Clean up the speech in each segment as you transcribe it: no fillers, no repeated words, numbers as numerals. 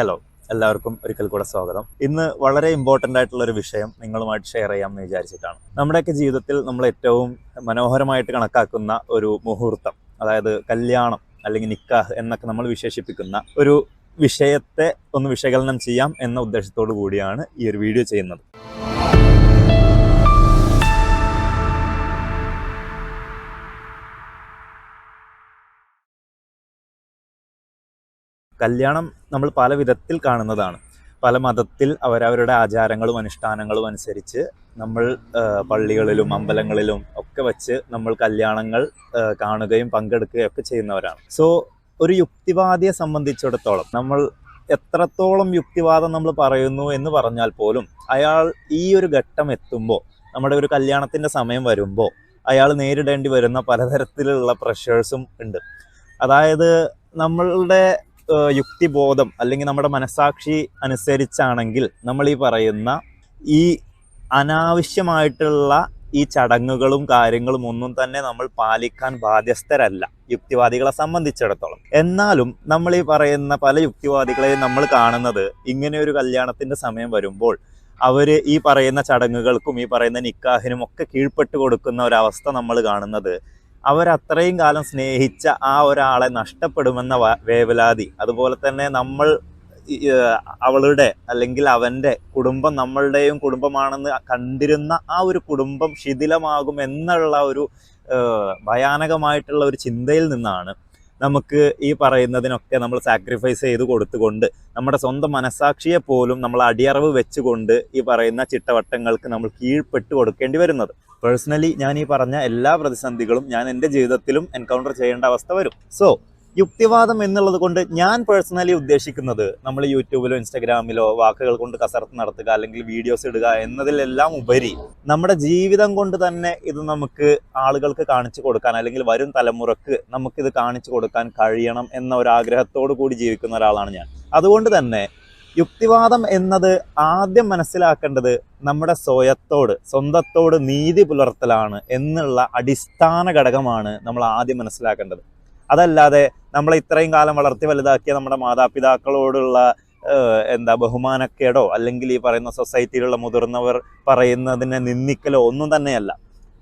Hello, എല്ലാവർക്കും ഒരിക്കൽ കൂടെ സ്വാഗതം. ഇന്ന് വളരെ ഇമ്പോർട്ടൻ്റ് ആയിട്ടുള്ള ഒരു വിഷയം നിങ്ങളുമായിട്ട് ഷെയർ ചെയ്യാമെന്ന് വിചാരിച്ചിട്ടാണ്. നമ്മുടെയൊക്കെ ജീവിതത്തിൽ നമ്മൾ ഏറ്റവും മനോഹരമായിട്ട് കണക്കാക്കുന്ന ഒരു മുഹൂർത്തം, അതായത് കല്യാണം അല്ലെങ്കിൽ നിക്കാഹ് എന്നൊക്കെ നമ്മൾ വിശേഷിപ്പിക്കുന്ന ഒരു വിഷയത്തെ ഒന്ന് വിശകലനം ചെയ്യാം എന്ന ഉദ്ദേശത്തോടു കൂടിയാണ് ഈ ഒരു വീഡിയോ ചെയ്യുന്നത്. കല്യാണം നമ്മൾ പല വിധത്തിൽ കാണുന്നതാണ്. പല മതത്തിൽ അവരവരുടെ ആചാരങ്ങളും അനുഷ്ഠാനങ്ങളും അനുസരിച്ച് നമ്മൾ പള്ളികളിലും അമ്പലങ്ങളിലും ഒക്കെ വെച്ച് നമ്മൾ കല്യാണങ്ങൾ കാണുകയും പങ്കെടുക്കുകയും ഒക്കെ ചെയ്യുന്നവരാണ്. സോ ഒരു യുക്തിവാദിയെ സംബന്ധിച്ചിടത്തോളം നമ്മൾ എത്രത്തോളം യുക്തിവാദം നമ്മൾ പറയുന്നു എന്ന് പറഞ്ഞാൽ പോലും അയാൾ ഈ ഒരു ഘട്ടം എത്തുമ്പോൾ, നമ്മുടെ ഒരു കല്യാണത്തിൻ്റെ സമയം വരുമ്പോൾ അയാൾ നേരിടേണ്ടി വരുന്ന പലതരത്തിലുള്ള പ്രഷേഴ്സും ഉണ്ട്. അതായത് നമ്മളുടെ യുക്തിബോധം അല്ലെങ്കിൽ നമ്മുടെ മനസാക്ഷി അനുസരിച്ചാണെങ്കിൽ നമ്മൾ ഈ പറയുന്ന ഈ അനാവശ്യമായിട്ടുള്ള ഈ ചടങ്ങുകളും കാര്യങ്ങളും ഒന്നും തന്നെ നമ്മൾ പാലിക്കാൻ ബാധ്യസ്ഥരല്ല യുക്തിവാദികളെ സംബന്ധിച്ചിടത്തോളം. എന്നാലും നമ്മൾ ഈ പറയുന്ന പല യുക്തിവാദികളെയും നമ്മൾ കാണുന്നത് ഇങ്ങനെ ഒരു കല്യാണത്തിന്റെ സമയം വരുമ്പോൾ അവര് ഈ പറയുന്ന ചടങ്ങുകൾക്കും ഈ പറയുന്ന നിക്കാഹിനും ഒക്കെ കീഴ്പ്പെട്ട് കൊടുക്കുന്ന ഒരവസ്ഥ നമ്മൾ കാണുന്നത് അവരത്രയും കാലം സ്നേഹിച്ച ആ ഒരാളെ നഷ്ടപ്പെടുമെന്ന വേവലാതി, അതുപോലെ തന്നെ നമ്മൾ അവളുടെ അല്ലെങ്കിൽ അവൻ്റെ കുടുംബം നമ്മളുടെയും കുടുംബമാണെന്ന് കണ്ടിരുന്ന ആ ഒരു കുടുംബം ശിഥിലമാകും എന്നുള്ള ഒരു ഭയാനകമായിട്ടുള്ള ഒരു ചിന്തയിൽ നിന്നാണ് നമുക്ക് ഈ പറയുന്നതിനൊക്കെ നമ്മൾ സാക്രിഫൈസ് ചെയ്ത് കൊടുത്തുകൊണ്ട് നമ്മുടെ സ്വന്തം മനസാക്ഷിയെ പോലും നമ്മൾ അടിയറവ് വെച്ചുകൊണ്ട് ഈ പറയുന്ന ചിട്ടവട്ടങ്ങൾക്ക് നമ്മൾ കീഴ്പ്പെട്ട് കൊടുക്കേണ്ടി വരുന്നത്. പേഴ്സണലി ഞാൻ ഈ പറഞ്ഞ എല്ലാ പ്രതിസന്ധികളും ഞാൻ എൻ്റെ ജീവിതത്തിലും എൻകൗണ്ടർ ചെയ്യേണ്ട അവസ്ഥ വരും. സോ യുക്തിവാദം എന്നുള്ളത് കൊണ്ട് ഞാൻ പേഴ്സണലി ഉദ്ദേശിക്കുന്നത് നമ്മൾ യൂട്യൂബിലോ ഇൻസ്റ്റഗ്രാമിലോ വാക്കുകൾ കൊണ്ട് കസരത്ത് നടത്തുക അല്ലെങ്കിൽ വീഡിയോസ് ഇടുക എന്നതിലെല്ലാം ഉപരി നമ്മുടെ ജീവിതം കൊണ്ട് തന്നെ ഇത് നമുക്ക് ആളുകൾക്ക് കാണിച്ചു കൊടുക്കാൻ അല്ലെങ്കിൽ വരും തലമുറക്ക് നമുക്കിത് കാണിച്ചു കൊടുക്കാൻ കഴിയണം എന്ന ഒരു ആഗ്രഹത്തോടു കൂടി ജീവിക്കുന്ന ഒരാളാണ് ഞാൻ. അതുകൊണ്ട് തന്നെ യുക്തിവാദം എന്നത് ആദ്യം മനസ്സിലാക്കേണ്ടത് നമ്മുടെ സ്വന്തത്തോട് നീതി പുലർത്തലാണ് എന്നുള്ള അടിസ്ഥാന ഘടകമാണ് നമ്മൾ ആദ്യം മനസ്സിലാക്കേണ്ടത്. അതല്ലാതെ നമ്മൾ ഇത്രയും കാലം വളർത്തി വലുതാക്കിയ നമ്മുടെ മാതാപിതാക്കളോടുള്ള ബഹുമാനക്കേടോ അല്ലെങ്കിൽ ഈ പറയുന്ന സൊസൈറ്റിയിലുള്ള മുതിർന്നവർ പറയുന്നതിനെ നിന്ദിക്കലോ ഒന്നും തന്നെയല്ല.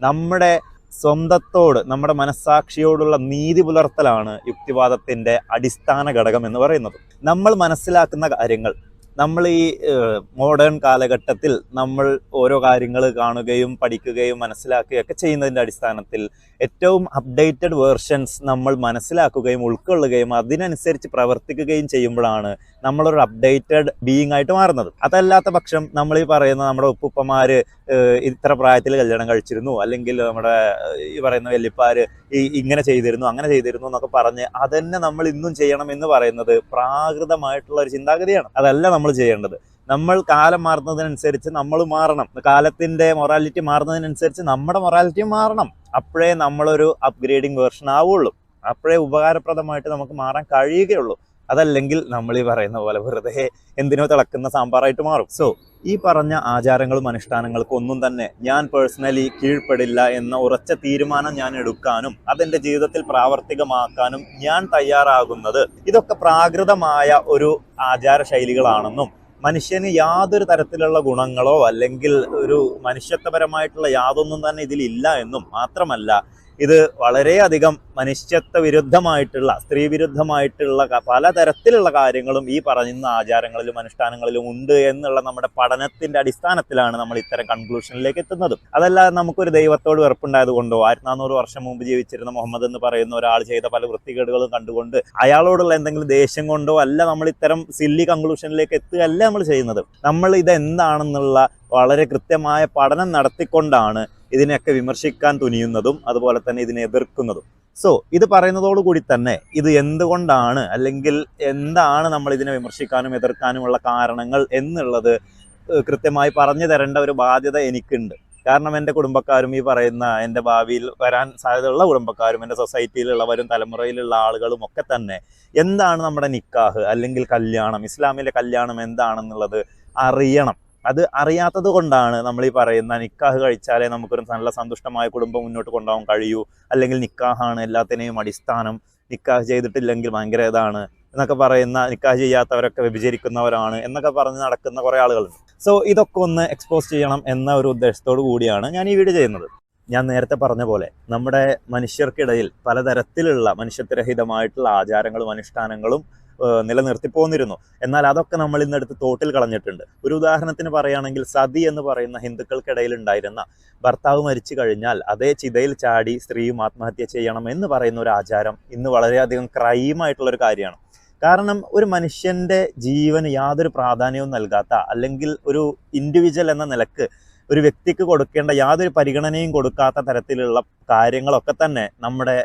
നമ്മുടെ സ്വന്തത്തോട് നമ്മുടെ മനസ്സാക്ഷിയോടുള്ള നീതി പുലർത്തലാണ് യുക്തിവാദത്തിൻ്റെ അടിസ്ഥാന ഘടകം എന്ന് പറയുന്നത്. നമ്മൾ മനസ്സിലാക്കുന്ന കാര്യങ്ങൾ നമ്മൾ ഈ മോഡേൺ കാലഘട്ടത്തിൽ നമ്മൾ ഓരോ കാര്യങ്ങൾ കാണുകയും പഠിക്കുകയും മനസ്സിലാക്കുകയൊക്കെ ചെയ്യുന്നതിൻ്റെ അടിസ്ഥാനത്തിൽ ഏറ്റവും അപ്ഡേറ്റഡ് വേർഷൻസ് നമ്മൾ മനസ്സിലാക്കുകയും ഉൾക്കൊള്ളുകയും അതിനനുസരിച്ച് പ്രവർത്തിക്കുകയും ചെയ്യുമ്പോഴാണ് നമ്മളൊരു അപ്ഡേറ്റഡ് ബീയിങ് ആയിട്ട് മാറുന്നത്. അതല്ലാത്ത പക്ഷം നമ്മൾ ഈ പറയുന്ന നമ്മുടെ ഉപ്പുപ്പമാര് ഇത്ര പ്രായത്തിൽ കല്യാണം കഴിച്ചിരുന്നു, അല്ലെങ്കിൽ നമ്മുടെ ഈ പറയുന്ന വല്യപ്പാര് ഇങ്ങനെ ചെയ്തിരുന്നു അങ്ങനെ ചെയ്തിരുന്നു എന്നൊക്കെ പറഞ്ഞ് അതന്നെ നമ്മൾ ഇന്നും ചെയ്യണം എന്ന് പറയുന്നത് പ്രാകൃതമായിട്ടുള്ള ഒരു ചിന്താഗതിയാണ്. അതല്ല നമ്മൾ ചെയ്യേണ്ടത്. നമ്മൾ കാലം മാറുന്നതിനനുസരിച്ച് നമ്മൾ മാറണം. കാലത്തിന്റെ മൊറാലിറ്റി മാറുന്നതിനനുസരിച്ച് നമ്മുടെ മൊറാലിറ്റിയും മാറണം. അപ്പോഴേ നമ്മളൊരു അപ്ഗ്രേഡിങ് വേർഷൻ ആവുള്ളൂ. അപ്പോഴേ ഉപകാരപ്രദമായിട്ട് നമുക്ക് മാറാൻ കഴിയുകയുള്ളൂ. അതല്ലെങ്കിൽ നമ്മൾ ഈ പറയുന്ന പോലെ വെറുതെ എന്തിനോ തിളക്കുന്ന സാമ്പാറായിട്ട് മാറും. സോ ഈ പറഞ്ഞ ആചാരങ്ങളും അനുഷ്ഠാനങ്ങൾക്കും ഒന്നും തന്നെ ഞാൻ പേഴ്സണലി കീഴ്പ്പെടില്ല എന്ന ഉറച്ച തീരുമാനം ഞാൻ എടുക്കാനും അതെൻ്റെ ജീവിതത്തിൽ പ്രാവർത്തികമാക്കാനും ഞാൻ തയ്യാറാകുന്നത് ഇതൊക്കെ പ്രാകൃതമായ ഒരു ആചാര ശൈലികളാണെന്നും മനുഷ്യന് യാതൊരു തരത്തിലുള്ള ഗുണങ്ങളോ അല്ലെങ്കിൽ ഒരു മനുഷ്യത്വപരമായിട്ടുള്ള യാതൊന്നും തന്നെ ഇതിലില്ല എന്നും മാത്രമല്ല, ഇത് വളരെയധികം മനുഷ്യത്വ വിരുദ്ധമായിട്ടുള്ള സ്ത്രീ വിരുദ്ധമായിട്ടുള്ള പലതരത്തിലുള്ള കാര്യങ്ങളും ഈ പറയുന്ന ആചാരങ്ങളിലും അനുഷ്ഠാനങ്ങളിലും ഉണ്ട് എന്നുള്ള നമ്മുടെ പഠനത്തിന്റെ അടിസ്ഥാനത്തിലാണ് നമ്മൾ ഇത്തരം കൺക്ലൂഷനിലേക്ക് എത്തുന്നത്. അതല്ലാതെ നമുക്കൊരു ദൈവത്തോട് വെറുപ്പുണ്ടായത് കൊണ്ടോ 1400 വർഷം മുമ്പ് ജീവിച്ചിരുന്ന മുഹമ്മദ് എന്ന് പറയുന്ന ഒരാൾ ചെയ്ത പല വൃത്തികേടുകളും കണ്ടുകൊണ്ട് അയാളോടുള്ള എന്തെങ്കിലും ദേഷ്യം കൊണ്ടോ അല്ല നമ്മൾ ഇത്തരം സില്ലി കൺക്ലൂഷനിലേക്ക് എത്തുകയല്ല നമ്മൾ ചെയ്യുന്നത്. നമ്മൾ ഇതെന്താണെന്നുള്ള വളരെ കൃത്യമായ പഠനം നടത്തിക്കൊണ്ടാണ് ഇതിനെയൊക്കെ വിമർശിക്കാൻ തുനിയുന്നതും അതുപോലെ തന്നെ ഇതിനെ എതിർക്കുന്നതും. സോ ഇത് പറയുന്നതോടുകൂടി തന്നെ ഇത് എന്തുകൊണ്ടാണ് അല്ലെങ്കിൽ എന്താണ് നമ്മൾ ഇതിനെ വിമർശിക്കാനും എതിർക്കാനുമുള്ള കാരണങ്ങൾ എന്നുള്ളത് കൃത്യമായി പറഞ്ഞു തരേണ്ട ഒരു ബാധ്യത എനിക്കുണ്ട്. കാരണം എൻ്റെ കുടുംബക്കാരും ഈ പറയുന്ന എൻ്റെ ഭാവിയിൽ വരാൻ സാധ്യതയുള്ള കുടുംബക്കാരും എൻ്റെ സൊസൈറ്റിയിലുള്ളവരും തലമുറയിലുള്ള ആളുകളും ഒക്കെ തന്നെ എന്താണ് നമ്മുടെ നിക്കാഹ് അല്ലെങ്കിൽ കല്യാണം, ഇസ്ലാമിലെ കല്യാണം എന്താണെന്നുള്ളത് അറിയണം. അത് അറിയാത്തത് കൊണ്ടാണ് നമ്മൾ ഈ പറയുന്ന നിക്കാഹ് കഴിച്ചാലേ നമുക്കൊരു നല്ല സന്തുഷ്ടമായ കുടുംബം മുന്നോട്ട് കൊണ്ടുപോകാൻ കഴിയൂ, അല്ലെങ്കിൽ നിക്കാഹാണ് എല്ലാത്തിനെയും അടിസ്ഥാനം, നിക്കാഹ് ചെയ്തിട്ടില്ലെങ്കിൽ ഭയങ്കര ഇതാണ്, എന്നൊക്കെ പറയുന്ന, നിക്കാഹ് ചെയ്യാത്തവരൊക്കെ വ്യഭിചരിക്കുന്നവരാണ് എന്നൊക്കെ പറഞ്ഞ് നടക്കുന്ന കുറേ ആളുകളുണ്ട്. സോ ഇതൊക്കെ ഒന്ന് എക്സ്പോസ് ചെയ്യണം എന്ന ഒരു ഉദ്ദേശത്തോടു കൂടിയാണ് ഞാൻ ഈ വീഡിയോ ചെയ്യുന്നത്. ഞാൻ നേരത്തെ പറഞ്ഞ പോലെ നമ്മുടെ മനുഷ്യർക്കിടയിൽ പലതരത്തിലുള്ള മനുഷ്യത്വരഹിതമായിട്ടുള്ള ആചാരങ്ങളും അനുഷ്ഠാനങ്ങളും നിലനിർത്തി പോന്നിരുന്നു. എന്നാൽ അതൊക്കെ നമ്മൾ ഇന്നെടുത്ത് തോട്ടിൽ കളഞ്ഞിട്ടുണ്ട്. ഒരു ഉദാഹരണത്തിന് പറയുകയാണെങ്കിൽ, സതി എന്ന് പറയുന്ന ഹിന്ദുക്കൾക്കിടയിൽ ഉണ്ടായിരുന്ന ഭർത്താവ് മരിച്ചു കഴിഞ്ഞാൽ അതേ ചിതയിൽ ചാടി സ്ത്രീയും ആത്മഹത്യ ചെയ്യണം എന്ന് പറയുന്ന ഒരു ആചാരം ഇന്ന് വളരെയധികം ക്രൈമായിട്ടുള്ളൊരു കാര്യമാണ്. കാരണം ഒരു മനുഷ്യൻ്റെ ജീവന് യാതൊരു പ്രാധാന്യവും നൽകാത്ത, അല്ലെങ്കിൽ ഒരു ഇൻഡിവിജ്വൽ എന്ന നിലക്ക് ഒരു വ്യക്തിക്ക് കൊടുക്കേണ്ട യാതൊരു പരിഗണനയും കൊടുക്കാത്ത തരത്തിലുള്ള കാര്യങ്ങളൊക്കെ തന്നെ നമ്മുടെ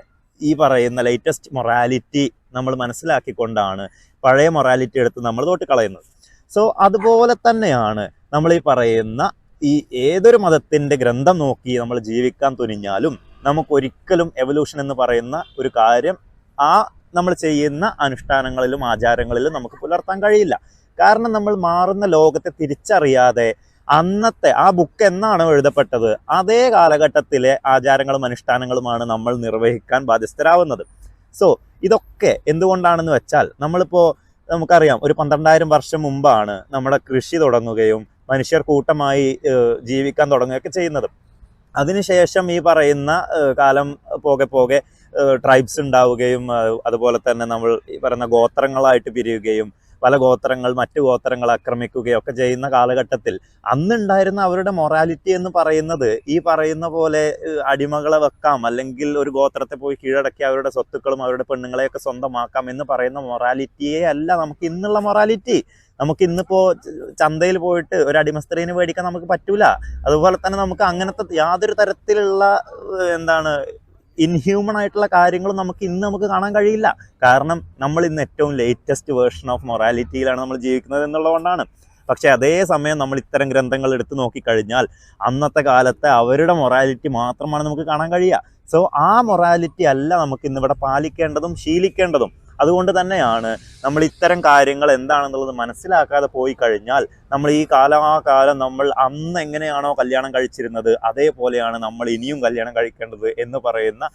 ഈ പറയുന്ന ലേറ്റസ്റ്റ് മൊറാലിറ്റി നമ്മൾ മനസ്സിലാക്കിക്കൊണ്ടാണ് പഴയ മൊറാലിറ്റി എടുത്ത് നമ്മൾ തോട്ടിക്കളയുന്നത്. സോ അതുപോലെ തന്നെയാണ് നമ്മൾ ഈ പറയുന്ന ഈ ഏതൊരു മതത്തിൻ്റെ ഗ്രന്ഥം നോക്കി നമ്മൾ ജീവിക്കാൻ തുനിഞ്ഞാലും നമുക്കൊരിക്കലും എവല്യൂഷൻ എന്ന് പറയുന്ന ഒരു കാര്യം ആ നമ്മൾ ചെയ്യുന്ന അനുഷ്ഠാനങ്ങളിലും ആചാരങ്ങളിലും നമുക്ക് പുലർത്താൻ കഴിയില്ല. കാരണം നമ്മൾ മാറുന്ന ലോകത്തെ തിരിച്ചറിയാതെ അന്നത്തെ ആ ബുക്ക് എന്നാണോ എഴുതപ്പെട്ടത് അതേ കാലഘട്ടത്തിലെ ആചാരങ്ങളും അനുഷ്ഠാനങ്ങളുമാണ് നമ്മൾ നിർവഹിക്കാൻ ബാധ്യസ്ഥരാവുന്നത്. സോ ഇതൊക്കെ എന്തുകൊണ്ടാണെന്ന് വെച്ചാൽ, നമുക്കറിയാം, ഒരു 12,000 വർഷം മുമ്പാണ് നമ്മുടെ കൃഷി തുടങ്ങുകയും മനുഷ്യർ കൂട്ടമായി ജീവിക്കാൻ തുടങ്ങുകയൊക്കെ ചെയ്യുന്നത്. അതിനുശേഷം ഈ പറയുന്ന കാലം പോകെ പോകെ ട്രൈബ്സ് ഉണ്ടാവുകയും അതുപോലെ തന്നെ നമ്മൾ ഈ പറയുന്ന ഗോത്രങ്ങളായിട്ട് പിരിയുകയും പല ഗോത്രങ്ങൾ മറ്റു ഗോത്രങ്ങൾ ആക്രമിക്കുകയും ഒക്കെ ചെയ്യുന്ന കാലഘട്ടത്തിൽ അന്നുണ്ടായിരുന്ന അവരുടെ മൊറാലിറ്റി എന്ന് പറയുന്നത് ഈ പറയുന്ന പോലെ അടിമകളെ വെക്കാം, അല്ലെങ്കിൽ ഒരു ഗോത്രത്തെ പോയി കീഴടക്കി അവരുടെ സ്വത്തുക്കളും അവരുടെ പെണ്ണുങ്ങളെയൊക്കെ സ്വന്തമാക്കാം എന്ന് പറയുന്ന മൊറാലിറ്റിയെ അല്ല നമുക്ക് ഇന്നുള്ള മൊറാലിറ്റി. നമുക്ക് ഇന്നിപ്പോൾ ചന്തയിൽ പോയിട്ട് ഒരു അടിമസ്ത്രീനെ മേടിക്കാൻ നമുക്ക് പറ്റൂല. അതുപോലെ തന്നെ നമുക്ക് അങ്ങനത്തെ യാതൊരു തരത്തിലുള്ള ഇൻഹ്യൂമൺ ആയിട്ടുള്ള കാര്യങ്ങളും നമുക്ക് കാണാൻ കഴിയില്ല. കാരണം നമ്മൾ ഇന്ന് ഏറ്റവും ലേറ്റസ്റ്റ് വേർഷൻ ഓഫ് മൊറാലിറ്റിയിലാണ് നമ്മൾ ജീവിക്കുന്നത് എന്നുള്ളതുകൊണ്ടാണ്. പക്ഷേ അതേ സമയം നമ്മൾ ഇത്തരം ഗ്രന്ഥങ്ങൾ എടുത്തു നോക്കിക്കഴിഞ്ഞാൽ അന്നത്തെ കാലത്തെ അവരുടെ മൊറാലിറ്റി മാത്രമാണ് നമുക്ക് കാണാൻ കഴിയുക. സോ ആ മൊറാലിറ്റി അല്ല നമുക്ക് ഇന്നിവിടെ പാലിക്കേണ്ടതും ശീലിക്കേണ്ടതും. അതുകൊണ്ട് തന്നെയാണ് നമ്മൾ ഇത്തരം കാര്യങ്ങൾ എന്താണെന്നുള്ളത് മനസ്സിലാക്കാതെ പോയി കഴിഞ്ഞാൽ നമ്മൾ ഈ കാലാകാലം നമ്മൾ അന്ന് എങ്ങനെയാണോ കല്യാണം കഴിച്ചിരുന്നത് അതേപോലെയാണ് നമ്മൾ ഇനിയും കല്യാണം കഴിക്കേണ്ടത് എന്ന് പറയുന്ന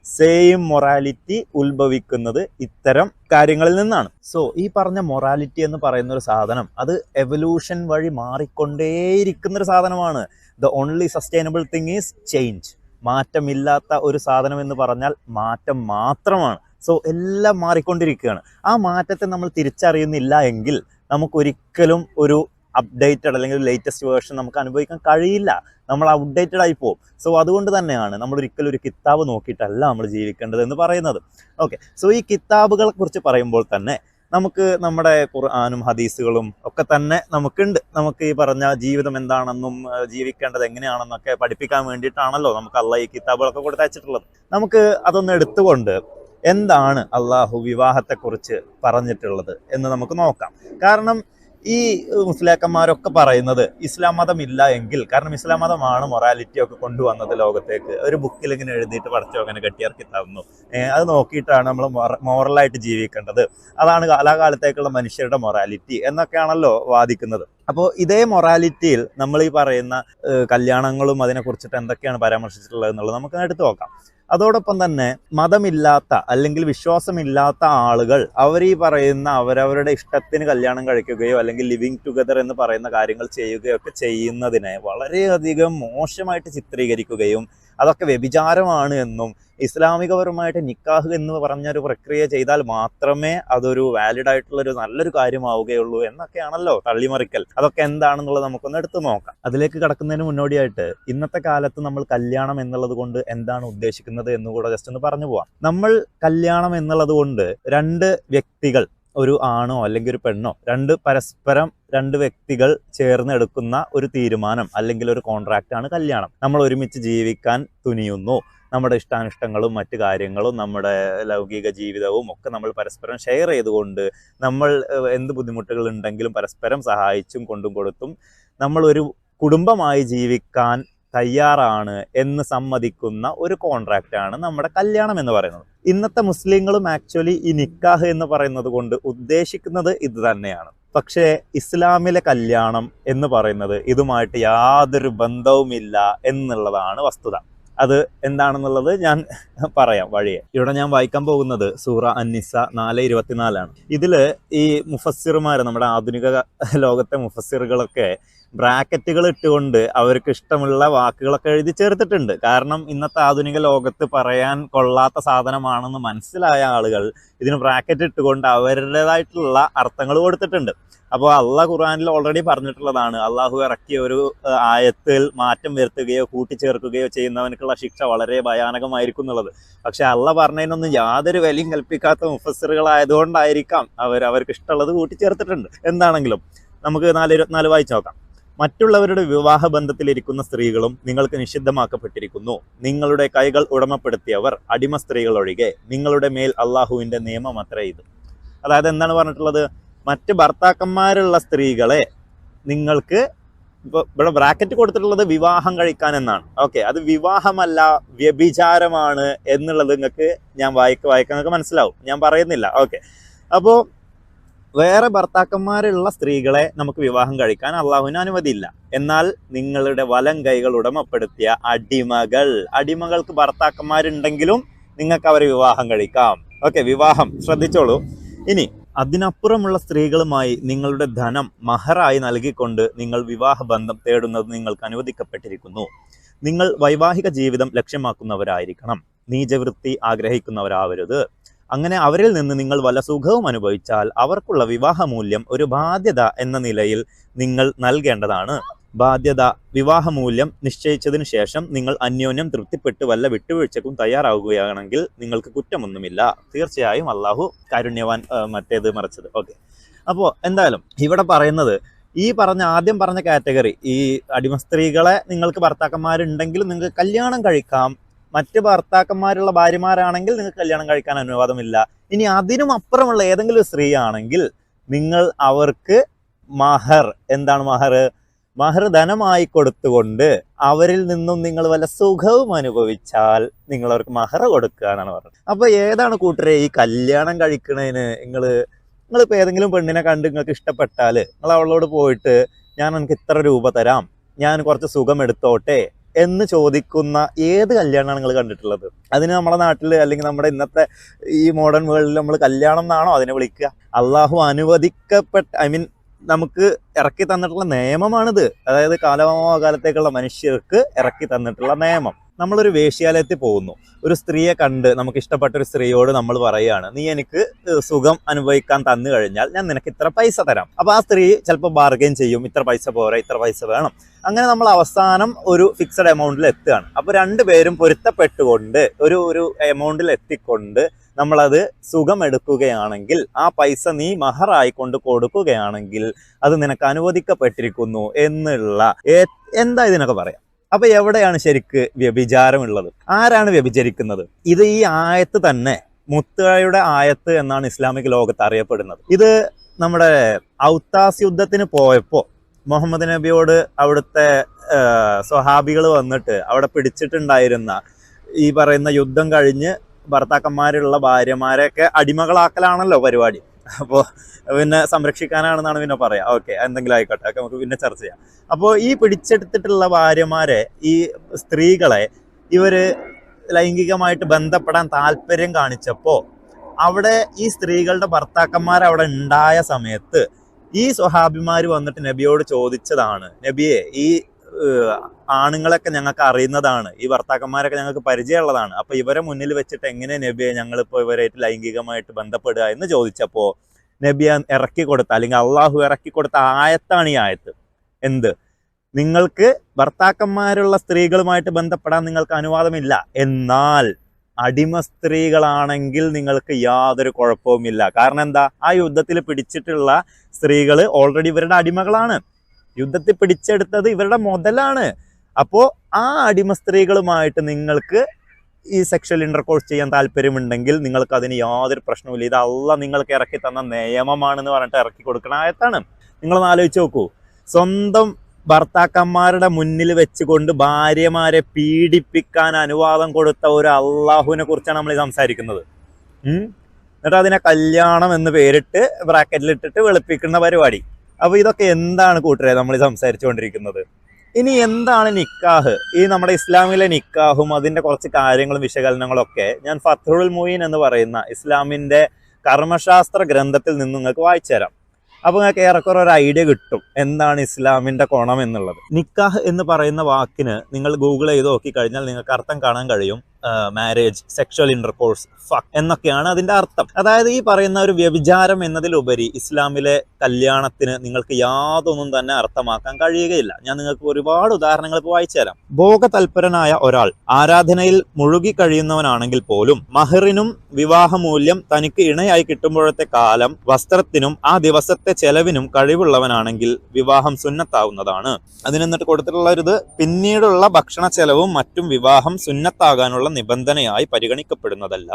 സെയിം മൊറാലിറ്റി ഉത്ഭവിക്കുന്നത് ഇത്തരം കാര്യങ്ങളിൽ നിന്നാണ്. സോ ഈ പറഞ്ഞ മൊറാലിറ്റി എന്ന് പറയുന്ന ഒരു സാധനം അത് എവല്യൂഷൻ വഴി മാറിക്കൊണ്ടേയിരിക്കുന്നൊരു സാധനമാണ്. The only sustainable thing is change. മാറ്റമില്ലാത്ത ഒരു സാധനം എന്ന് പറഞ്ഞാൽ മാറ്റം മാത്രമാണ്. സോ എല്ലാം മാറിക്കൊണ്ടിരിക്കുകയാണ്. ആ മാറ്റത്തെ നമ്മൾ തിരിച്ചറിയുന്നില്ല എങ്കിൽ നമുക്കൊരിക്കലും ഒരു അപ്ഡേറ്റഡ് അല്ലെങ്കിൽ ലേറ്റസ്റ്റ് വേർഷൻ നമുക്ക് അനുഭവിക്കാൻ കഴിയില്ല. നമ്മൾ ഔട്ട്ഡേറ്റഡ് ആയി പോകും. സോ അതുകൊണ്ട് തന്നെയാണ് നമ്മൾ ഒരിക്കലും ഒരു കിതാബ് നോക്കിയിട്ടല്ല നമ്മൾ ജീവിക്കേണ്ടത് എന്ന് പറയുന്നത്. ഓക്കെ, സോ ഈ കിതാബുകളെ കുറിച്ച് പറയുമ്പോൾ തന്നെ നമുക്ക് നമ്മുടെ ഖുർആനും ഹദീസുകളും ഒക്കെ തന്നെ നമുക്കുണ്ട്. നമുക്ക് ഈ പറഞ്ഞ ജീവിതം എന്താണെന്നും ജീവിക്കേണ്ടത് എങ്ങനെയാണെന്നൊക്കെ പഠിപ്പിക്കാൻ വേണ്ടിയിട്ടാണല്ലോ നമുക്ക് അള്ളാഹ് ഈ കിതാബുകളൊക്കെ കൊടുത്തയച്ചിട്ടുള്ളത്. നമുക്ക് അതൊന്ന് എടുത്തുകൊണ്ട് എന്താണ് അള്ളാഹു വിവാഹത്തെക്കുറിച്ച് പറഞ്ഞിട്ടുള്ളത് എന്ന് നമുക്ക് നോക്കാം. കാരണം ഈ മുസ്ലിയാക്കന്മാരൊക്കെ പറയുന്നത് ഇസ്ലാം മതം ഇല്ല എങ്കിൽ, കാരണം ഇസ്ലാം മതമാണ് മൊറാലിറ്റി ഒക്കെ കൊണ്ടുവന്നത് ലോകത്തേക്ക്. ഒരു ബുക്കിൽ ഇങ്ങനെ എഴുതിയിട്ട് പഠിച്ചോ അങ്ങനെ കെട്ടിയിറക്കി തന്നു, അത് നോക്കിയിട്ടാണ് നമ്മൾ മോറലായിട്ട് ജീവിക്കേണ്ടത്, അതാണ് കാലാകാലത്തേക്കുള്ള മനുഷ്യരുടെ മൊറാലിറ്റി എന്നൊക്കെയാണല്ലോ വാദിക്കുന്നത്. അപ്പോൾ ഇതേ മൊറാലിറ്റിയിൽ നമ്മൾ ഈ പറയുന്ന കല്യാണങ്ങളും അതിനെക്കുറിച്ചിട്ട് എന്തൊക്കെയാണ് പരാമർശിച്ചിട്ടുള്ളത് എന്നുള്ളത് നമുക്ക് എടുത്തു നോക്കാം. അതോടൊപ്പം തന്നെ മതമില്ലാത്ത അല്ലെങ്കിൽ വിശ്വാസമില്ലാത്ത ആളുകൾ അവർ ഈ പറയുന്ന അവരവരുടെ ഇഷ്ടത്തിന് കല്യാണം കഴിക്കുകയോ അല്ലെങ്കിൽ ലിവിങ് ടുഗദർ എന്ന് പറയുന്ന കാര്യങ്ങൾ ചെയ്യുകയോ ഒക്കെ ചെയ്യുന്നതിനെ വളരെയധികം മോശമായിട്ട് ചിത്രീകരിക്കുകയും അതൊക്കെ വ്യഭിചാരമാണ് എന്നും ഇസ്ലാമികപരമായിട്ട് നിക്കാഹ് എന്ന് പറഞ്ഞൊരു പ്രക്രിയ ചെയ്താൽ മാത്രമേ അതൊരു വാലിഡ് ആയിട്ടുള്ളൊരു നല്ലൊരു കാര്യമാവുകയുള്ളൂ എന്നൊക്കെയാണല്ലോ തള്ളിമറിക്കൽ. അതൊക്കെ എന്താണെന്നുള്ളത് നമുക്കൊന്ന് എടുത്തു നോക്കാം. അതിലേക്ക് കടക്കുന്നതിന് മുന്നോടിയായിട്ട് ഇന്നത്തെ കാലത്ത് നമ്മൾ കല്യാണം എന്നുള്ളത് കൊണ്ട് എന്താണ് ഉദ്ദേശിക്കുന്നത് എന്നുകൂടെ ജസ്റ്റ് ഒന്ന് പറഞ്ഞു പോവാം. നമ്മൾ കല്യാണം എന്നുള്ളത് കൊണ്ട് രണ്ട് വ്യക്തികൾ, ഒരു ആണോ അല്ലെങ്കിൽ ഒരു പെണ്ണോ, പരസ്പരം രണ്ട് വ്യക്തികൾ ചേർന്ന് എടുക്കുന്ന ഒരു തീരുമാനം അല്ലെങ്കിൽ ഒരു കോൺട്രാക്റ്റാണ് കല്യാണം. നമ്മൾ ഒരുമിച്ച് ജീവിക്കാൻ തുനിയുന്നു. നമ്മുടെ ഇഷ്ടാനിഷ്ടങ്ങളും മറ്റു കാര്യങ്ങളും നമ്മുടെ ലൗകിക ജീവിതവും ഒക്കെ നമ്മൾ പരസ്പരം ഷെയർ ചെയ്തുകൊണ്ട് നമ്മൾ എന്ത് ബുദ്ധിമുട്ടുകൾ ഉണ്ടെങ്കിലും പരസ്പരം സഹായിച്ചും കൊണ്ടും കൊടുത്തും നമ്മൾ ഒരു കുടുംബമായി ജീവിക്കാൻ തയ്യാറാണ് എന്ന് സമ്മതിക്കുന്ന ഒരു കോൺട്രാക്റ്റാണ് നമ്മുടെ കല്യാണം എന്ന് പറയുന്നത്. ഇന്നത്തെ മുസ്ലിങ്ങളും ആക്ച്വലി ഈ നിക്കാഹ് എന്ന് പറയുന്നത് കൊണ്ട് ഉദ്ദേശിക്കുന്നത് ഇത് തന്നെയാണ്. പക്ഷേ ഇസ്ലാമിലെ കല്യാണം എന്ന് പറയുന്നത് ഇതുമായിട്ട് യാതൊരു ബന്ധവുമില്ല എന്നുള്ളതാണ് വസ്തുത. അത് എന്താണെന്നുള്ളത് ഞാൻ പറയാം വഴിയെ. ഇവിടെ ഞാൻ വായിക്കാൻ പോകുന്നത് സൂറ അന്നിസ 4:24 ഇതില് ഈ മുഫസ്സിറുമാർ, നമ്മുടെ ആധുനിക ലോകത്തെ മുഫസ്സിറുകളൊക്കെ ബ്രാക്കറ്റുകൾ ഇട്ടുകൊണ്ട് അവർക്ക് ഇഷ്ടമുള്ള വാക്കുകളൊക്കെ എഴുതി ചേർത്തിട്ടുണ്ട്. കാരണം ഇന്നത്തെ ആധുനിക ലോകത്ത് പറയാൻ കൊള്ളാത്ത സാധനമാണെന്ന് മനസ്സിലായ ആളുകൾ ഇതിന് ബ്രാക്കറ്റ് ഇട്ടുകൊണ്ട് അവരുടേതായിട്ടുള്ള അർത്ഥങ്ങൾ കൊടുത്തിട്ടുണ്ട്. അപ്പോൾ അള്ളാഹ് ഖുർആനിൽ ഓൾറെഡി പറഞ്ഞിട്ടുള്ളതാണ്, അള്ളാഹു ഇറക്കിയ ഒരു ആയത്തിൽ മാറ്റം വരുത്തുകയോ കൂട്ടിച്ചേർക്കുകയോ ചെയ്യുന്നവനക്കുള്ള ശിക്ഷ വളരെ ഭയാനകമായിരിക്കും എന്നുള്ളത്. പക്ഷെ അള്ളാഹ് പറഞ്ഞതിനൊന്നും യാതൊരു വിലയും കൽപ്പിക്കാത്ത മുഫസ്സിറുകളായതുകൊണ്ടായിരിക്കാം അവർക്ക് ഇഷ്ടമുള്ളത് കൂട്ടിച്ചേർത്തിട്ടുണ്ട്. എന്താണെങ്കിലും നമുക്ക് 4:24 വായിച്ചു നോക്കാം. മറ്റുള്ളവരുടെ വിവാഹ ബന്ധത്തിലിരിക്കുന്ന സ്ത്രീകളും നിങ്ങൾക്ക് നിഷിദ്ധമാക്കപ്പെട്ടിരിക്കുന്നു. നിങ്ങളുടെ കൈകൾ ഉടമപ്പെടുത്തിയവർ, അടിമ സ്ത്രീകൾ ഒഴികെ, നിങ്ങളുടെ മേൽ അള്ളാഹുവിന്റെ നിയമം അത്രേ ഇത്. അതായത് എന്താണ് പറഞ്ഞിട്ടുള്ളത്? മറ്റ് ഭർത്താക്കന്മാരുള്ള സ്ത്രീകളെ നിങ്ങൾക്ക്, ഇപ്പോൾ ഇവിടെ ബ്രാക്കറ്റ് കൊടുത്തിട്ടുള്ളത് വിവാഹം കഴിക്കാൻ എന്നാണ്. ഓക്കെ, അത് വിവാഹമല്ല, വ്യഭിചാരമാണ് എന്നുള്ളത് നിങ്ങൾക്ക് ഞാൻ വായിക്കാൻ നിങ്ങൾക്ക് മനസ്സിലാവും, ഞാൻ പറയുന്നില്ല. ഓക്കെ, അപ്പോൾ വേറെ ഭർത്താക്കന്മാരുള്ള സ്ത്രീകളെ നമുക്ക് വിവാഹം കഴിക്കാൻ അള്ളാഹുവിന് അനുമതിയില്ല. എന്നാൽ നിങ്ങളുടെ വലം കൈകൾ ഉടമപ്പെടുത്തിയ അടിമകൾക്ക് ഭർത്താക്കന്മാരുണ്ടെങ്കിലും നിങ്ങൾക്ക് അവരെ വിവാഹം കഴിക്കാം. ഓക്കെ, വിവാഹം ശ്രദ്ധിച്ചോളൂ. ഇനി അതിനപ്പുറമുള്ള സ്ത്രീകളുമായി നിങ്ങളുടെ ധനം മഹറായി നൽകിക്കൊണ്ട് നിങ്ങൾ വിവാഹ ബന്ധം തേടുന്നത് നിങ്ങൾക്ക് അനുവദിക്കപ്പെട്ടിരിക്കുന്നു. നിങ്ങൾ വൈവാഹിക ജീവിതം ലക്ഷ്യമാക്കുന്നവരായിരിക്കണം, നീചവൃത്തി ആഗ്രഹിക്കുന്നവരാവരുത്. അങ്ങനെ അവരിൽ നിന്ന് നിങ്ങൾ വല്ല സുഖവും അനുഭവിച്ചാൽ അവർക്കുള്ള വിവാഹമൂല്യം ഒരു ബാധ്യത എന്ന നിലയിൽ നിങ്ങൾ നൽകേണ്ടതാണ്. വിവാഹമൂല്യം നിശ്ചയിച്ചതിന് ശേഷം നിങ്ങൾ അന്യോന്യം തൃപ്തിപ്പെട്ട് വല്ല വിട്ടുവീഴ്ചക്കും തയ്യാറാവുകയാണെങ്കിൽ നിങ്ങൾക്ക് കുറ്റമൊന്നുമില്ല. തീർച്ചയായും അള്ളാഹു കാരുണ്യവാൻ, മറ്റേത് മറിച്ചത്. ഓക്കെ, അപ്പോൾ എന്തായാലും ഇവിടെ പറയുന്നത് ഈ ആദ്യം പറഞ്ഞ കാറ്റഗറി, ഈ അടിമ സ്ത്രീകളെ നിങ്ങൾക്ക് ഭർത്താക്കന്മാരുണ്ടെങ്കിൽ നിങ്ങൾക്ക് കല്യാണം കഴിക്കാം. മറ്റ് ഭർത്താക്കന്മാരുള്ള ഭാര്യമാരാണെങ്കിൽ നിങ്ങൾക്ക് കല്യാണം കഴിക്കാൻ അനുവാദമില്ല. ഇനി അതിനും അപ്പുറമുള്ള ഏതെങ്കിലും സ്ത്രീ ആണെങ്കിൽ നിങ്ങൾ അവർക്ക് എന്താണ് മഹർ ധനമായി കൊടുത്തുകൊണ്ട് അവരിൽ നിന്നും നിങ്ങൾ വല്ല സുഖവും അനുഭവിച്ചാൽ നിങ്ങൾ അവർക്ക് മഹർ കൊടുക്കുക എന്നാണ് പറഞ്ഞത്. അപ്പൊ ഏതാണ് കൂട്ടരെ ഈ കല്യാണം കഴിക്കണതിന് നിങ്ങളിപ്പോൾ ഏതെങ്കിലും പെണ്ണിനെ കണ്ട് നിങ്ങൾക്ക് ഇഷ്ടപ്പെട്ടാൽ നിങ്ങൾ അവളോട് പോയിട്ട് ഞാൻ എനിക്ക് ഇത്ര രൂപ തരാം, ഞാൻ കുറച്ച് സുഖം എടുത്തോട്ടെ എന്ന് ചോദിക്കുന്ന ഏത് കല്യാണമാണ് നിങ്ങൾ കണ്ടിട്ടുള്ളത്? അതിന് നമ്മുടെ നാട്ടിൽ അല്ലെങ്കിൽ നമ്മുടെ ഇന്നത്തെ ഈ മോഡേൺ വേൾഡിൽ നമ്മൾ കല്യാണം എന്നാണോ അതിനെ വിളിക്കുക? അള്ളാഹു അനുവദിക്കപ്പെട്ട, നമുക്ക് ഇറക്കി തന്നിട്ടുള്ള നിയമമാണിത്. അതായത് കാലത്തേക്കുള്ള മനുഷ്യർക്ക് ഇറക്കി തന്നിട്ടുള്ള നിയമം. നമ്മളൊരു വേശ്യാലയത്തിൽ പോകുന്നു, ഒരു സ്ത്രീയെ കണ്ട് നമുക്ക് ഇഷ്ടപ്പെട്ട ഒരു സ്ത്രീയോട് നമ്മൾ പറയുകയാണ്, നീ എനിക്ക് സുഖം അനുഭവിക്കാൻ തന്നു കഴിഞ്ഞാൽ ഞാൻ നിനക്ക് ഇത്ര പൈസ തരാം. അപ്പൊ ആ സ്ത്രീ ചിലപ്പോൾ ബാർഗെയിൻ ചെയ്യും, ഇത്ര പൈസ പോരാ, ഇത്ര പൈസ വേണം. അങ്ങനെ നമ്മൾ അവസാനം ഒരു ഫിക്സഡ് എമൗണ്ടിൽ എത്തുകയാണ്. അപ്പൊ രണ്ടുപേരും പൊരുത്തപ്പെട്ടുകൊണ്ട് ഒരു എമൗണ്ടിൽ എത്തിക്കൊണ്ട് നമ്മളത് സുഖം എടുക്കുകയാണെങ്കിൽ, ആ പൈസ നീ മഹറായിക്കൊണ്ട് കൊടുക്കുകയാണെങ്കിൽ അത് നിനക്ക് അനുവദിക്കപ്പെട്ടിരിക്കുന്നു എന്നുള്ള എന്താ ഇതിനൊക്കെ പറയാം. അപ്പൊ എവിടെയാണ് ശരിക്ക് വ്യഭിചാരമുള്ളത്? ആരാണ് വ്യഭിചരിക്കുന്നത്? ഇത് ഈ ആയത്ത് തന്നെ, മുത്തയുടെ ആയത്ത് എന്നാണ് ഇസ്ലാമിക ലോകത്ത് അറിയപ്പെടുന്നത്. ഇത് നമ്മുടെ ഔത്താസ് യുദ്ധത്തിന് പോയപ്പോ മുഹമ്മദ് നബിയോട് അവിടുത്തെ സ്വഹാബികൾ വന്നിട്ട് അവിടെ പിടിച്ചിട്ടുണ്ടായിരുന്ന ഈ പറയുന്ന യുദ്ധം കഴിഞ്ഞ് ഭർത്താക്കന്മാരുള്ള ഭാര്യമാരെയൊക്കെ അടിമകളാക്കലാണല്ലോ പരിപാടി. അപ്പോൾ പിന്നെ സംരക്ഷിക്കാനാണെന്നാണ് പിന്നെ പറയാം. ഓക്കെ, എന്തെങ്കിലും ആയിക്കോട്ടെ, ഒക്കെ നമുക്ക് പിന്നെ ചർച്ച ചെയ്യാം. അപ്പോൾ ഈ പിടിച്ചെടുത്തിട്ടുള്ള ഭാര്യമാരെ, ഈ സ്ത്രീകളെ ഇവര് ലൈംഗികമായിട്ട് ബന്ധപ്പെടാൻ താല്പര്യം കാണിച്ചപ്പോൾ അവിടെ ഈ സ്ത്രീകളുടെ ഭർത്താക്കന്മാർ അവിടെ ഉണ്ടായ സമയത്ത് ഈ സ്വഹാബിമാർ വന്നിട്ട് നബിയോട് ചോദിച്ചതാണ്, നബിയെ ഈ ആണുങ്ങളൊക്കെ ഞങ്ങൾക്ക് അറിയുന്നതാണ്, ഈ ഭർത്താക്കന്മാരൊക്കെ ഞങ്ങൾക്ക് പരിചയമുള്ളതാണ്, അപ്പൊ ഇവരെ മുന്നിൽ വെച്ചിട്ട് എങ്ങനെ നബിയെ ഞങ്ങളിപ്പോൾ ഇവരായിട്ട് ലൈംഗികമായിട്ട് ബന്ധപ്പെടുക എന്ന് ചോദിച്ചപ്പോ നബിയെ ഇറക്കി കൊടുത്ത, അല്ലെങ്കിൽ അള്ളാഹു ഇറക്കി കൊടുത്ത ആയത്താണ് ഈ ആയത്ത്. എന്ത്? നിങ്ങൾക്ക് ഭർത്താക്കന്മാരുള്ള സ്ത്രീകളുമായിട്ട് ബന്ധപ്പെടാൻ നിങ്ങൾക്ക് അനുവാദമില്ല, എന്നാൽ അടിമ സ്ത്രീകളാണെങ്കിൽ നിങ്ങൾക്ക് യാതൊരു കുഴപ്പവുമില്ല. കാരണം എന്താ? ആ യുദ്ധത്തിൽ പിടിച്ചിട്ടുള്ള സ്ത്രീകൾ ഓൾറെഡി ഇവരുടെ അടിമകളാണ്, യുദ്ധത്തിൽ പിടിച്ചെടുത്തത് ഇവരുടെ മുതലാണ്. അപ്പോൾ ആ അടിമ സ്ത്രീകളുമായിട്ട് നിങ്ങൾക്ക് ഈ സെക്ഷൽ ഇന്റർകോഴ്സ് ചെയ്യാൻ താല്പര്യമുണ്ടെങ്കിൽ നിങ്ങൾക്ക് അതിന് യാതൊരു പ്രശ്നവുമില്ല. ഇത് അള്ളാഹ് നിങ്ങൾക്ക് ഇറക്കി തന്ന നിയമമാണെന്ന് പറഞ്ഞിട്ട് ഇറക്കി കൊടുക്കണ ആയത്താണ്. നിങ്ങളൊന്ന് ആലോചിച്ച് നോക്കൂ. സ്വന്തം ഭർത്താക്കന്മാരുടെ മുന്നിൽ വെച്ചുകൊണ്ട് ഭാര്യമാരെ പീഡിപ്പിക്കാൻ അനുവാദം കൊടുത്ത ഒരു അള്ളാഹുവിനെ കുറിച്ചാണ് നമ്മൾ സംസാരിക്കുന്നത്. എന്നിട്ട് അതിനെ കല്യാണം എന്ന് പേരിട്ട് ബ്രാക്കറ്റിലിട്ടിട്ട് വെളുപ്പിക്കുന്ന പരിപാടി. അപ്പൊ ഇതൊക്കെ എന്താണ് കൂട്ടരെ നമ്മൾ സംസാരിച്ചുകൊണ്ടിരിക്കുന്നത്? ഇനി എന്താണ് നിക്കാഹ്? ഈ നമ്മുടെ ഇസ്ലാമിലെ നിക്കാഹും അതിന്റെ കുറച്ച് കാര്യങ്ങളും വിശകലനങ്ങളും ഒക്കെ ഞാൻ ഫത്ഹുൽ മുഈൻ എന്ന് പറയുന്ന ഇസ്ലാമിന്റെ കർമ്മശാസ്ത്ര ഗ്രന്ഥത്തിൽ നിന്ന് നിങ്ങൾക്ക് വായിച്ചു തരാം. അപ്പോൾ നിങ്ങൾക്ക് ഏറെക്കുറെ ഒരു ഐഡിയ കിട്ടും എന്താണ് ഇസ്ലാമിന്റെ കോണം എന്നുള്ളത്. നിക്കാഹ് എന്ന് പറയുന്ന വാക്കിന് നിങ്ങൾ ഗൂഗിൾ ചെയ്ത് നോക്കിക്കഴിഞ്ഞാൽ നിങ്ങൾക്ക് അർത്ഥം കാണാൻ കഴിയും. മാരേജ്, സെക്ഷൽ ഇന്റർകോഴ്സ്, ഫക്ക് എന്നൊക്കെയാണ് അതിന്റെ അർത്ഥം. അതായത് ഈ പറയുന്ന ഒരു വ്യഭിചാരം എന്നതിലുപരി ഇസ്ലാമിലെ കല്യാണത്തിന് നിങ്ങൾക്ക് യാതൊന്നും തന്നെ അർത്ഥമാക്കാൻ കഴിയുകയില്ല. ഞാൻ നിങ്ങൾക്ക് ഒരുപാട് ഉദാഹരണങ്ങൾ ഇപ്പോൾ വായിച്ചു തരാം. ഭോഗതൽപരനായ ഒരാൾ ആരാധനയിൽ മുഴുകി കഴിയുന്നവനാണെങ്കിൽ പോലും മഹറിനും വിവാഹമൂല്യം തനിക്ക് ഇണയായി കിട്ടുമ്പോഴത്തെ കാലം വസ്ത്രത്തിനും ആ ദിവസത്തെ ചെലവിനും കഴിവുള്ളവനാണെങ്കിൽ വിവാഹം സുന്നത്താവുന്നതാണ്. അതിനെന്നിട്ട് കൊടുത്തിട്ടുള്ള ഒരു പിന്നീടുള്ള ഭക്ഷണ ചെലവും മറ്റും വിവാഹം സുന്നത്താകാനുള്ള നിബന്ധനയായി പരിഗണിക്കപ്പെടുന്നതല്ല.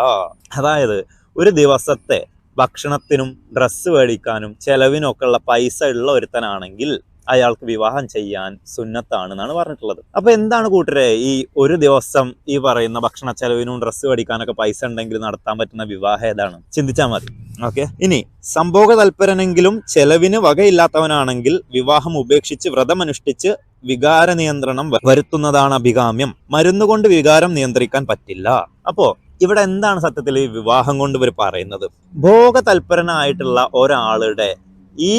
അതായത് ഒരു ദിവസത്തെ ഭക്ഷണത്തിനും ഡ്രസ്സ് മേടിക്കാനും ചെലവിനും ഒക്കെ ഉള്ള പൈസ ഉള്ള ഒരുത്തനാണെങ്കിൽ അയാൾക്ക് വിവാഹം ചെയ്യാൻ സുന്നത്താണെന്നാണ് പറഞ്ഞിട്ടുള്ളത്. അപ്പൊ എന്താണ് കൂട്ടരെ ഈ ഒരു ദിവസം ഈ പറയുന്ന ഭക്ഷണ ചെലവിനും ഡ്രസ്സ് മേടിക്കാനൊക്കെ പൈസ ഉണ്ടെങ്കിൽ നടത്താൻ പറ്റുന്ന വിവാഹം ഏതാണ്? ചിന്തിച്ചാൽ മതി. ഓക്കെ, ഇനി സംഭോഗ തൽപരനെങ്കിലും ചെലവിന് വകയില്ലാത്തവനാണെങ്കിൽ വിവാഹം ഉപേക്ഷിച്ച് വ്രതമനുഷ്ഠിച്ച് വികാര നിയന്ത്രണം വരുത്തുന്നതാണ് അഭികാമ്യം. മരുന്നുകൊണ്ട് വികാരം നിയന്ത്രിക്കാൻ പറ്റില്ല. അപ്പോ ഇവിടെ എന്താണ് സത്യത്തിൽ ഈ വിവാഹം കൊണ്ട് ഇവർ പറയുന്നത്? ഭോഗതൽപരനായിട്ടുള്ള ഒരാളുടെ ഈ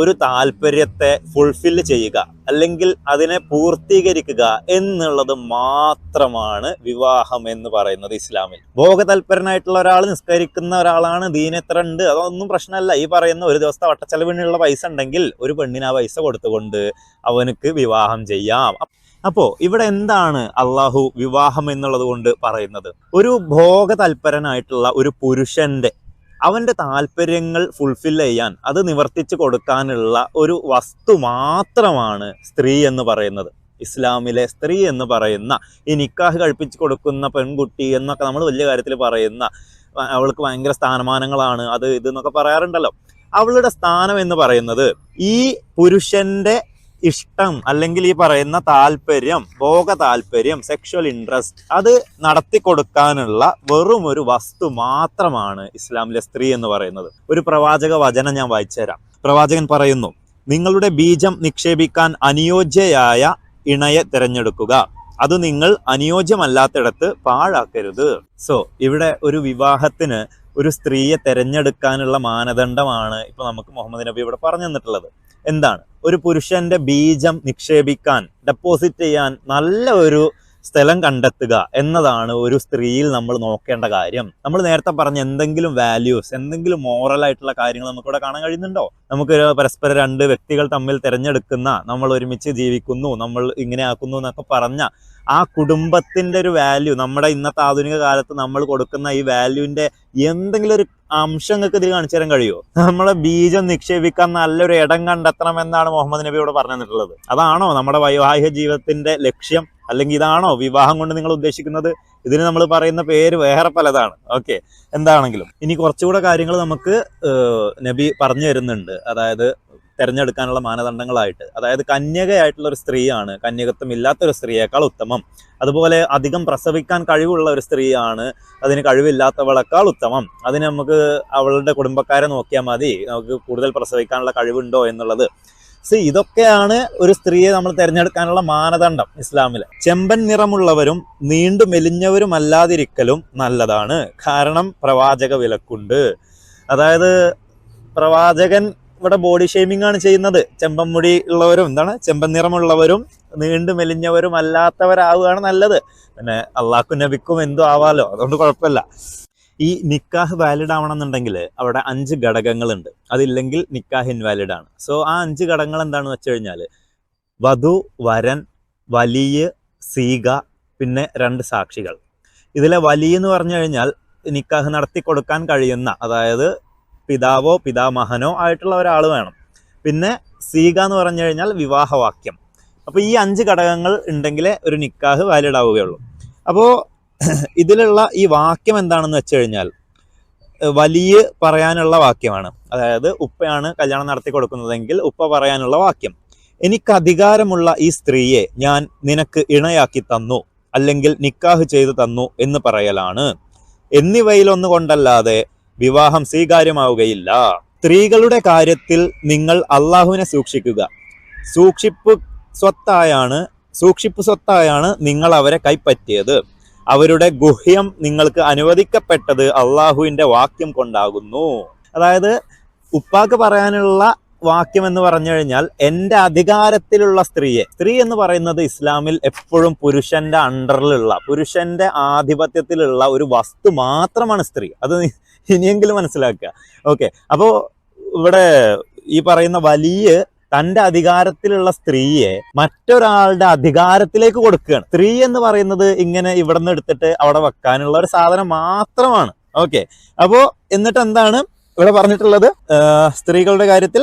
ഒരു താല്പര്യത്തെ ഫുൾഫില്ല് ചെയ്യുക അല്ലെങ്കിൽ അതിനെ പൂർത്തീകരിക്കുക എന്നുള്ളത് മാത്രമാണ് വിവാഹം എന്ന് പറയുന്നത് ഇസ്ലാമിൽ. ഭോഗതൽപരനായിട്ടുള്ള ഒരാൾ നിസ്കരിക്കുന്ന ഒരാളാണ്, ദീൻ എത്ര ഉണ്ട് അതൊന്നും പ്രശ്നമല്ല. ഈ പറയുന്ന ഒരു ദിവസത്തെ വട്ടച്ചെലവിനുള്ള പൈസ ഉണ്ടെങ്കിൽ ഒരു പെണ്ണിന് ആ പൈസ കൊടുത്തുകൊണ്ട് അവനക്ക് വിവാഹം ചെയ്യാം. അപ്പോ ഇവിടെ എന്താണ് അള്ളാഹു വിവാഹം എന്നുള്ളത് കൊണ്ട് പറയുന്നത്? ഒരു ഭോഗതൽപരനായിട്ടുള്ള ഒരു പുരുഷന്റെ അവന്റെ താല്പര്യങ്ങൾ ഫുൾഫിൽ ചെയ്യാൻ, അത് നിവർത്തിച്ചു കൊടുക്കാനുള്ള ഒരു വസ്തു മാത്രമാണ് സ്ത്രീ എന്ന് പറയുന്നത്. ഇസ്ലാമിലെ സ്ത്രീ എന്ന് പറയുന്ന ഈ നിക്കാഹ് കഴിപ്പിച്ചു കൊടുക്കുന്ന പെൺകുട്ടി എന്നൊക്കെ നമ്മൾ വലിയ കാര്യത്തിൽ പറയുന്ന, അവൾക്ക് ഭയങ്കര സ്ഥാനമാനങ്ങളാണ് അത് ഇതെന്നൊക്കെ പറയാറുണ്ടല്ലോ. അവളുടെ സ്ഥാനം എന്ന് പറയുന്നത് ഈ പുരുഷന്റെ ഇഷ്ടം അല്ലെങ്കിൽ ഈ പറയുന്ന താല്പര്യം, ഭോഗ താല്പര്യം, സെക്ഷൽ ഇൻട്രസ്റ്റ് അത് നടത്തി കൊടുക്കാനുള്ള വെറും ഒരു വസ്തു മാത്രമാണ് ഇസ്ലാമിലെ സ്ത്രീ എന്ന് പറയുന്നത്. ഒരു പ്രവാചക വചനം ഞാൻ വായിച്ചു തരാം. പ്രവാചകൻ പറയുന്നു, നിങ്ങളുടെ ബീജം നിക്ഷേപിക്കാൻ അനുയോജ്യയായ ഇണയെ തിരഞ്ഞെടുക്കുക, അത് നിങ്ങൾ അനുയോജ്യമല്ലാത്തിടത്ത് പാഴാക്കരുത്. സോ ഇവിടെ ഒരു വിവാഹത്തിന് ഒരു സ്ത്രീയെ തിരഞ്ഞെടുക്കാനുള്ള മാനദണ്ഡമാണ് ഇപ്പൊ നമുക്ക് മുഹമ്മദ് നബി ഇവിടെ പറഞ്ഞു തന്നിട്ടുള്ളത്. എന്താണ്? ഒരു പുരുഷന്റെ ബീജം നിക്ഷേപിക്കാൻ, ഡെപ്പോസിറ്റ് ചെയ്യാൻ നല്ല ഒരു സ്ഥലം കണ്ടെത്തുക എന്നതാണ് ഒരു സ്ത്രീയിൽ നമ്മൾ നോക്കേണ്ട കാര്യം. നമ്മൾ നേരത്തെ പറഞ്ഞ എന്തെങ്കിലും വാല്യൂസ്, എന്തെങ്കിലും മോറൽ ആയിട്ടുള്ള കാര്യങ്ങൾ നമുക്കിവിടെ കാണാൻ കഴിയുന്നുണ്ടോ? നമുക്ക് പരസ്പരം രണ്ട് വ്യക്തികൾ തമ്മിൽ തിരഞ്ഞെടുക്കുന്ന, നമ്മൾ ഒരുമിച്ച് ജീവിക്കുന്നു, നമ്മൾ ഇങ്ങനെ ആക്കുന്നു എന്നൊക്കെ പറഞ്ഞ ആ കുടുംബത്തിന്റെ ഒരു വാല്യൂ, നമ്മുടെ ഇന്നത്തെ ആധുനിക കാലത്ത് നമ്മൾ കൊടുക്കുന്ന ഈ വാല്യൂവിന്റെ എന്തെങ്കിലും ഒരു അംശം നിങ്ങൾക്ക് ഇതിൽ കാണിച്ചു തരാൻ കഴിയുമോ? നമ്മളെ ബീജം നിക്ഷേപിക്കാൻ നല്ലൊരു ഇടം കണ്ടെത്തണം എന്നാണ് മുഹമ്മദ് നബി ഇവിടെ പറഞ്ഞു തന്നിട്ടുള്ളത്. അതാണോ നമ്മുടെ വൈവാഹിക ജീവിതത്തിന്റെ ലക്ഷ്യം? അല്ലെങ്കിൽ ഇതാണോ വിവാഹം കൊണ്ട് നിങ്ങൾ ഉദ്ദേശിക്കുന്നത്? ഇതിന് നമ്മൾ പറയുന്ന പേര് വേറെ പലതാണ്. ഓക്കെ, എന്താണെങ്കിലും ഇനി കുറച്ചുകൂടെ കാര്യങ്ങൾ നമുക്ക് നബി പറഞ്ഞു തരുന്നുണ്ട്. അതായത് തിരഞ്ഞെടുക്കാനുള്ള മാനദണ്ഡങ്ങളായിട്ട്, അതായത് കന്യകയായിട്ടുള്ള ഒരു സ്ത്രീയാണ് കന്യകത്വം ഇല്ലാത്തൊരു സ്ത്രീയേക്കാൾ ഉത്തമം. അതുപോലെ അധികം പ്രസവിക്കാൻ കഴിവുള്ള ഒരു സ്ത്രീയാണ് അതിന് കഴിവില്ലാത്തവളേക്കാൾ ഉത്തമം. അതിന് നമുക്ക് അവളുടെ കുടുംബക്കാരെ നോക്കിയാൽ മതി, നമുക്ക് കൂടുതൽ പ്രസവിക്കാനുള്ള കഴിവുണ്ടോ എന്നുള്ളത്. ഇതൊക്കെയാണ് ഒരു സ്ത്രീയെ നമ്മൾ തിരഞ്ഞെടുക്കാനുള്ള മാനദണ്ഡം ഇസ്ലാമില്. ചെമ്പൻ നിറമുള്ളവരും നീണ്ടു മെലിഞ്ഞവരുമല്ലാതിരിക്കലും നല്ലതാണ്, കാരണം പ്രവാചക വിലക്കുണ്ട്. അതായത് പ്രവാചകൻ ഇവിടെ ബോഡി ഷെയ്മിംഗ് ആണ് ചെയ്യുന്നത്. ചെമ്പൻ മുടി ഉള്ളവരും ചെമ്പൻ നിറമുള്ളവരും നീണ്ടു മെലിഞ്ഞവരും അല്ലാത്തവരാവുകയാണ് നല്ലത്. പിന്നെ അള്ളാഹ്ക്കും നബിക്കും എന്തോ ആവാലോ, അതുകൊണ്ട് കുഴപ്പമില്ല. ഈ നിക്കാഹ് വാലിഡ് ആവണമെന്നുണ്ടെങ്കിൽ അവിടെ 5 ഘടകങ്ങളുണ്ട്. അതില്ലെങ്കിൽ നിക്കാഹ് ഇൻവാലിഡ് ആണ്. സോ ആ 5 ഘടകങ്ങൾ എന്താണെന്ന് വെച്ച് കഴിഞ്ഞാൽ വധു, വരൻ, വലിയ, സീക, പിന്നെ 2 സാക്ഷികൾ. ഇതിലെ വലിയ എന്ന് പറഞ്ഞു കഴിഞ്ഞാൽ നിക്കാഹ് നടത്തി കൊടുക്കാൻ കഴിയുന്ന, അതായത് പിതാവോ പിതാമഹനോ ആയിട്ടുള്ള ഒരാൾ വേണം. പിന്നെ സീക എന്ന് പറഞ്ഞു കഴിഞ്ഞാൽ വിവാഹവാക്യം. അപ്പോൾ ഈ 5 ഘടകങ്ങൾ ഉണ്ടെങ്കിലേ ഒരു നിക്കാഹ് വാലിഡ് ആവുകയുള്ളൂ. അപ്പോൾ ഇതിലുള്ള ഈ വാക്യം എന്താണെന്ന് വെച്ച് കഴിഞ്ഞാൽ വലിയ പറയാനുള്ള വാക്യമാണ്. അതായത് ഉപ്പയാണ് കല്യാണം നടത്തി കൊടുക്കുന്നതെങ്കിൽ ഉപ്പ പറയാനുള്ള വാക്യം, എനിക്ക് അധികാരമുള്ള ഈ സ്ത്രീയെ ഞാൻ നിനക്ക് ഇണയാക്കി തന്നു അല്ലെങ്കിൽ നിക്കാഹ് ചെയ്തു തന്നു എന്ന് പറയലാണ്. എന്നിവയിലൊന്നുകൊണ്ടല്ലാതെ വിവാഹം സ്വീകാര്യമാവുകയില്ല. സ്ത്രീകളുടെ കാര്യത്തിൽ നിങ്ങൾ അള്ളാഹുവിനെ സൂക്ഷിക്കുക. സൂക്ഷിപ്പ് സ്വത്തായാണ് സൂക്ഷിപ്പ് സ്വത്തായാണ് നിങ്ങൾ അവരെ കൈപ്പറ്റിയത്. അവരുടെ ഗുഹ്യം നിങ്ങൾക്ക് അനുവദിക്കപ്പെട്ടത് അള്ളാഹുവിന്റെ വാക്യം കൊണ്ടാകുന്നു. അതായത് ഉപ്പാക്ക് പറയാനുള്ള വാക്യം എന്ന് പറഞ്ഞു കഴിഞ്ഞാൽ, എൻ്റെ അധികാരത്തിലുള്ള സ്ത്രീ എന്ന് പറയുന്നത് ഇസ്ലാമിൽ എപ്പോഴും പുരുഷന്റെ അണ്ടറിലുള്ള, പുരുഷന്റെ ആധിപത്യത്തിലുള്ള ഒരു വസ്തു മാത്രമാണ് സ്ത്രീ. അത് ഇനിയെങ്കിലും മനസ്സിലാക്കുക. ഓക്കെ, അപ്പോൾ ഇവിടെ ഈ പറയുന്ന വലിയ തൻ്റെ അധികാരത്തിലുള്ള സ്ത്രീയെ മറ്റൊരാളുടെ അധികാരത്തിലേക്ക് കൊടുക്കുകയാണ്. സ്ത്രീ എന്ന് പറയുന്നത് ഇങ്ങനെ ഇവിടെ നിന്ന് എടുത്തിട്ട് അവിടെ വെക്കാനുള്ള ഒരു സാധനം മാത്രമാണ്. ഓക്കെ, അപ്പോ എന്നിട്ട് എന്താണ് ഇവിടെ പറഞ്ഞിട്ടുള്ളത്? സ്ത്രീകളുടെ കാര്യത്തിൽ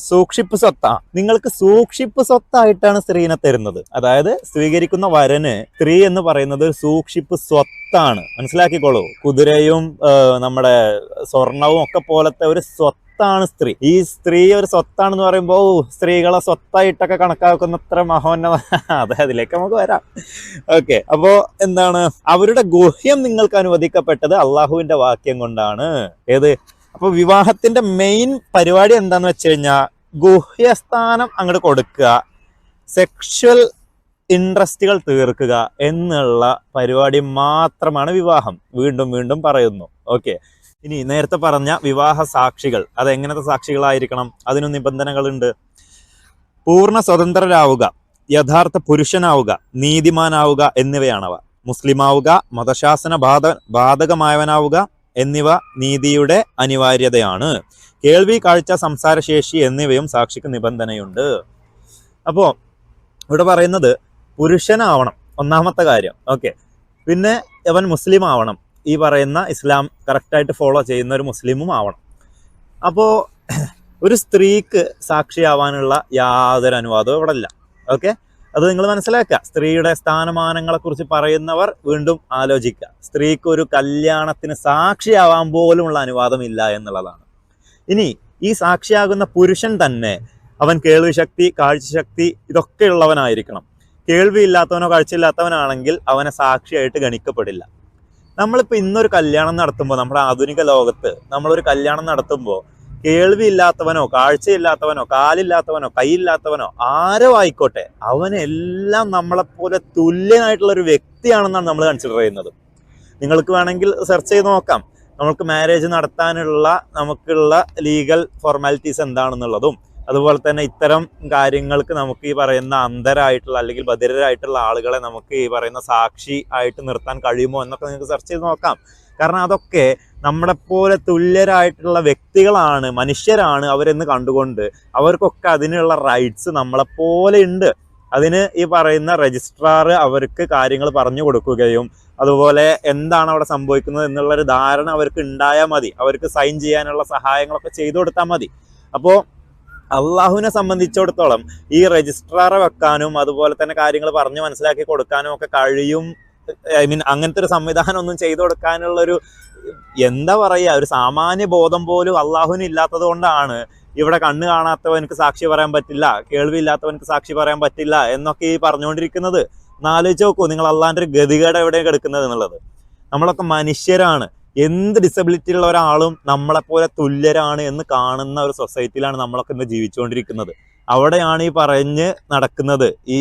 സൂക്ഷിപ്പ് സ്വത്താ, നിങ്ങൾക്ക് സൂക്ഷിപ്പ് സ്വത്തായിട്ടാണ് സ്ത്രീനെ തരുന്നത്. അതായത് സ്വീകരിക്കുന്ന വരന് സ്ത്രീ എന്ന് പറയുന്നത് സൂക്ഷിപ്പ് സ്വത്താണ്. മനസ്സിലാക്കിക്കോളൂ. കുതിരയും നമ്മുടെ സ്വർണവും ഒക്കെ പോലത്തെ ഒരു സ്വത്താണ് സ്ത്രീ. ഈ സ്ത്രീ ഒരു സ്വത്താണെന്ന് പറയുമ്പോൾ സ്ത്രീകളെ സ്വത്തായിട്ടൊക്കെ കണക്കാക്കുന്നത്ര മഹോന്നത, അതെ, അതിലേക്ക് നമുക്ക് വരാം. ഓക്കെ, അപ്പോ എന്താണ്? അവരുടെ ഗുഹ്യം നിങ്ങൾക്ക് അനുവദിക്കപ്പെട്ടത് അള്ളാഹുവിന്റെ വാക്യം കൊണ്ടാണ്. ഏത്? അപ്പൊ വിവാഹത്തിന്റെ മെയിൻ പരിപാടി എന്താന്ന് വെച്ച് കഴിഞ്ഞാൽ ഗുഹ്യസ്ഥാനം അങ്ങോട്ട് കൊടുക്കുക, സെക്ഷൽ ഇൻട്രസ്റ്റുകൾ തീർക്കുക എന്നുള്ള പരിപാടി മാത്രമാണ് വിവാഹം. വീണ്ടും വീണ്ടും പറയുന്നു. ഓക്കെ, ഇനി നേരത്തെ പറഞ്ഞ വിവാഹ സാക്ഷികൾ, അത് എങ്ങനത്തെ സാക്ഷികളായിരിക്കണം? അതിന് നിബന്ധനകളുണ്ട്. പൂർണ്ണ സ്വതന്ത്രരാവുക, യഥാർത്ഥ പുരുഷനാവുക, നീതിമാനാവുക എന്നിവയാണവ. മുസ്ലിമാവുക, മതശാസന ബാധകമായവനാവുക എന്നിവ നീതിയുടെ അനിവാര്യതയാണ്. കേൾവി, കാഴ്ച, സംസാരശേഷി എന്നിവയും സാക്ഷിക്ക് നിബന്ധനയുണ്ട്. അപ്പോൾ ഇവിടെ പറയുന്നത് പുരുഷനാവണം, ഒന്നാമത്തെ കാര്യം. ഓക്കെ, പിന്നെ അവൻ മുസ്ലിം ആവണം, ഈ പറയുന്ന ഇസ്ലാം കറക്റ്റായിട്ട് ഫോളോ ചെയ്യുന്ന ഒരു മുസ്ലിമും ആവണം. അപ്പോൾ ഒരു സ്ത്രീക്ക് സാക്ഷിയാവാനുള്ള യാതൊരു അനുവാദവും ഇവിടെ ഇല്ല. ഓക്കെ, അത് നിങ്ങൾ മനസ്സിലാക്കുക. സ്ത്രീയുടെ സ്ഥാനമാനങ്ങളെ കുറിച്ച് പറയുന്നവർ വീണ്ടും ആലോചിക്കുക. സ്ത്രീക്ക് ഒരു കല്യാണത്തിന് സാക്ഷിയാവാൻ പോലുമുള്ള അനുവാദമില്ല എന്നുള്ളതാണ്. ഇനി ഈ സാക്ഷിയാകുന്ന പുരുഷൻ തന്നെ അവൻ കേൾവിശക്തി, കാഴ്ചശക്തി ഇതൊക്കെ ഉള്ളവനായിരിക്കണം. കേൾവിയില്ലാത്തവനോ കാഴ്ചയില്ലാത്തവനാണെങ്കിൽ അവനെ സാക്ഷിയായിട്ട് ഗണിക്കപ്പെടില്ല. നമ്മളിപ്പോൾ ഇന്നൊരു കല്യാണം നടത്തുമ്പോൾ, നമ്മുടെ ആധുനിക ലോകത്ത് നമ്മളൊരു കല്യാണം നടത്തുമ്പോൾ കേൾവിയില്ലാത്തവനോ കാഴ്ചയില്ലാത്തവനോ കാലില്ലാത്തവനോ കൈയില്ലാത്തവനോ ആരോ ആയിക്കോട്ടെ, അവനെല്ലാം നമ്മളെപ്പോലെ തുല്യനായിട്ടുള്ള ഒരു വ്യക്തിയാണെന്നാണ് നമ്മൾ കൺസിഡർ ചെയ്യുന്നത്. നിങ്ങൾക്ക് വേണമെങ്കിൽ സെർച്ച് ചെയ്ത് നോക്കാം. നമുക്ക് മാരേജ് നടത്താനുള്ള നമുക്കുള്ള ലീഗൽ ഫോർമാലിറ്റീസ് എന്താണെന്നുള്ളതും, അതുപോലെ തന്നെ ഇത്തരം കാര്യങ്ങൾക്ക് നമുക്ക് ഈ പറയുന്ന അന്ധരായിട്ടുള്ള അല്ലെങ്കിൽ ബധിരരായിട്ടുള്ള ആളുകളെ നമുക്ക് ഈ പറയുന്ന സാക്ഷി ആയിട്ട് നിർത്താൻ കഴിയുമോ എന്നൊക്കെ നിങ്ങൾക്ക് സെർച്ച് ചെയ്ത് നോക്കാം. കാരണം അതൊക്കെ നമ്മളെപ്പോലെ തുല്യരായിട്ടുള്ള വ്യക്തികളാണ്, മനുഷ്യരാണ് അവരെന്ന് കണ്ടുകൊണ്ട് അവർക്കൊക്കെ അതിനുള്ള റൈറ്റ്സ് നമ്മളെപ്പോലെ ഉണ്ട്. അതിന് ഈ പറയുന്ന രജിസ്ട്രാർ അവർക്ക് കാര്യങ്ങൾ പറഞ്ഞു കൊടുക്കുകയും അതുപോലെ എന്താണ് അവിടെ സംഭവിക്കുന്നത് എന്നുള്ളൊരു ധാരണ അവർക്ക് ഉണ്ടായാൽ മതി. അവർക്ക് സൈൻ ചെയ്യാനുള്ള സഹായങ്ങളൊക്കെ ചെയ്തു കൊടുത്താൽ മതി. അപ്പോൾ അള്ളാഹുവിനെ സംബന്ധിച്ചിടത്തോളം ഈ രജിസ്ട്രാറെ വെക്കാനും അതുപോലെ തന്നെ കാര്യങ്ങൾ പറഞ്ഞു മനസ്സിലാക്കി കൊടുക്കാനും ഒക്കെ കഴിയും. അങ്ങനത്തെ ഒരു സംവിധാനം ഒന്നും ചെയ്തു കൊടുക്കാനുള്ളൊരു എന്താ പറയുക, ഒരു സാമാന്യ ബോധം പോലും അള്ളാഹുവിന് ഇല്ലാത്തത് കൊണ്ടാണ് ഇവിടെ കണ്ണ് കാണാത്തവനക്ക് സാക്ഷി പറയാൻ പറ്റില്ല, കേൾവി ഇല്ലാത്തവനക്ക് സാക്ഷി പറയാൻ പറ്റില്ല എന്നൊക്കെ ഈ പറഞ്ഞുകൊണ്ടിരിക്കുന്നത്. എന്നാലോചിച്ച് നോക്കൂ നിങ്ങൾ അള്ളാഹിന്റെ ഒരു ഗതികേട് എവിടെയാണ് കിടക്കുന്നത് എന്നുള്ളത്. നമ്മളൊക്കെ മനുഷ്യരാണ്. എന്ത് ഡിസബിലിറ്റി ഉള്ള ഒരാളും നമ്മളെപ്പോലെ തുല്യരാണ് എന്ന് കാണുന്ന ഒരു സൊസൈറ്റിയിലാണ് നമ്മളൊക്കെ ഇന്ന് ജീവിച്ചുകൊണ്ടിരിക്കുന്നത്. അവിടെയാണ് ഈ പറഞ്ഞ് നടക്കുന്നത് ഈ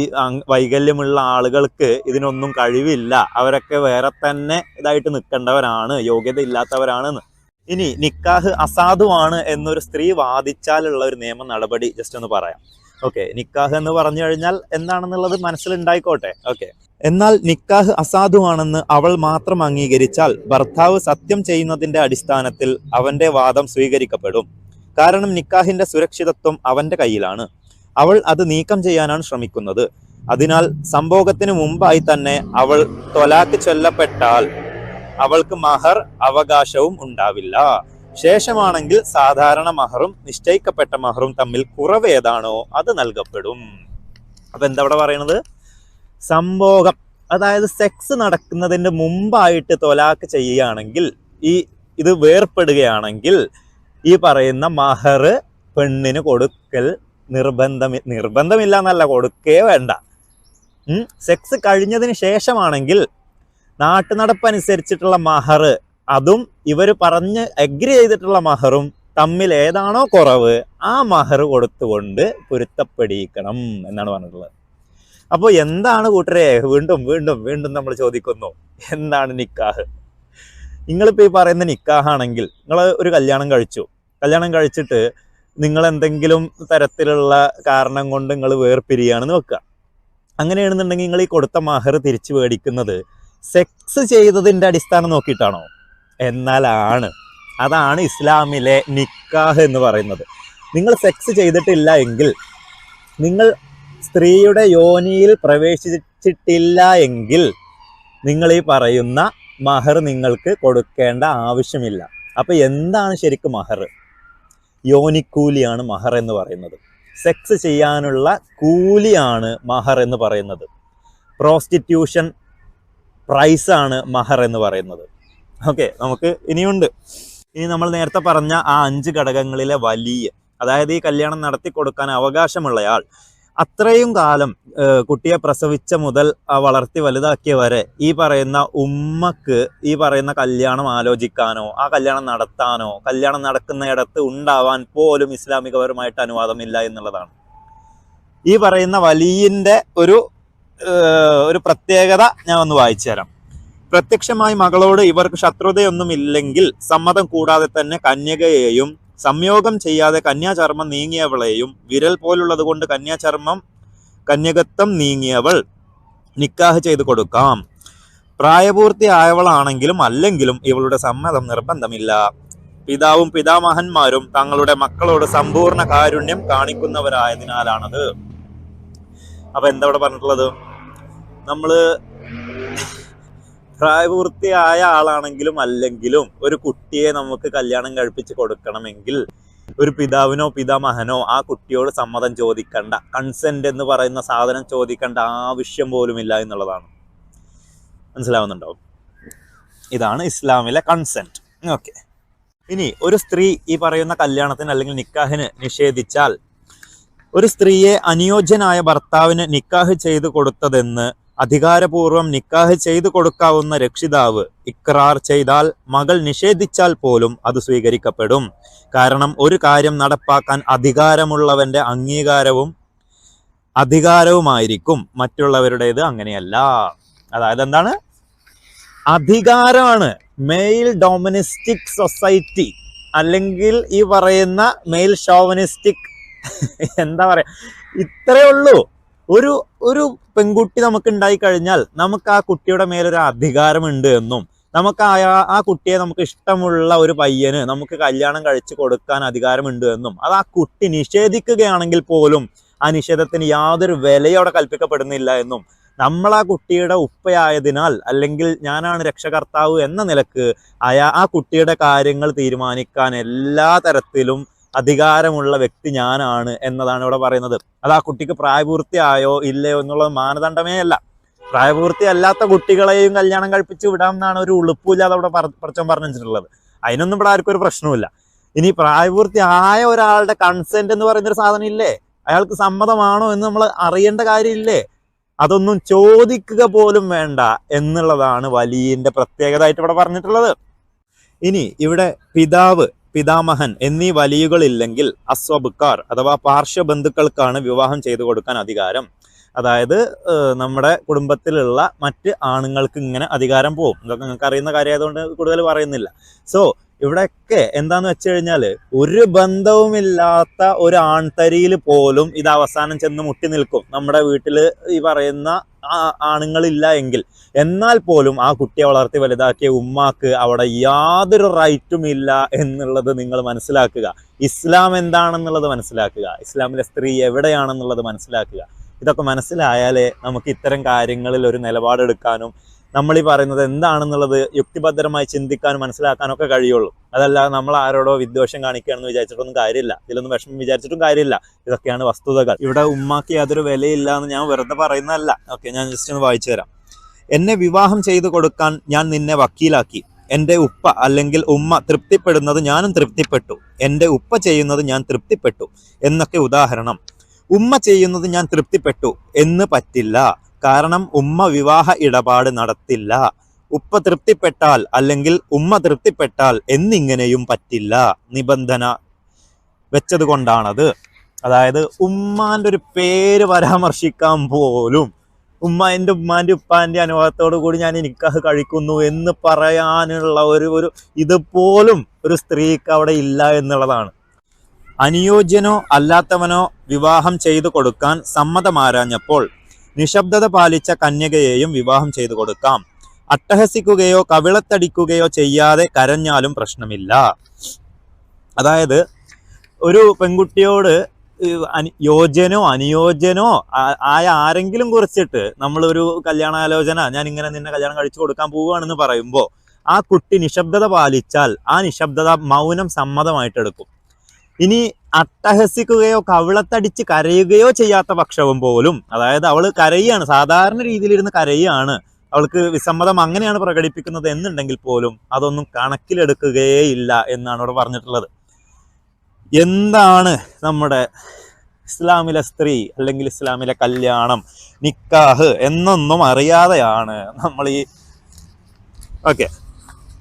വൈകല്യമുള്ള ആളുകൾക്ക് ഇതിനൊന്നും കഴിവില്ല, അവരൊക്കെ വേറെ തന്നെ ഇതായിട്ട് നിൽക്കേണ്ടവരാണ്, യോഗ്യത ഇല്ലാത്തവരാണെന്ന്. ഇനി നിക്കാഹ് അസാധുവാണ് എന്നൊരു സ്ത്രീ വാദിച്ചാലുള്ള ഒരു നിയമ നടപടി ജസ്റ്റ് ഒന്ന് പറയാം. ഓക്കെ, നിക്കാഹ് എന്ന് പറഞ്ഞു കഴിഞ്ഞാൽ എന്താണെന്നുള്ളത് മനസ്സിലുണ്ടായിക്കോട്ടെ. ഓക്കെ, എന്നാൽ നിക്കാഹ് അസാധുവാണെന്ന് അവൾ മാത്രം അംഗീകരിച്ചാൽ ഭർത്താവ് സത്യം ചെയ്യുന്നതിന്റെ അടിസ്ഥാനത്തിൽ അവന്റെ വാദം സ്വീകരിക്കപ്പെടും. കാരണം നിക്കാഹിന്റെ സുരക്ഷിതത്വം അവന്റെ കയ്യിലാണ്. അവൾ അത് നീക്കം ചെയ്യാനാണ് ശ്രമിക്കുന്നത്. അതിനാൽ സംഭോഗത്തിന് മുമ്പായി തന്നെ അവൾ ത്വലാഖ് ചൊല്ലപ്പെട്ടാൽ അവൾക്ക് മഹർ അവകാശവും ഉണ്ടാവില്ല. ശേഷമാണെങ്കിൽ സാധാരണ മഹറും നിശ്ചയിക്കപ്പെട്ട മഹറും തമ്മിൽ കുറവ് ഏതാണോ അത് നൽകപ്പെടും. അപ്പൊ എന്താ ഇവിടെ പറയണത്? സംഭോഗം, അതായത് സെക്സ് നടക്കുന്നതിന്റെ മുമ്പായിട്ട് ത്വലാഖ് ചെയ്യുകയാണെങ്കിൽ, ഇത് വേർപ്പെടുകയാണെങ്കിൽ ഈ പറയുന്ന മഹർ പെണ്ണിന് കൊടുക്കൽ നിർബന്ധമില്ല എന്നല്ല, കൊടുക്കേ വേണ്ട. സെക്സ് കഴിഞ്ഞതിന് ശേഷമാണെങ്കിൽ നാട്ടുനടപ്പനുസരിച്ചിട്ടുള്ള മഹർ, അതും ഇവർ പറഞ്ഞ് അഗ്രി ചെയ്തിട്ടുള്ള മഹറും തമ്മിൽ ഏതാണോ കുറവ് ആ മഹർ കൊടുത്തുകൊണ്ട് പൊരുത്തപ്പെടിക്കണം എന്നാണ് പറഞ്ഞിട്ടുള്ളത്. അപ്പോൾ എന്താണ് കൂട്ടരെ, വീണ്ടും വീണ്ടും വീണ്ടും നമ്മൾ ചോദിക്കുന്നു, എന്താണ് നിക്കാഹ്? നിങ്ങളിപ്പോൾ ഈ പറയുന്ന നിക്കാഹാണെങ്കിൽ നിങ്ങൾ ഒരു കല്യാണം കഴിച്ചിട്ട് നിങ്ങൾ എന്തെങ്കിലും തരത്തിലുള്ള കാരണം കൊണ്ട് നിങ്ങൾ വേർപിരിയാണെന്ന് വെക്കുക. അങ്ങനെയാണെന്നുണ്ടെങ്കിൽ നിങ്ങൾ ഈ കൊടുത്ത മഹർ തിരിച്ചു മേടിക്കുന്നത് സെക്സ് ചെയ്തതിൻ്റെ അടിസ്ഥാനം നോക്കിയിട്ടാണോ? അതാണ് ഇസ്ലാമിലെ നിക്കാഹ് എന്ന് പറയുന്നത്. നിങ്ങൾ സെക്സ് ചെയ്തിട്ടില്ല എങ്കിൽ, നിങ്ങൾ സ്ത്രീയുടെ യോനിയിൽ പ്രവേശിച്ചിട്ടില്ല എങ്കിൽ നിങ്ങൾ ഈ പറയുന്ന മഹർ നിങ്ങൾക്ക് കൊടുക്കേണ്ട ആവശ്യമില്ല. അപ്പൊ എന്താണ് ശരിക്കും മഹർ? യോനിക്കൂലിയാണ് മഹർ എന്ന് പറയുന്നത്. സെക്സ് ചെയ്യാനുള്ള കൂലിയാണ് മഹർ എന്ന് പറയുന്നത്. പ്രോസ്റ്റിറ്റ്യൂഷൻ പ്രൈസാണ് മഹർ എന്ന് പറയുന്നത്. ഓക്കെ, നമുക്ക് ഇനിയുണ്ട്. ഇനി നമ്മൾ നേരത്തെ പറഞ്ഞ ആ 5 ഘടകങ്ങളിലെ വലിയ, അതായത് ഈ കല്യാണം നടത്തി കൊടുക്കാൻ അവകാശമുള്ളയാൾ അത്രയും കാലം കുട്ടിയെ പ്രസവിച്ച മുതൽ വളർത്തി വലുതാക്കിയ വരെ ഈ പറയുന്ന ഉമ്മക്ക് ഈ പറയുന്ന കല്യാണം ആലോചിക്കാനോ ആ കല്യാണം നടത്താനോ കല്യാണം നടക്കുന്നിടത്ത് ഉണ്ടാവാൻ പോലും ഇസ്ലാമികപരമായിട്ട് അനുവാദമില്ല എന്നുള്ളതാണ്. ഈ പറയുന്ന വലിയന്റെ ഒരു പ്രത്യേകത ഞാൻ ഒന്ന് വായിച്ചു തരാം. പ്രത്യക്ഷമായി മകളോട് ഇവർക്ക് ശത്രുതയൊന്നുമില്ലെങ്കിൽ സമ്മതം കൂടാതെ തന്നെ കന്യകയെയും സംയോഗം ചെയ്യാതെ കന്യാചർമ്മം നീങ്ങിയവളെയും വിരൽ പോലുള്ളത് കൊണ്ട് കന്യകത്വം നീങ്ങിയവൾ നിക്കാഹ് ചെയ്തു കൊടുക്കാം. പ്രായപൂർത്തിയായവളാണെങ്കിലും അല്ലെങ്കിലും ഇവളുടെ സമ്മതം നിർബന്ധമില്ല. പിതാവും പിതാമഹന്മാരും തങ്ങളുടെ മക്കളോട് സമ്പൂർണ്ണ കാരുണ്യം കാണിക്കുന്നവരായതിനാലാണത്. അപ്പൊ എന്താ ഇവിടെ പറഞ്ഞിട്ടുള്ളത്? നമ്മള് പ്രായപൂർത്തിയായ ആളാണെങ്കിലും അല്ലെങ്കിലും ഒരു കുട്ടിയെ നമുക്ക് കല്യാണം കഴിപ്പിച്ച് കൊടുക്കണമെങ്കിൽ ഒരു പിതാവിനോ പിതാമഹനോ ആ കുട്ടിയോട് സമ്മതം ചോദിക്കണ്ട, കൺസെന്റ് എന്ന് പറയുന്ന സാധനം ചോദിക്കേണ്ട ആവശ്യം പോലുമില്ല എന്നുള്ളതാണ്. മനസ്സിലാവുന്നുണ്ടോ? ഇതാണ് ഇസ്ലാമിലെ കൺസെന്റ്. ഓക്കെ, ഇനി ഒരു സ്ത്രീ ഈ പറയുന്ന കല്യാണത്തിന് അല്ലെങ്കിൽ നിക്കാഹിന് നിഷേധിച്ചാൽ, ഒരു സ്ത്രീയെ അനുയോജ്യനായ ഭർത്താവിന് നിക്കാഹ് ചെയ്തു കൊടുത്തതെന്ന് അധികാരപൂർവം നിക്കാഹ് ചെയ്തു കൊടുക്കാവുന്ന രക്ഷിതാവ് ഇക്രാർ ചെയ്താൽ മകൾ നിഷേധിച്ചാൽ പോലും അത് സ്വീകരിക്കപ്പെടും. കാരണം ഒരു കാര്യം നടപ്പാക്കാൻ അധികാരമുള്ളവന്റെ അധികാരവുമായിരിക്കും, മറ്റുള്ളവരുടേത് അങ്ങനെയല്ല. അതായത് എന്താണ്? അധികാരമാണ്. മെയിൽ ഡൊമിനിസ്റ്റിക് സൊസൈറ്റി അല്ലെങ്കിൽ ഈ പറയുന്ന മെയിൽ ഷോവനിസ്റ്റിക് എന്താ പറയാ, ഇത്രയേ ഉള്ളൂ. ഒരു പെൺകുട്ടി നമുക്ക് ഉണ്ടായി കഴിഞ്ഞാൽ നമുക്ക് ആ കുട്ടിയുടെ മേലൊരു അധികാരമുണ്ട് എന്നും, നമുക്ക് ആ കുട്ടിയെ നമുക്ക് ഇഷ്ടമുള്ള ഒരു പയ്യന് നമുക്ക് കല്യാണം കഴിച്ചു കൊടുക്കാൻ അധികാരമുണ്ട് എന്നും, അത് ആ കുട്ടി നിഷേധിക്കുകയാണെങ്കിൽ പോലും ആ നിഷേധത്തിന് യാതൊരു വിലയും അവിടെ കൽപ്പിക്കപ്പെടുന്നില്ല എന്നും, നമ്മൾ ആ കുട്ടിയുടെ ഉപ്പയായതിനാൽ അല്ലെങ്കിൽ ഞാനാണ് രക്ഷകർത്താവ് എന്ന നിലക്ക് ആ കുട്ടിയുടെ കാര്യങ്ങൾ തീരുമാനിക്കാൻ എല്ലാ തരത്തിലും അധികാരമുള്ള വ്യക്തി ഞാനാണ് എന്നതാണ് ഇവിടെ പറയുന്നത്. അത് ആ കുട്ടിക്ക് പ്രായപൂർത്തിയായോ ഇല്ലയോ എന്നുള്ളത് മാനദണ്ഡമേ അല്ല. പ്രായപൂർത്തി അല്ലാത്ത കുട്ടികളെയും കല്യാണം കഴിപ്പിച്ച് വിടാമെന്നാണ് ഒരു ഉളുപ്പില്ലാതെ അവിടെ പടച്ചോൻ പറഞ്ഞു വെച്ചിട്ടുള്ളത്. അതിനൊന്നും ഇവിടെ ആർക്കും ഒരു പ്രശ്നവുമില്ല. ഇനി പ്രായപൂർത്തി ആയ ഒരാളുടെ കൺസെന്റ് എന്ന് പറയുന്നൊരു സാധനം ഇല്ലേ, അയാൾക്ക് സമ്മതമാണോ എന്ന് നമ്മൾ അറിയേണ്ട കാര്യമില്ലേ? അതൊന്നും ചോദിക്കുക പോലും വേണ്ട എന്നുള്ളതാണ് വലിയന്റെ പ്രത്യേകത ആയിട്ട് ഇവിടെ പറഞ്ഞിട്ടുള്ളത്. ഇനി ഇവിടെ പിതാവ് പിതാമഹൻ എന്നീ വലിയുകളില്ലെങ്കിൽ അസ്വബുക്കാർ അഥവാ പാർശ്വബന്ധുക്കൾക്കാണ് വിവാഹം ചെയ്തു കൊടുക്കാൻ അധികാരം. അതായത് നമ്മുടെ കുടുംബത്തിലുള്ള മറ്റ് ആണുങ്ങൾക്ക് ഇങ്ങനെ അധികാരം പോകും. ഇതൊക്കെ നിങ്ങൾക്ക് അറിയുന്ന കാര്യമായതുകൊണ്ട് കൂടുതൽ പറയുന്നില്ല. സോ ഇവിടെയൊക്കെ എന്താന്ന് വെച്ച് കഴിഞ്ഞാൽ ഒരു ബന്ധവുമില്ലാത്ത ഒരു ആൺതരിയിൽ പോലും ഇത് അവസാനം ചെന്ന് മുട്ടി നിൽക്കും. നമ്മുടെ വീട്ടിൽ ഈ പറയുന്ന ആണുങ്ങളില്ല എങ്കിൽ, എന്നാൽ പോലും ആ കുട്ടിയെ വളർത്തി വലുതാക്കിയ ഉമ്മാക്ക് അവിടെ യാതൊരു റൈറ്റും ഇല്ല എന്നുള്ളത് നിങ്ങൾ മനസ്സിലാക്കുക. ഇസ്ലാം എന്താണെന്നുള്ളത് മനസ്സിലാക്കുക. ഇസ്ലാമിലെ സ്ത്രീ എവിടെയാണെന്നുള്ളത് മനസ്സിലാക്കുക. ഇതൊക്കെ മനസ്സിലായാലേ നമുക്ക് ഇത്തരം കാര്യങ്ങളിൽ ഒരു നിലപാടെടുക്കാനും നമ്മൾ ഈ പറയുന്നത് എന്താണെന്നുള്ളത് യുക്തിഭദ്രമായി ചിന്തിക്കാനും മനസ്സിലാക്കാനൊക്കെ കഴിയുള്ളൂ. അതല്ല നമ്മൾ ആരോടോ വിദ്വേഷം കാണിക്കുകയാണെന്ന് വിചാരിച്ചിട്ടൊന്നും കാര്യമില്ല, ഇതിലൊന്നും വിഷമം വിചാരിച്ചിട്ടും കാര്യമില്ല. ഇതൊക്കെയാണ് വസ്തുതകൾ. ഇവിടെ ഉമ്മാക്ക് യാതൊരു വിലയില്ല എന്ന് ഞാൻ വെറുതെ പറയുന്നതല്ല. ഓക്കെ, ഞാൻ ജസ്റ്റ് ഒന്ന് വായിച്ചു തരാം. എന്നെ വിവാഹം ചെയ്തു കൊടുക്കാൻ ഞാൻ നിന്നെ വക്കീലാക്കി. എൻ്റെ ഉപ്പ അല്ലെങ്കിൽ ഉമ്മ തൃപ്തിപ്പെടുന്നത് ഞാനും തൃപ്തിപ്പെട്ടു. എൻ്റെ ഉപ്പ ചെയ്യുന്നത് ഞാൻ തൃപ്തിപ്പെട്ടു എന്നൊക്കെ ഉദാഹരണം. ഉമ്മ ചെയ്യുന്നത് ഞാൻ തൃപ്തിപ്പെട്ടു എന്ന് പറ്റില്ല. കാരണം ഉമ്മ വിവാഹ ഇടപാട് നടത്തില്ല. ഉപ്പ തൃപ്തിപ്പെട്ടാൽ അല്ലെങ്കിൽ ഉമ്മ തൃപ്തിപ്പെട്ടാൽ എന്നിങ്ങനെയും പറ്റില്ല. നിബന്ധന വെച്ചത് കൊണ്ടാണത്. അതായത് ഉമ്മാന്റെ ഒരു പേര് പരാമർശിക്കാൻ പോലും എൻ്റെ ഉമ്മാൻ്റെ ഉപ്പാൻ്റെ അനുഭവത്തോടു കൂടി ഞാൻ നിക്കാഹ് കഴിക്കുന്നു എന്ന് പറയാനുള്ള ഒരു ഇതുപോലും ഒരു സ്ത്രീക്ക് അവിടെ ഇല്ല എന്നുള്ളതാണ്. അനുയോജ്യനോ അല്ലാത്തവനോ വിവാഹം ചെയ്തു കൊടുക്കാൻ സമ്മതമാരാഞ്ഞപ്പോൾ നിശബ്ദത പാലിച്ച കന്യകയെയും വിവാഹം ചെയ്തു കൊടുക്കാം. അട്ടഹസിക്കുകയോ കവിളത്തടിക്കുകയോ ചെയ്യാതെ കരഞ്ഞാലും പ്രശ്നമില്ല. അതായത് ഒരു പെൺകുട്ടിയോട് യോജ്യനോ അനുയോജ്യനോ ആയ ആരെങ്കിലും കുറിച്ചിട്ട് നമ്മളൊരു കല്യാണാലോചന, ഞാൻ ഇങ്ങനെ നിന്നെ കല്യാണം കഴിച്ചു കൊടുക്കാൻ പോവുകയാണെന്ന് പറയുമ്പോൾ ആ കുട്ടി നിശബ്ദത പാലിച്ചാൽ ആ നിശബ്ദത മൗനം സമ്മതമായിട്ടെടുക്കും. ഇനി അട്ടഹസിക്കുകയോ കവിളത്തടിച്ച് കരയുകയോ ചെയ്യാത്ത പക്ഷവും പോലും, അതായത് അവൾ കരയാണ്, സാധാരണ രീതിയിലിരുന്ന് കരയാണ്, അവൾക്ക് വിസമ്മതം അങ്ങനെയാണ് പ്രകടിപ്പിക്കുന്നത് എന്നുണ്ടെങ്കിൽ പോലും അതൊന്നും കണക്കിലെടുക്കുകയില്ല എന്നാണ് അവിടെ പറഞ്ഞിട്ടുള്ളത്. എന്താണ് നമ്മുടെ ഇസ്ലാമിലെ സ്ത്രീ അല്ലെങ്കിൽ ഇസ്ലാമിലെ കല്യാണം, നിക്കാഹ് എന്നൊന്നും അറിയാതെയാണ് നമ്മൾ ഓക്കെ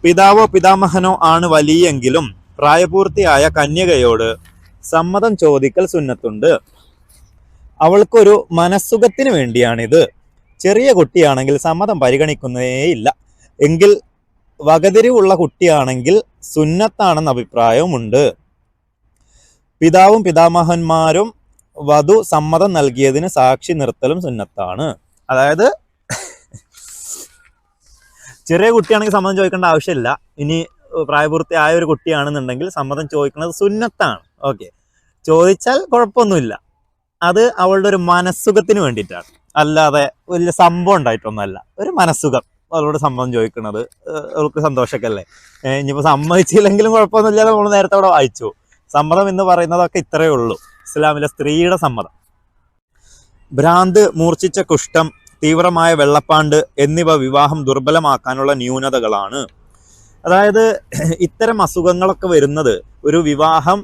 പിതാവോ പിതാമഹനോ ആണ് വലിയെങ്കിലും പ്രായപൂർത്തിയായ കന്യകയോട് സമ്മതം ചോദിക്കൽ സുന്നത്തുണ്ട്. അവൾക്കൊരു മനസ്സുഖത്തിന് വേണ്ടിയാണിത്. ചെറിയ കുട്ടിയാണെങ്കിൽ സമ്മതം പരിഗണിക്കുന്നതേയില്ല. എങ്കിൽ വകതിരിവുള്ള കുട്ടിയാണെങ്കിൽ സുന്നത്താണെന്ന അഭിപ്രായവുമുണ്ട്. പിതാവും പിതാമഹന്മാരും വധു സമ്മതം നൽകിയതിന് സാക്ഷി നിർത്തലും സുന്നത്താണ്. അതായത് ചെറിയ കുട്ടിയാണെങ്കിൽ സമ്മതം ചോദിക്കേണ്ട ആവശ്യമില്ല. ഇനി പ്രായപൂർത്തിയായ ഒരു കുട്ടിയാണെന്നുണ്ടെങ്കിൽ സമ്മതം ചോദിക്കുന്നത് സുന്നത്താണ്. ഓക്കെ, ചോദിച്ചാൽ കുഴപ്പമൊന്നുമില്ല. അത് അവളുടെ ഒരു മനസ്സുഖത്തിന് വേണ്ടിയിട്ടാണ്, അല്ലാതെ വലിയ സംഭവം ഉണ്ടായിട്ടൊന്നുമല്ല. ഒരു മനസ്സുഖം, അവളോട് സമ്മതം ചോദിക്കുന്നത് അവൾക്ക് സന്തോഷമൊക്കെ അല്ലേ. ഇനിയിപ്പോൾ സമ്മതിച്ചില്ലെങ്കിലും കുഴപ്പമൊന്നുമില്ല. നമ്മൾ നേരത്തെ അവിടെ വായിച്ചു, സമ്മതം എന്ന് പറയുന്നതൊക്കെ ഇത്രയേ ഉള്ളൂ. ഇസ്ലാമിലെ സ്ത്രീയുടെ സമ്മതം. ഭ്രാന്ത്, മൂർച്ഛിച്ച കുഷ്ഠം, തീവ്രമായ വെള്ളപ്പാണ്ട് എന്നിവ വിവാഹം ദുർബലമാക്കാനുള്ള ന്യൂനതകളാണ്. അതായത് ഇത്തരം അസുഖങ്ങളൊക്കെ വരുന്നത് ഒരു വിവാഹം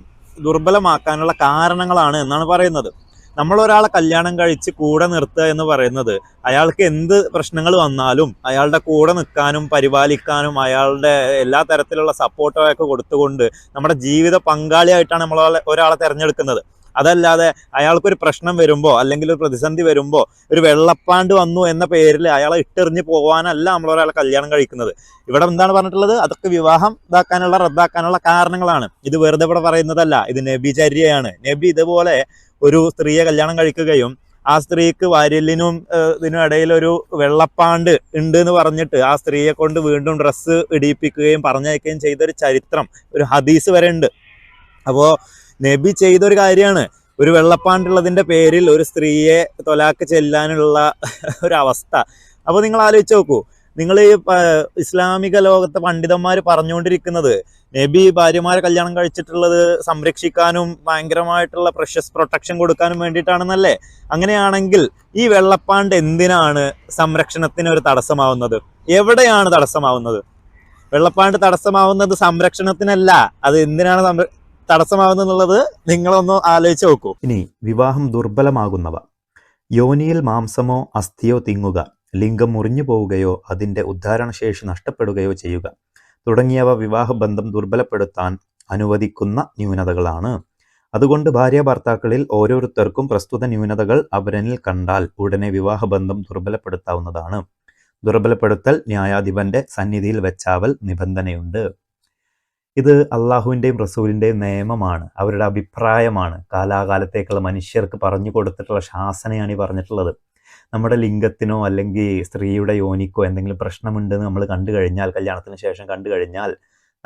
ദുർബലമാക്കാനുള്ള കാരണങ്ങളാണ് എന്നാണ് പറയുന്നത്. നമ്മൾ ഒരാളെ കല്യാണം കഴിച്ച് കൂടെ നിർത്തുക എന്ന് പറയുന്നത് അയാൾക്ക് എന്ത് പ്രശ്നങ്ങൾ വന്നാലും അയാളുടെ കൂടെ നിൽക്കാനും പരിപാലിക്കാനും അയാളുടെ എല്ലാ തരത്തിലുള്ള സപ്പോർട്ടൊക്കെ കൊടുത്തുകൊണ്ട് നമ്മുടെ ജീവിത പങ്കാളിയായിട്ടാണ് നമ്മൾ ഒരാളെ തിരഞ്ഞെടുക്കുന്നത്. അതല്ലാതെ അയാൾക്കൊരു പ്രശ്നം വരുമ്പോൾ അല്ലെങ്കിൽ ഒരു പ്രതിസന്ധി വരുമ്പോൾ ഒരു വെള്ളപ്പാണ്ട് വന്നു എന്ന പേരിൽ അയാളെ ഇട്ടെറിഞ്ഞ് പോകാനല്ല നമ്മൾ ഒരാളെ കല്യാണം കഴിക്കുന്നത്. ഇവിടെ എന്താണ് പറഞ്ഞിട്ടുള്ളത്? അതൊക്കെ വിവാഹം റദ്ദാക്കാനുള്ള കാരണങ്ങളാണ്. ഇത് വെറുതെ ഇവിടെ പറയുന്നതല്ല, ഇത് നബിചര്യയാണ്. നബി ഇതുപോലെ ഒരു സ്ത്രീയെ കല്യാണം കഴിക്കുകയും ആ സ്ത്രീക്ക് വാര്യലിനും ഇതിനും ഇടയിൽ ഒരു വെള്ളപ്പാണ്ട് ഉണ്ട് എന്ന് പറഞ്ഞിട്ട് ആ സ്ത്രീയെ കൊണ്ട് വീണ്ടും ഡ്രസ്സ് ഇടിയിപ്പിക്കുകയും പറഞ്ഞയക്കുകയും ചെയ്തൊരു ചരിത്രം, ഒരു ഹദീസ് വരെ ഉണ്ട്. അപ്പോൾ നബി ചെയ്തൊരു കാര്യമാണ്. ഒരു വെള്ളപ്പാണ്ടുള്ളതിൻ്റെ പേരിൽ ഒരു സ്ത്രീയെ തൊലാക്ക് ചെല്ലാനുള്ള ഒരവസ്ഥ. അപ്പോൾ നിങ്ങൾ ആലോചിച്ച് നോക്കൂ, നിങ്ങൾ ഈ ഇസ്ലാമിക ലോകത്തെ പണ്ഡിതന്മാർ പറഞ്ഞുകൊണ്ടിരിക്കുന്നത് നബി ഭാര്യമാരെ കല്യാണം കഴിച്ചിട്ടുള്ളത് സംരക്ഷിക്കാനും ഭയങ്കരമായിട്ടുള്ള പ്രൊട്ടക്ഷൻ കൊടുക്കാനും വേണ്ടിയിട്ടാണെന്നല്ലേ? അങ്ങനെയാണെങ്കിൽ ഈ വെള്ളപ്പാണ്ട് എന്തിനാണ് സംരക്ഷണത്തിന് ഒരു തടസ്സമാവുന്നത്? എവിടെയാണ് തടസ്സമാവുന്നത്? വെള്ളപ്പാണ്ട് തടസ്സമാവുന്നത് സംരക്ഷണത്തിനല്ല. അത് എന്തിനാണ് തടസ്സമാവുന്നുള്ളത് നിങ്ങളൊന്ന് ആലോചിച്ച് നോക്കൂ. ഇനി വിവാഹം ദുർബലമാകുന്നവ: യോനിയിൽ മാംസമോ അസ്ഥിയോ തിങ്ങുക, ലിംഗം മുറിഞ്ഞു പോവുകയോ അതിൻ്റെ ഉദ്ധാരണശേഷി നഷ്ടപ്പെടുകയോ ചെയ്യുക തുടങ്ങിയവ വിവാഹബന്ധം ദുർബലപ്പെടുത്താൻ അനുവദിക്കുന്ന ന്യൂനതകളാണ്. അതുകൊണ്ട് ഭാര്യ ഭർത്താക്കളിൽ ഓരോരുത്തർക്കും പ്രസ്തുത ന്യൂനതകൾ അവരനിൽ കണ്ടാൽ ഉടനെ വിവാഹബന്ധം ദുർബലപ്പെടുത്താവുന്നതാണ്. ദുർബലപ്പെടുത്തൽ ന്യായാധിപന്റെ സന്നിധിയിൽ വെച്ചാവൽ നിബന്ധനയുണ്ട്. ഇത് അള്ളാഹുവിൻ്റെയും റസൂലിൻ്റെയും നിയമമാണ്, അവരുടെ അഭിപ്രായമാണ്. കാലാകാലത്തേക്കുള്ള മനുഷ്യർക്ക് പറഞ്ഞു കൊടുത്തിട്ടുള്ള ശാസനയാണ് ഈ പറഞ്ഞിട്ടുള്ളത്. നമ്മുടെ ലിംഗത്തിനോ അല്ലെങ്കിൽ സ്ത്രീയുടെ യോനിക്കോ എന്തെങ്കിലും പ്രശ്നമുണ്ടെന്ന് നമ്മൾ കണ്ടു കഴിഞ്ഞാൽ, കല്യാണത്തിന് ശേഷം കണ്ടു കഴിഞ്ഞാൽ,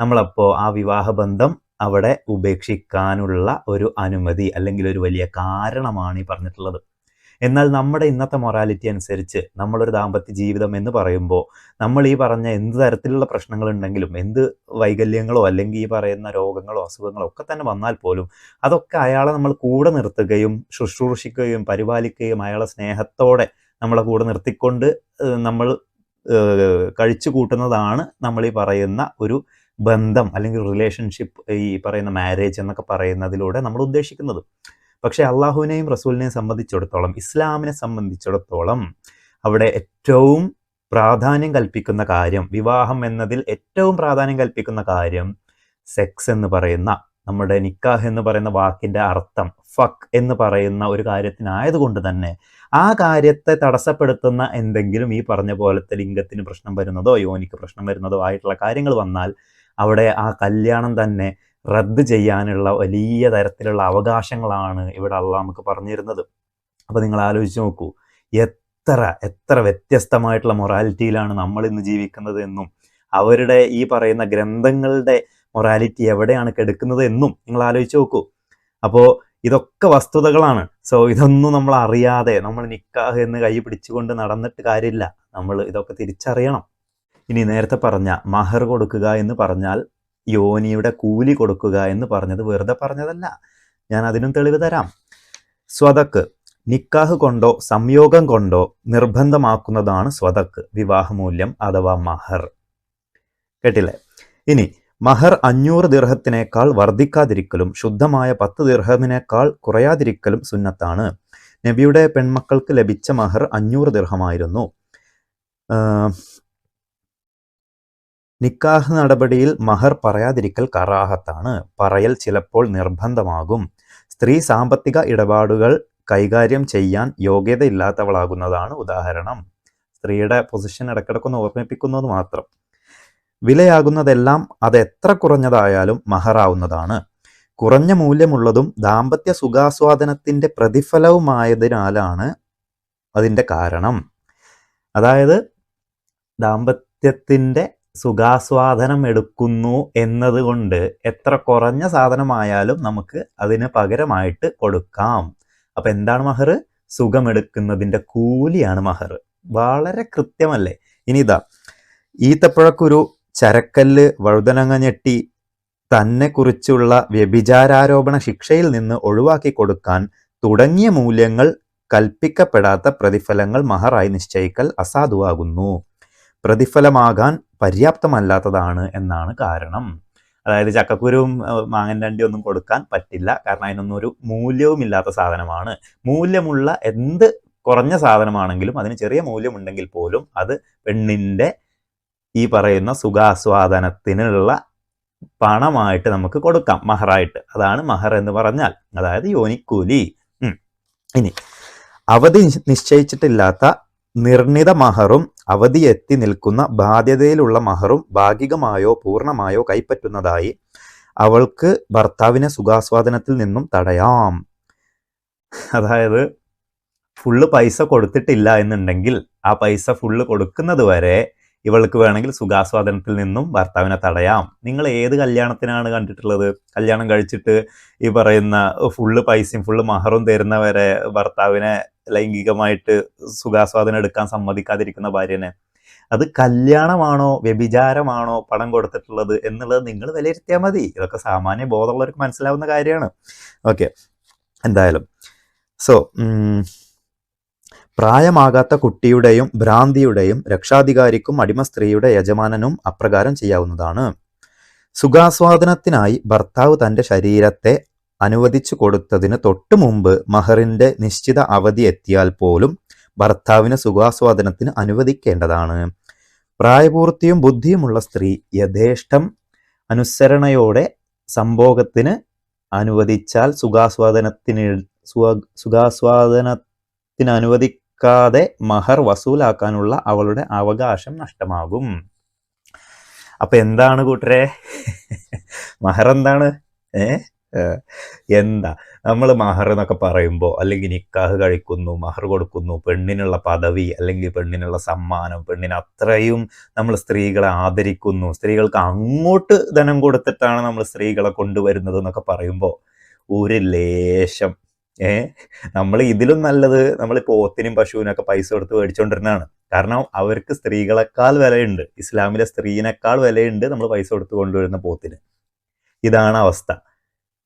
നമ്മളപ്പോൾ ആ വിവാഹബന്ധം അവിടെ ഉപേക്ഷിക്കാനുള്ള ഒരു അനുമതി അല്ലെങ്കിൽ ഒരു വലിയ കാരണമാണ് ഈ പറഞ്ഞിട്ടുള്ളത്. എന്നാൽ നമ്മുടെ ഇന്നത്തെ മൊറാലിറ്റി അനുസരിച്ച് നമ്മളൊരു ദാമ്പത്യ ജീവിതം എന്ന് പറയുമ്പോൾ നമ്മൾ ഈ പറഞ്ഞ എന്ത് തരത്തിലുള്ള പ്രശ്നങ്ങളുണ്ടെങ്കിലും, എന്ത് വൈകല്യങ്ങളോ അല്ലെങ്കിൽ ഈ പറയുന്ന രോഗങ്ങളോ അസുഖങ്ങളോ ഒക്കെ തന്നെ വന്നാൽ പോലും അതൊക്കെ അയാളെ നമ്മൾ കൂടെ നിർത്തുകയും ശുശ്രൂഷിക്കുകയും പരിപാലിക്കുകയും അയാളെ സ്നേഹത്തോടെ നമ്മളെ കൂടെ നിർത്തിക്കൊണ്ട് നമ്മൾ കഴിച്ചു കൂട്ടുന്നതാണ് നമ്മൾ ഈ പറയുന്ന ഒരു ബന്ധം അല്ലെങ്കിൽ റിലേഷൻഷിപ്പ്, ഈ പറയുന്ന മാരേജ് എന്നൊക്കെ പറയുന്നതിലൂടെ നമ്മൾ ഉദ്ദേശിക്കുന്നത്. പക്ഷേ അള്ളാഹുവിനെയും റസൂലിനെയും സംബന്ധിച്ചിടത്തോളം, ഇസ്ലാമിനെ സംബന്ധിച്ചിടത്തോളം അവിടെ ഏറ്റവും പ്രാധാന്യം കൽപ്പിക്കുന്ന കാര്യം, വിവാഹം എന്നതിൽ ഏറ്റവും പ്രാധാന്യം കൽപ്പിക്കുന്ന കാര്യം സെക്സ് എന്ന് പറയുന്ന നമ്മുടെ നിക്കാഹ് എന്ന് പറയുന്ന വാക്കിൻ്റെ അർത്ഥം ഫക്ക് എന്ന് പറയുന്ന ഒരു കാര്യത്തിനായതുകൊണ്ട് തന്നെ ആ കാര്യത്തെ തടസ്സപ്പെടുത്തുന്ന എന്തെങ്കിലും ഈ പറഞ്ഞ പോലത്തെ ലിംഗത്തിന് പ്രശ്നം വരുന്നതോ യോനിക്ക് പ്രശ്നം വരുന്നതോ ആയിട്ടുള്ള കാര്യങ്ങൾ വന്നാൽ അവിടെ ആ കല്യാണം തന്നെ റദ്ദ് ചെയ്യാനുള്ള വലിയ തരത്തിലുള്ള അവകാശങ്ങളാണ് ഇവിടെ അള്ളാഹ് നമുക്ക് പറഞ്ഞിരുന്നത്. അപ്പോൾ നിങ്ങൾ ആലോചിച്ച് നോക്കൂ, എത്ര എത്ര വ്യത്യസ്തമായിട്ടുള്ള മൊറാലിറ്റിയിലാണ് നമ്മൾ ഇന്ന് ജീവിക്കുന്നത് എന്നും അവരുടെ ഈ പറയുന്ന ഗ്രന്ഥങ്ങളുടെ മൊറാലിറ്റി എവിടെയാണ് കിടക്കുന്നത് എന്നും നിങ്ങൾ ആലോചിച്ച് നോക്കൂ. അപ്പോൾ ഇതൊക്കെ വസ്തുതകളാണ്. സോ ഇതൊന്നും നമ്മൾ അറിയാതെ നമ്മൾ നിക്കാഹ് എന്ന് കൈ പിടിച്ചുകൊണ്ട് നടന്നിട്ട് കാര്യമില്ല. നമ്മൾ ഇതൊക്കെ തിരിച്ചറിയണം. ഇനി നേരത്തെ പറഞ്ഞ മഹർ കൊടുക്കുക എന്ന് പറഞ്ഞാൽ യോനിയുടെ കൂലി കൊടുക്കുക എന്ന് പറഞ്ഞത് വെറുതെ പറഞ്ഞതല്ല. ഞാൻ അതിനും തെളിവ് തരാം. സ്വതക്ക് നിക്കാഹ് കൊണ്ടോ സംയോഗം കൊണ്ടോ നിർബന്ധമാക്കുന്നതാണ് സ്വതക്ക്, വിവാഹമൂല്യം അഥവാ മഹർ. കേട്ടില്ലേ? ഇനി മഹർ 500 ദിർഹത്തിനേക്കാൾ വർദ്ധിക്കാതിരിക്കലും ശുദ്ധമായ 10 ദിർഹമിനേക്കാൾ കുറയാതിരിക്കലും സുന്നത്താണ്. നബിയുടെ പെൺമക്കൾക്ക് ലഭിച്ച മഹർ 500 ദിർഹമായിരുന്നു. നിക്കാഹ് നടപടിയിൽ മഹർ പറയാതിരിക്കൽ കറാഹത്താണ്. പറയൽ ചിലപ്പോൾ നിർബന്ധമാകും. സ്ത്രീ സാമ്പത്തിക ഇടപാടുകൾ കൈകാര്യം ചെയ്യാൻ യോഗ്യതയില്ലാത്തവളാകുന്നതാണ് ഉദാഹരണം. സ്ത്രീയുടെ പൊസിഷൻ ഇടയ്ക്കിടയ്ക്കൊന്ന് ഓർമ്മിപ്പിക്കുന്നത് മാത്രം. വിലയാകുന്നതെല്ലാം അത് എത്ര കുറഞ്ഞതായാലും മഹറാവുന്നതാണ്. കുറഞ്ഞ മൂല്യമുള്ളതും ദാമ്പത്യ സുഖാസ്വാദനത്തിൻ്റെ പ്രതിഫലവുമായതിനാലാണ് അതിൻ്റെ കാരണം. അതായത് ദാമ്പത്യത്തിൻ്റെ സുഖാസ്വാദനം എടുക്കുന്നു എന്നതുകൊണ്ട് എത്ര കുറഞ്ഞ സാധനമായാലും നമുക്ക് അതിന് പകരമായിട്ട് കൊടുക്കാം. അപ്പം എന്താണ് മഹർ? സുഖമെടുക്കുന്നതിൻ്റെ കൂലിയാണ് മഹർ. വളരെ കൃത്യമല്ലേ? ഇനി ഇതാ, ഈത്തപ്പഴക്കുരു, ചരക്കല്ല്, വഴുതനങ്ങ ഞെട്ടി തന്നെ കുറിച്ചുള്ള വ്യഭിചാരാരോപണ ശിക്ഷയിൽ നിന്ന് ഒഴിവാക്കി കൊടുക്കാൻ തുടങ്ങിയ മൂല്യങ്ങൾ കൽപ്പിക്കപ്പെടാത്ത പ്രതിഫലങ്ങൾ മഹറായി നിശ്ചയിക്കൽ അസാധുവാകുന്നു. പ്രതിഫലമാകാൻ പര്യാപ്തമല്ലാത്തതാണ് എന്നാണ് കാരണം. അതായത് ചക്കക്കുരുവും മാങ്ങൻ്റെ ഒന്നും കൊടുക്കാൻ പറ്റില്ല, കാരണം അതിനൊന്നും ഒരു മൂല്യവുമില്ലാത്ത സാധനമാണ്. മൂല്യമുള്ള എന്ത് കുറഞ്ഞ സാധനമാണെങ്കിലും അതിന് ചെറിയ മൂല്യമുണ്ടെങ്കിൽ പോലും അത് പെണ്ണിൻ്റെ ഈ പറയുന്ന സുഖാസ്വാദനത്തിനുള്ള പണമായിട്ട് നമുക്ക് കൊടുക്കാം, മഹറായിട്ട്. അതാണ് മഹർ എന്ന് പറഞ്ഞാൽ, അതായത് യോനിക്കൂലി. ഇനി അവധി നിശ്ചയിച്ചിട്ടില്ലാത്ത നിർണിത മഹറും അവധി എത്തി നിൽക്കുന്ന ബാധ്യതയിലുള്ള മഹറും ഭാഗികമായോ പൂർണ്ണമായോ കൈപ്പറ്റുന്നതായി അവൾക്ക് ഭർത്താവിനെ സുഖാസ്വാദനത്തിൽ നിന്നും തടയാം. അതായത് ഫുള്ള് പൈസ കൊടുത്തിട്ടില്ല എന്നുണ്ടെങ്കിൽ ആ പൈസ ഫുള്ള് കൊടുക്കുന്നത് വരെ ഇവൾക്ക് വേണമെങ്കിൽ സുഖാസ്വാദനത്തിൽ നിന്നും ഭർത്താവിനെ തടയാം. നിങ്ങൾ ഏത് കല്യാണത്തിനാണ് കണ്ടിട്ടുള്ളത്? കല്യാണം കഴിച്ചിട്ട് ഈ പറയുന്ന ഫുള്ള് പൈസയും ഫുള്ള് മഹറും തരുന്നവരെ ഭർത്താവിനെ ലൈംഗികമായിട്ട് സുഖാസ്വാദനം എടുക്കാൻ സമ്മതിക്കാതിരിക്കുന്ന ഭാര്യനെ. അത് കല്യാണമാണോ വ്യഭിചാരമാണോ പണം കൊടുത്തിട്ടുള്ളത് എന്നുള്ളത് നിങ്ങൾ വിലയിരുത്തിയാൽ മതി. ഇതൊക്കെ സാമാന്യ ബോധമുള്ളവർക്ക് മനസ്സിലാവുന്ന കാര്യമാണ്. ഓക്കെ, എന്തായാലും പ്രായമാകാത്ത കുട്ടിയുടെയും ഭ്രാന്തിയുടെയും രക്ഷാധികാരിക്കും അടിമ സ്ത്രീയുടെ യജമാനനും അപ്രകാരം ചെയ്യാവുന്നതാണ്. സുഖാസ്വാദനത്തിനായി ഭർത്താവ് തൻ്റെ ശരീരത്തെ അനുവദിച്ചു കൊടുത്തതിന് തൊട്ടു മുമ്പ് മഹറിൻ്റെ നിശ്ചിത അവധി എത്തിയാൽ പോലും ഭർത്താവിന് സുഖാസ്വാദനത്തിന് അനുവദിക്കേണ്ടതാണ്. പ്രായപൂർത്തിയും ബുദ്ധിയുമുള്ള സ്ത്രീ യഥേഷ്ടം അനുസരണയോടെ സംഭോഗത്തിന് അനുവദിച്ചാൽ സുഖാസ്വാദനത്തിന് അനുവദിക്കാതെ മഹർ വസൂലാക്കാനുള്ള അവളുടെ അവകാശം നഷ്ടമാകും. അപ്പൊ എന്താണ് കൂട്ടരെ മഹർ? എന്താണ്? എന്താ നമ്മൾ മഹർ എന്നൊക്കെ പറയുമ്പോൾ, അല്ലെങ്കിൽ നിക്കാഹ് കഴിക്കുന്നു, മഹർ കൊടുക്കുന്നു, പെണ്ണിനുള്ള പദവി അല്ലെങ്കിൽ പെണ്ണിനുള്ള സമ്മാനം, പെണ്ണിന് അത്രയും നമ്മൾ സ്ത്രീകളെ ആദരിക്കുന്നു, സ്ത്രീകൾക്ക് അങ്ങോട്ട് ധനം കൊടുത്തിട്ടാണ് നമ്മൾ സ്ത്രീകളെ കൊണ്ടുവരുന്നത് എന്നൊക്കെ പറയുമ്പോൾ ഒരു ലേശം നമ്മൾ ഇതിലും നല്ലത് നമ്മളിപ്പോൾ ഓത്തിനും പശുവിനൊക്കെ പൈസ കൊടുത്ത് മേടിച്ചുകൊണ്ടിരുന്നതാണ്. കാരണം അവർക്ക് സ്ത്രീകളെക്കാൾ വിലയുണ്ട്, ഇസ്ലാമിലെ സ്ത്രീനേക്കാൾ വിലയുണ്ട് നമ്മൾ പൈസ കൊടുത്ത് കൊണ്ടുവരുന്ന പോത്തിന്. ഇതാണ് അവസ്ഥ.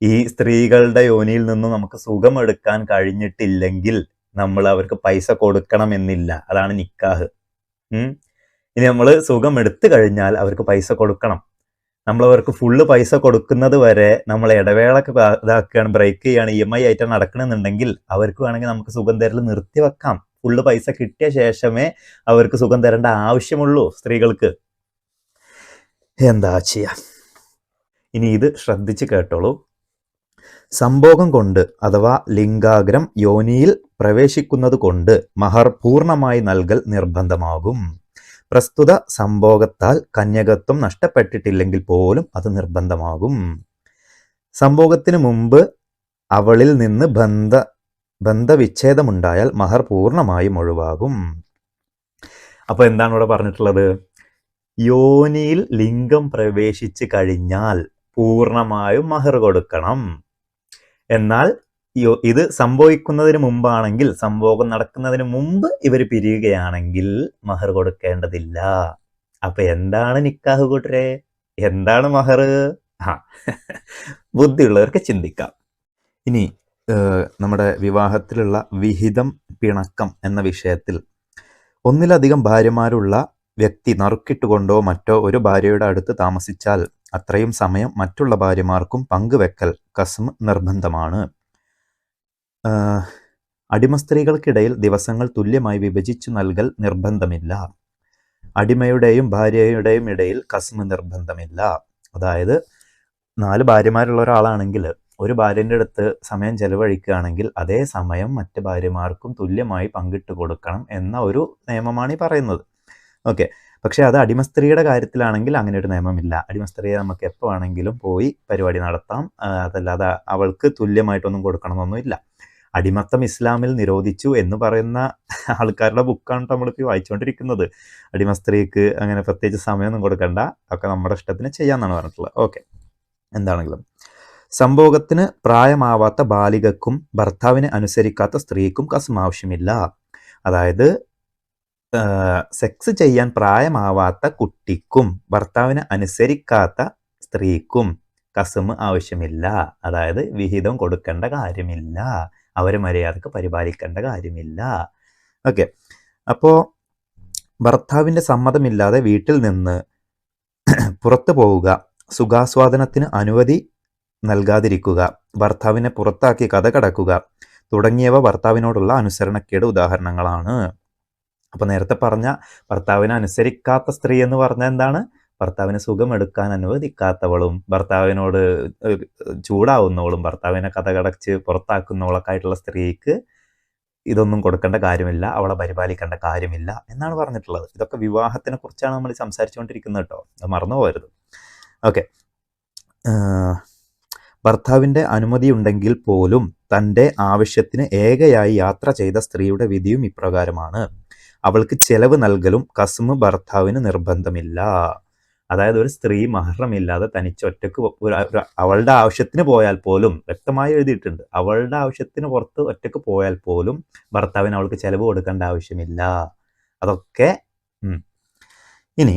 ഈ സ്ത്രീകളുടെ യോനിയിൽ നിന്നും നമുക്ക് സുഖം എടുക്കാൻ കഴിഞ്ഞിട്ടില്ലെങ്കിൽ നമ്മൾ അവർക്ക് പൈസ കൊടുക്കണമെന്നില്ല. അതാണ് നിക്കാഹ്. ഇനി നമ്മൾ സുഖം എടുത്തു കഴിഞ്ഞാൽ അവർക്ക് പൈസ കൊടുക്കണം. നമ്മളവർക്ക് ഫുള്ള് പൈസ കൊടുക്കുന്നത് വരെ നമ്മൾ ഇടവേളക്ക് ഇതാക്കുകയാണ്, ബ്രേക്ക് ചെയ്യുകയാണ്, EMI ആയിട്ട് നടക്കണമെന്നുണ്ടെങ്കിൽ അവർക്ക് വേണമെങ്കിൽ നമുക്ക് സുഖം തരൽ നിർത്തിവെക്കാം. ഫുള്ള് പൈസ കിട്ടിയ ശേഷമേ അവർക്ക് സുഖം തരേണ്ട ആവശ്യമുള്ളൂ സ്ത്രീകൾക്ക്. എന്താ ചെയ്യാ? ഇനി ഇത് ശ്രദ്ധിച്ച് കേട്ടോളൂ. സംഭോഗം കൊണ്ട് അഥവാ ലിംഗാഗ്രം യോനിയിൽ പ്രവേശിക്കുന്നത് കൊണ്ട് മഹർ പൂർണ്ണമായി നൽകൽ നിർബന്ധമാകും. പ്രസ്തുത സംഭോഗത്താൽ കന്യകത്വം നഷ്ടപ്പെട്ടിട്ടില്ലെങ്കിൽ പോലും അത് നിർബന്ധമാകും. സംഭോഗത്തിന് മുമ്പ് അവളിൽ നിന്ന് ബന്ധവിച്ഛേദമുണ്ടായാൽ മഹർ പൂർണ്ണമായും ഒഴിവാകും. അപ്പൊ എന്താണ് ഇവിടെ പറഞ്ഞിട്ടുള്ളത്? യോനിയിൽ ലിംഗം പ്രവേശിച്ച് കഴിഞ്ഞാൽ പൂർണ്ണമായും മഹർ കൊടുക്കണം. എന്നാൽ ഇത് സംഭവിക്കുന്നതിന് മുമ്പാണെങ്കിൽ, സംഭോഗം നടക്കുന്നതിന് മുമ്പ് ഇവർ പിരിയുകയാണെങ്കിൽ മഹർ കൊടുക്കേണ്ടതില്ല. അപ്പൊ എന്താണ് നിക്കാഹ് കൂട്ടരെ? എന്താണ് മഹർ? ബുദ്ധിയുള്ളവർക്ക് ചിന്തിക്കാം. ഇനി നമ്മുടെ വിവാഹത്തിലുള്ള വിഹിതം പിണക്കം എന്ന വിഷയത്തിൽ ഒന്നിലധികം ഭാര്യമാരുള്ള വ്യക്തി നറുക്കിട്ടുകൊണ്ടോ മറ്റോ ഒരു ഭാര്യയുടെ അടുത്ത് താമസിച്ചാൽ അത്രയും സമയം മറ്റുള്ള ഭാര്യമാർക്കും പങ്കുവെക്കൽ കസ്മ് നിർബന്ധമാണ്. അടിമ സ്ത്രീകൾക്കിടയിൽ ദിവസങ്ങൾ തുല്യമായി വിഭജിച്ചു നൽകൽ നിർബന്ധമില്ല. അടിമയുടെയും ഭാര്യയുടെയും ഇടയിൽ കസ്മ് നിർബന്ധമില്ല. അതായത് 4 ഭാര്യമാരുള്ള ഒരാളാണെങ്കിൽ ഒരു ഭാര്യൻ്റെ അടുത്ത് സമയം ചെലവഴിക്കുകയാണെങ്കിൽ അതേ സമയം മറ്റ് ഭാര്യമാർക്കും തുല്യമായി പങ്കിട്ട് കൊടുക്കണം എന്ന ഒരു നിയമമാണ് ഈ പറയുന്നത്. ഓക്കെ, പക്ഷെ അത് അടിമസ്ത്രീയുടെ കാര്യത്തിലാണെങ്കിൽ അങ്ങനെ ഒരു നിയമമില്ല. അടിമസ്ത്രീയെ നമുക്ക് എപ്പോൾ വേണമെങ്കിലും പോയി പരിപാടി നടത്താം. അതല്ലാതെ അവൾക്ക് തുല്യമായിട്ടൊന്നും കൊടുക്കണമെന്നൊന്നുമില്ല. അടിമത്തം ഇസ്ലാമിൽ നിരോധിച്ചു എന്ന് പറയുന്ന ആൾക്കാരുടെ ബുക്കാണ് നമ്മളിപ്പോൾ വായിച്ചുകൊണ്ടിരിക്കുന്നത്. അടിമസ്ത്രീക്ക് അങ്ങനെ പ്രത്യേകിച്ച് സമയമൊന്നും കൊടുക്കണ്ട, ഒക്കെ നമ്മുടെ ഇഷ്ടത്തിന് ചെയ്യാമെന്നാണ് പറഞ്ഞിട്ടുള്ളത്. ഓക്കെ, എന്താണെങ്കിലും സംഭോഗത്തിന് പ്രായമാവാത്ത ബാലികക്കും ഭർത്താവിനെ അനുസരിക്കാത്ത സ്ത്രീക്കും കസ്മ് ആവശ്യമില്ല. അതായത് സെക്സ് ചെയ്യാൻ പ്രായമാവാത്ത കുട്ടിക്കും ഭർത്താവിനെ അനുസരിക്കാത്ത സ്ത്രീക്കും കസ്മ് ആവശ്യമില്ല. അതായത് വിഹിതം കൊടുക്കേണ്ട കാര്യമില്ല, അവരെ മര്യാദക്ക് പരിപാലിക്കേണ്ട കാര്യമില്ല. ഓക്കെ, അപ്പോൾ ഭർത്താവിൻ്റെ സമ്മതമില്ലാതെ വീട്ടിൽ നിന്ന് പുറത്തു പോവുക, സുഖാസ്വാദനത്തിന് അനുമതി നൽകാതിരിക്കുക, ഭർത്താവിനെ പുറത്താക്കി കഥ കടക്കുക തുടങ്ങിയവ ഭർത്താവിനോടുള്ള അനുസരണക്കേട് ഉദാഹരണങ്ങളാണ്. അപ്പൊ നേരത്തെ പറഞ്ഞ ഭർത്താവിനെ അനുസരിക്കാത്ത സ്ത്രീ എന്ന് പറഞ്ഞാൽ എന്താണ്? ഭർത്താവിന് സുഖമെടുക്കാൻ അനുവദിക്കാത്തവളും ഭർത്താവിനോട് ചൂടാവുന്നവളും ഭർത്താവിനെ കഥ കടച്ച് പുറത്താക്കുന്നവളൊക്കെ ആയിട്ടുള്ള സ്ത്രീക്ക് ഇതൊന്നും കൊടുക്കേണ്ട കാര്യമില്ല, അവളെ പരിപാലിക്കേണ്ട കാര്യമില്ല എന്നാണ് പറഞ്ഞിട്ടുള്ളത്. ഇതൊക്കെ വിവാഹത്തിനെ കുറിച്ചാണ് നമ്മൾ സംസാരിച്ചുകൊണ്ടിരിക്കുന്നത് കേട്ടോ, അത് മറന്നു പോകരുത്. ഓക്കെ, ഭർത്താവിൻ്റെ അനുമതിയുണ്ടെങ്കിൽ പോലും തൻ്റെ ആവശ്യത്തിന് ഏകയായി യാത്ര ചെയ്ത സ്ത്രീയുടെ വിധിയും ഇപ്രകാരമാണ്. അവൾക്ക് ചെലവ് നൽകലും കസ്മ് ഭർത്താവിന് നിർബന്ധമില്ല. അതായത് ഒരു സ്ത്രീ മഹ്റമില്ലാതെ തനിച്ചൊറ്റക്ക് അവളുടെ ആവശ്യത്തിന് പോയാൽ പോലും, വ്യക്തമായി എഴുതിയിട്ടുണ്ട്, അവളുടെ ആവശ്യത്തിന് പുറത്ത് ഒറ്റക്ക് പോയാൽ പോലും ഭർത്താവിന് അവൾക്ക് ചെലവ് കൊടുക്കേണ്ട ആവശ്യമില്ല. അതൊക്കെ ഇനി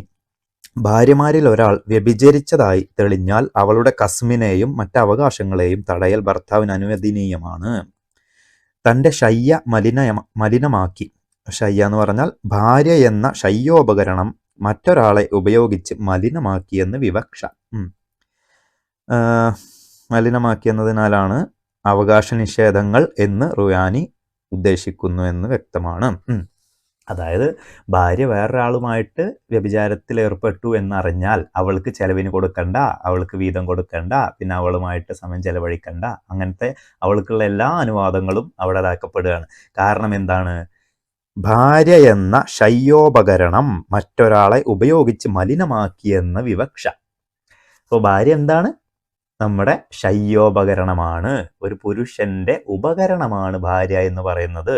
ഭാര്യമാരിൽ ഒരാൾ വ്യഭിചരിച്ചതായി തെളിഞ്ഞാൽ അവളുടെ കസ്മിനെയും മറ്റ് അവകാശങ്ങളെയും തടയൽ ഭർത്താവിന് അനുവദനീയമാണ്. തൻ്റെ ശയ്യ മലിനമാക്കി, ശയ്യ എന്ന് പറഞ്ഞാൽ ഭാര്യ എന്ന ശയ്യോപകരണം മറ്റൊരാളെ ഉപയോഗിച്ച് മലിനമാക്കിയെന്ന് വിവക്ഷ. മലിനമാക്കിയെന്നതിനാലാണ് അവകാശ നിഷേധങ്ങൾ എന്ന് റുയാനി ഉദ്ദേശിക്കുന്നു എന്ന് വ്യക്തമാണ്. അതായത് ഭാര്യ വേറൊരാളുമായിട്ട് വ്യഭിചാരത്തിൽ ഏർപ്പെട്ടു എന്നറിഞ്ഞാൽ അവൾക്ക് ചെലവിന് കൊടുക്കണ്ട, അവൾക്ക് വീതം കൊടുക്കണ്ട, പിന്നെ അവളുമായിട്ട് സമയം ചെലവഴിക്കണ്ട, അങ്ങനത്തെ അവൾക്കുള്ള എല്ലാ അനുവാദങ്ങളും അവിടെ ഇതാക്കപ്പെടുകയാണ്. കാരണം എന്താണ്? ഭാര്യ എന്ന ശയ്യോപകരണം മറ്റൊരാളെ ഉപയോഗിച്ച് മലിനമാക്കിയെന്ന വിവക്ഷ. അപ്പോൾ ഭാര്യ എന്താണ്? നമ്മുടെ ശയ്യോപകരണമാണ്, ഒരു പുരുഷന്റെ ഉപകരണമാണ് ഭാര്യ എന്ന് പറയുന്നത്.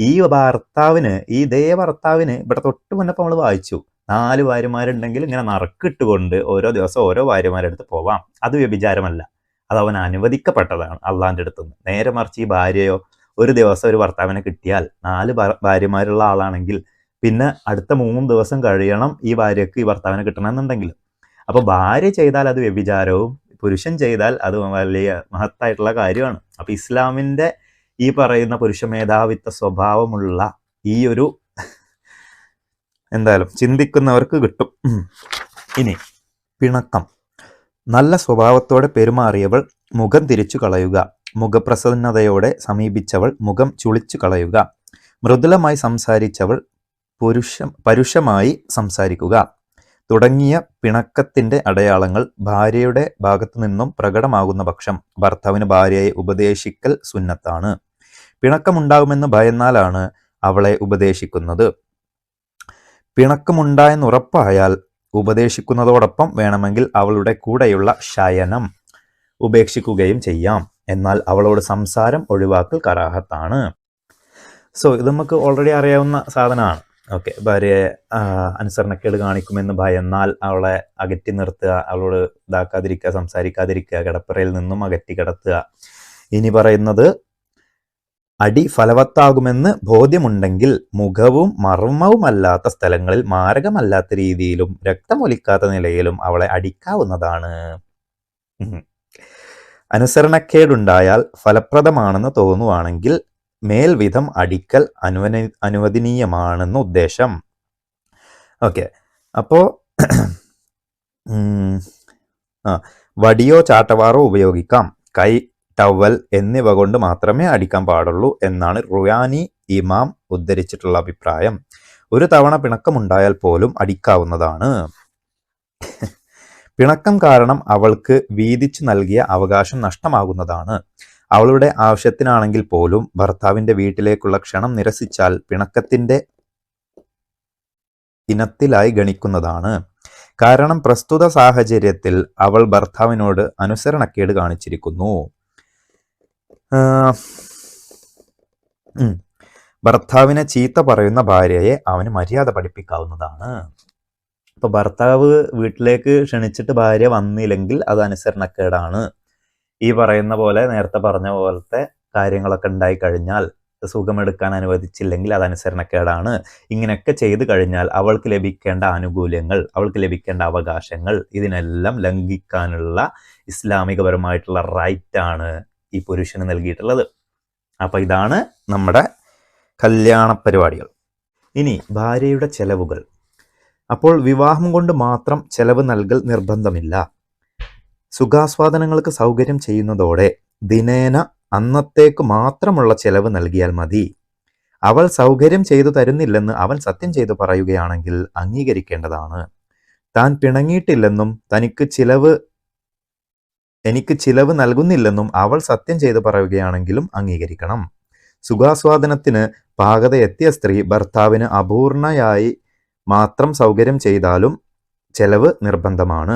ഈ ഭർത്താവിന്, ഇതേ ഭർത്താവിന് ഇവിടെ തൊട്ട് മുന്നപ്പോൾ നമ്മൾ വായിച്ചു, 4 ഭാര്യമാരുണ്ടെങ്കിൽ ഇങ്ങനെ നറുക്കിട്ടുകൊണ്ട് ഓരോ ദിവസം ഓരോ ഭാര്യമാരുടെ അടുത്ത് പോവാം. അത് വ്യഭിചാരമല്ല, അത് അവൻ അനുവദിക്കപ്പെട്ടതാണ് അള്ളാന്റെ അടുത്ത് നിന്ന്. നേരെ മറിച്ച് ഈ ഭാര്യയോ ഒരു ദിവസം ഒരു ഭർത്താവിനെ കിട്ടിയാൽ 4 ഭാര്യമാരുള്ള ആളാണെങ്കിൽ പിന്നെ അടുത്ത 3 ദിവസം കഴിയണം ഈ ഭാര്യക്ക് ഈ ഭർത്താവിനെ കിട്ടണമെന്നുണ്ടെങ്കിൽ. അപ്പൊ ഭാര്യ ചെയ്താൽ അത് വ്യഭിചാരവും പുരുഷൻ ചെയ്താൽ അത് വലിയ മഹത്തായിട്ടുള്ള കാര്യമാണ്. അപ്പൊ ഇസ്ലാമിന്റെ ഈ പറയുന്ന പുരുഷ മേധാവിത്വ സ്വഭാവമുള്ള ഈ ഒരു എന്തായാലും ചിന്തിക്കുന്നവർക്ക് കിട്ടും. ഇനി പിണക്കം. നല്ല സ്വഭാവത്തോടെ പെരുമാറിയവൾ മുഖം തിരിച്ചു കളയുക, മുഖപ്രസന്നതയോടെ സമീപിച്ചവൾ മുഖം ചുളിച്ചു കളയുക, മൃദുലമായി സംസാരിച്ചവൾ പരുഷമായി സംസാരിക്കുക, തുടങ്ങിയ പിണക്കത്തിന്റെ അടയാളങ്ങൾ ഭാര്യയുടെ ഭാഗത്തു നിന്നും പ്രകടമാകുന്ന പക്ഷം ഭർത്താവിന് ഭാര്യയെ ഉപദേശിക്കൽ സുന്നത്താണ്. പിണക്കമുണ്ടാകുമെന്ന് ഭയന്നാലാണ് അവളെ ഉപദേശിക്കുന്നത്. പിണക്കമുണ്ടായെന്നുറപ്പായാൽ ഉപദേശിക്കുന്നതോടൊപ്പം വേണമെങ്കിൽ അവളുടെ കൂടെയുള്ള ശയനം ഉപേക്ഷിക്കുകയും ചെയ്യാം. എന്നാൽ അവളോട് സംസാരം ഒഴിവാക്കൽ കറാഹത്താണ്. ഇത് നമുക്ക് ഓൾറെഡി അറിയാവുന്ന സാധനമാണ്. ഓക്കെ, ഭാര്യയെ അനുസരണക്കേട് കാണിക്കുമെന്ന് ഭയന്നാൽ അവളെ അകറ്റി നിർത്തുക, അവളോട് ഇതാക്കാതിരിക്കുക, സംസാരിക്കാതിരിക്കുക, കിടപ്പറയിൽ നിന്നും അകറ്റി കിടത്തുക. ഇനി പറയുന്നത്, അടി ഫലവത്താകുമെന്ന് ബോധ്യമുണ്ടെങ്കിൽ മുഖവും മർമ്മവുമല്ലാത്ത സ്ഥലങ്ങളിൽ മാരകമല്ലാത്ത രീതിയിലും രക്തമൊലിക്കാത്ത നിലയിലും അവളെ അടിക്കാവുന്നതാണ്. അനുസരണക്കേടുണ്ടായാൽ ഫലപ്രദമാണെന്ന് തോന്നുവാണെങ്കിൽ മേൽവിധം അടിക്കൽ അനുവദനീയമാണെന്ന് ഉദ്ദേശം. ഓക്കെ, അപ്പോൾ വടിയോ ചാട്ടവാറോ ഉപയോഗിക്കാം. കൈ, ടവൽ എന്നിവ കൊണ്ട് മാത്രമേ അടിക്കാൻ പാടുള്ളൂ എന്നാണ് റുയാനി ഇമാം ഉദ്ധരിച്ചിട്ടുള്ള അഭിപ്രായം. ഒരു തവണ പിണക്കമുണ്ടായാൽ പോലും അടിക്കാവുന്നതാണ്. പിണക്കം കാരണം അവൾക്ക് വീതിച്ചു നൽകിയ അവകാശം നഷ്ടമാകുന്നതാണ്. അവളുടെ ആവശ്യത്തിനാണെങ്കിൽ പോലും ഭർത്താവിന്റെ വീട്ടിലേക്കുള്ള ക്ഷണം നിരസിച്ചാൽ പിണക്കത്തിന്റെ ഇനത്തിലായി ഗണിക്കുന്നതാണ്. കാരണം പ്രസ്തുത സാഹചര്യത്തിൽ അവൾ ഭർത്താവിനോട് അനുസരണക്കേട് കാണിച്ചിരിക്കുന്നു. ഭർത്താവിനെ ചീത്ത പറയുന്ന ഭാര്യയെ അവന് മര്യാദ പഠിപ്പിക്കാവുന്നതാണ്. ഇപ്പൊ ഭർത്താവ് വീട്ടിലേക്ക് ക്ഷണിച്ചിട്ട് ഭാര്യ വന്നില്ലെങ്കിൽ അത് അനുസരണക്കേടാണ്. ഈ പറയുന്ന പോലെ, നേരത്തെ പറഞ്ഞ പോലത്തെ കാര്യങ്ങളൊക്കെ ഉണ്ടായി കഴിഞ്ഞാൽ, സുഖമെടുക്കാൻ അനുവദിച്ചില്ലെങ്കിൽ അത് അനുസരണക്കേടാണ്. ഇങ്ങനെയൊക്കെ ചെയ്തു കഴിഞ്ഞാൽ അവൾക്ക് ലഭിക്കേണ്ട ആനുകൂല്യങ്ങൾ, അവൾക്ക് ലഭിക്കേണ്ട അവകാശങ്ങൾ, ഇതിനെല്ലാം ലംഘിക്കാനുള്ള ഇസ്ലാമികപരമായിട്ടുള്ള റൈറ്റാണ് ഈ പുരുഷന് നൽകിയിട്ടുള്ളത്. അപ്പൊ ഇതാണ് നമ്മുടെ കല്യാണ പരിപാടികൾ. ഇനി ഭാര്യയുടെ ചെലവുകൾ. അപ്പോൾ വിവാഹം കൊണ്ട് മാത്രം ചെലവ് നൽകൽ നിർബന്ധമില്ല. സുഖാസ്വാദനങ്ങൾക്ക് സൗകര്യം ചെയ്യുന്നതോടെ ദിനേന അന്നത്തേക്ക് മാത്രമുള്ള ചെലവ് നൽകിയാൽ മതി. അവൾ സൗകര്യം ചെയ്തു തരുന്നില്ലെന്ന് അവൻ സത്യം ചെയ്തു പറയുകയാണെങ്കിൽ അംഗീകരിക്കേണ്ടതാണ്. താൻ പിണങ്ങിയിട്ടില്ലെന്നും എനിക്ക് ചിലവ് നൽകുന്നില്ലെന്നും അവൾ സത്യം ചെയ്തു പറയുകയാണെങ്കിലും അംഗീകരിക്കണം. സുഖാസ്വാദനത്തിന് പാകത എത്തിയ സ്ത്രീ ഭർത്താവിന് അപൂർണയായി മാത്രം സൗകര്യം ചെയ്താലും ചെലവ് നിർബന്ധമാണ്.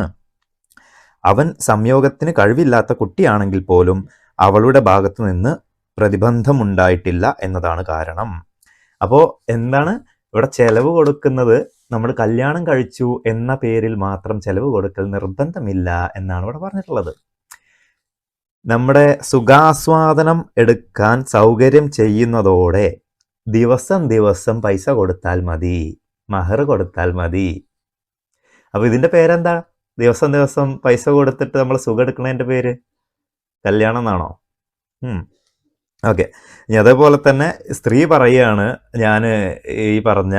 അവൻ സംയോഗത്തിന് കഴിവില്ലാത്ത കുട്ടിയാണെങ്കിൽ പോലും അവളുടെ ഭാഗത്തു നിന്ന് പ്രതിബന്ധമുണ്ടായിട്ടില്ല എന്നതാണ് കാരണം. അപ്പോൾ എന്താണ് ഇവിടെ ചെലവ് കൊടുക്കുന്നത്? നമ്മൾ കല്യാണം കഴിച്ചു എന്ന പേരിൽ മാത്രം ചെലവ് കൊടുക്കൽ നിർബന്ധമില്ല എന്നാണ് ഇവിടെ പറഞ്ഞിട്ടുള്ളത്. നമ്മുടെ സുഖാസ്വാദനം എടുക്കാൻ സൗകര്യം ചെയ്യുന്നതോടെ ദിവസം ദിവസം പൈസ കൊടുത്താൽ മതി, മഹർ കൊടുത്താൽ മതി. അപ്പൊ ഇതിന്റെ പേരെന്താ? ദിവസം ദിവസം പൈസ കൊടുത്തിട്ട് നമ്മൾ സുഖം എടുക്കണതിന്റെ പേര് കല്യാണം എന്നാണോ? ഓക്കെ. ഇനി അതേപോലെ തന്നെ സ്ത്രീ പറയുകയാണ്, ഞാൻ ഈ പറഞ്ഞ,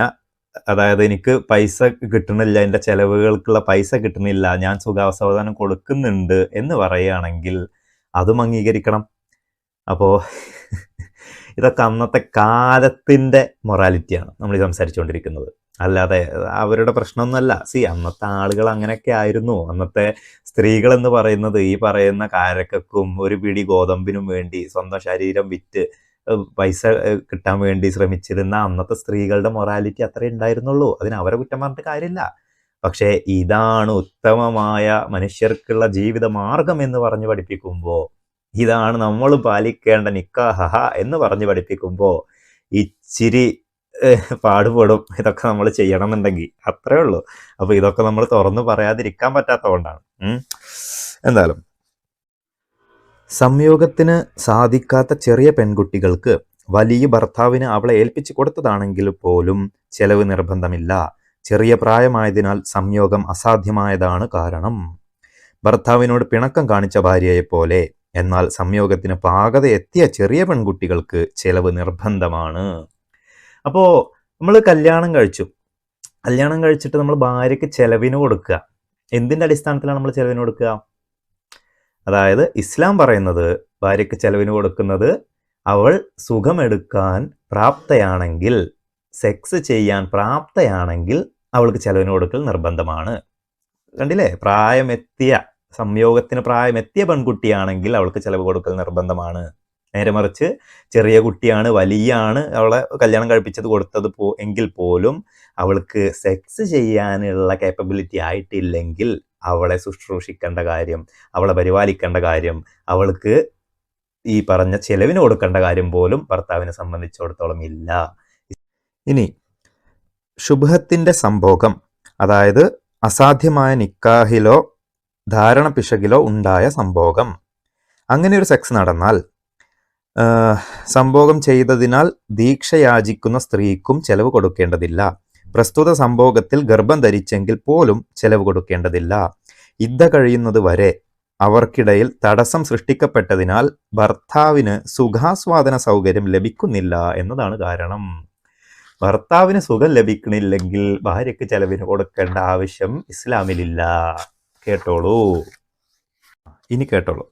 അതായത് എനിക്ക് പൈസ കിട്ടണില്ല, എൻ്റെ ചെലവുകൾക്കുള്ള പൈസ കിട്ടണില്ല, ഞാൻ സുഖാസ്വാദനം കൊടുക്കുന്നുണ്ട് എന്ന് പറയുകയാണെങ്കിൽ അതും അംഗീകരിക്കണം. അപ്പോൾ ഇതൊക്കെ അന്നത്തെ കാലത്തിൻ്റെ മൊറാലിറ്റിയാണ് നമ്മൾ സംസാരിച്ചുകൊണ്ടിരിക്കുന്നത്, അല്ലാതെ അവരുടെ പ്രശ്നമൊന്നുമല്ല. അന്നത്തെ ആളുകൾ അങ്ങനെയൊക്കെ ആയിരുന്നു. അന്നത്തെ സ്ത്രീകൾ എന്ന് പറയുന്നത് ഈ പറയുന്ന കാരക്കും ഒരു പിടി ഗോതമ്പിനും വേണ്ടി സ്വന്തം ശരീരം വിറ്റ് പൈസ കിട്ടാൻ വേണ്ടി ശ്രമിച്ചിരുന്ന അന്നത്തെ സ്ത്രീകളുടെ മൊറാലിറ്റി അത്രേ ഉണ്ടായിരുന്നുള്ളൂ. അതിന് അവരെ കുറ്റം പറഞ്ഞിട്ട് കാര്യമില്ല. പക്ഷേ ഇതാണ് ഉത്തമമായ മനുഷ്യർക്കുള്ള ജീവിത മാർഗം എന്ന് പറഞ്ഞു പഠിപ്പിക്കുമ്പോൾ, ഇതാണ് നമ്മൾ പാലിക്കേണ്ട നിക്കാഹ എന്ന് പറഞ്ഞു പഠിപ്പിക്കുമ്പോൾ ഇച്ചിരി പാടുപെടും. ഇതൊക്കെ നമ്മൾ ചെയ്യണം എന്നുണ്ടെങ്കിൽ, അത്രേ ഉള്ളൂ. അപ്പൊ ഇതൊക്കെ നമ്മൾ തുറന്നു പറയാതിരിക്കാൻ പറ്റാത്തതുകൊണ്ടാണ്. എന്തായാലും സംയോഗത്തിന് സാധിക്കാത്ത ചെറിയ പെൺകുട്ടികൾക്ക് വലിയ ഭർത്താവിന് അവളെ ഏൽപ്പിച്ചു കൊടുത്തതാണെങ്കിൽ പോലും ചെലവ് നിർബന്ധമില്ല. ചെറിയ പ്രായമായതിനാൽ സംയോഗം അസാധ്യമായതാണ് കാരണം. ഭർത്താവിനോട് പിണക്കം കാണിച്ച ഭാര്യയെ പോലെ എന്നാൽ സംയോഗത്തിന് പാകത എത്തിയ ചെറിയ പെൺകുട്ടികൾക്ക് ചെലവ് നിർബന്ധമാണ്. അപ്പോൾ നമ്മൾ കല്യാണം കഴിച്ചിട്ട് നമ്മൾ ഭാര്യയ്ക്ക് ചെലവിന് കൊടുക്കുക. എന്തിൻ്റെ അടിസ്ഥാനത്തിലാണ് നമ്മൾ ചെലവിന് കൊടുക്കുക? അതായത് ഇസ്ലാം പറയുന്നത് ഭാര്യയ്ക്ക് ചെലവിന് കൊടുക്കുന്നത് അവൾ സുഖമെടുക്കാൻ പ്രാപ്തയാണെങ്കിൽ, സെക്സ് ചെയ്യാൻ പ്രാപ്തയാണെങ്കിൽ അവൾക്ക് ചെലവിന് കൊടുക്കൽ നിർബന്ധമാണ്. കണ്ടില്ലേ, സംയോഗത്തിന് പ്രായമെത്തിയ പെൺകുട്ടിയാണെങ്കിൽ അവൾക്ക് ചെലവ് കൊടുക്കൽ നിർബന്ധമാണ്. നേരെ മറിച്ച് ചെറിയ കുട്ടിയാണ്, വലിയാണ്, അവളെ കല്യാണം കഴിപ്പിച്ചത് കൊടുത്തത് എങ്കിൽ പോലും അവൾക്ക് സെക്സ് ചെയ്യാനുള്ള കേപ്പബിലിറ്റി ആയിട്ടില്ലെങ്കിൽ അവളെ ശുശ്രൂഷിക്കേണ്ട കാര്യം, അവളെ പരിപാലിക്കേണ്ട കാര്യം, അവൾക്ക് ഈ പറഞ്ഞ ചെലവിന് കൊടുക്കേണ്ട കാര്യം പോലും ഭർത്താവിനെ സംബന്ധിച്ചിടത്തോളം ഇല്ല. ഇനി ശുഭത്തിന്റെ സംഭോഗം, അതായത് അസാധ്യമായ നിക്കാഹിലോ ധാരണ പിശകിലോ ഉണ്ടായ സംഭോഗം. അങ്ങനെ ഒരു സെക്സ് നടന്നാൽ സംഭോഗം ചെയ്തതിനാൽ ദീക്ഷ യാചിക്കുന്ന സ്ത്രീക്കും ചെലവ് കൊടുക്കേണ്ടതില്ല. പ്രസ്തുത സംഭോഗത്തിൽ ഗർഭം ധരിച്ചെങ്കിൽ പോലും ചെലവ് കൊടുക്കേണ്ടതില്ല. ഇദ്ദ കഴിയുന്നത് വരെ അവർക്കിടയിൽ തടസ്സം സൃഷ്ടിക്കപ്പെട്ടതിനാൽ ഭർത്താവിന് സുഖാസ്വാദന സൗകര്യം ലഭിക്കുന്നില്ല എന്നതാണ് കാരണം. ഭർത്താവിന് സുഖം ലഭിക്കണില്ലെങ്കിൽ ഭാര്യയ്ക്ക് ചെലവിന് കൊടുക്കേണ്ട ആവശ്യം ഇസ്ലാമിലില്ല. കേട്ടോളൂ, ഇനി കേട്ടോളൂ.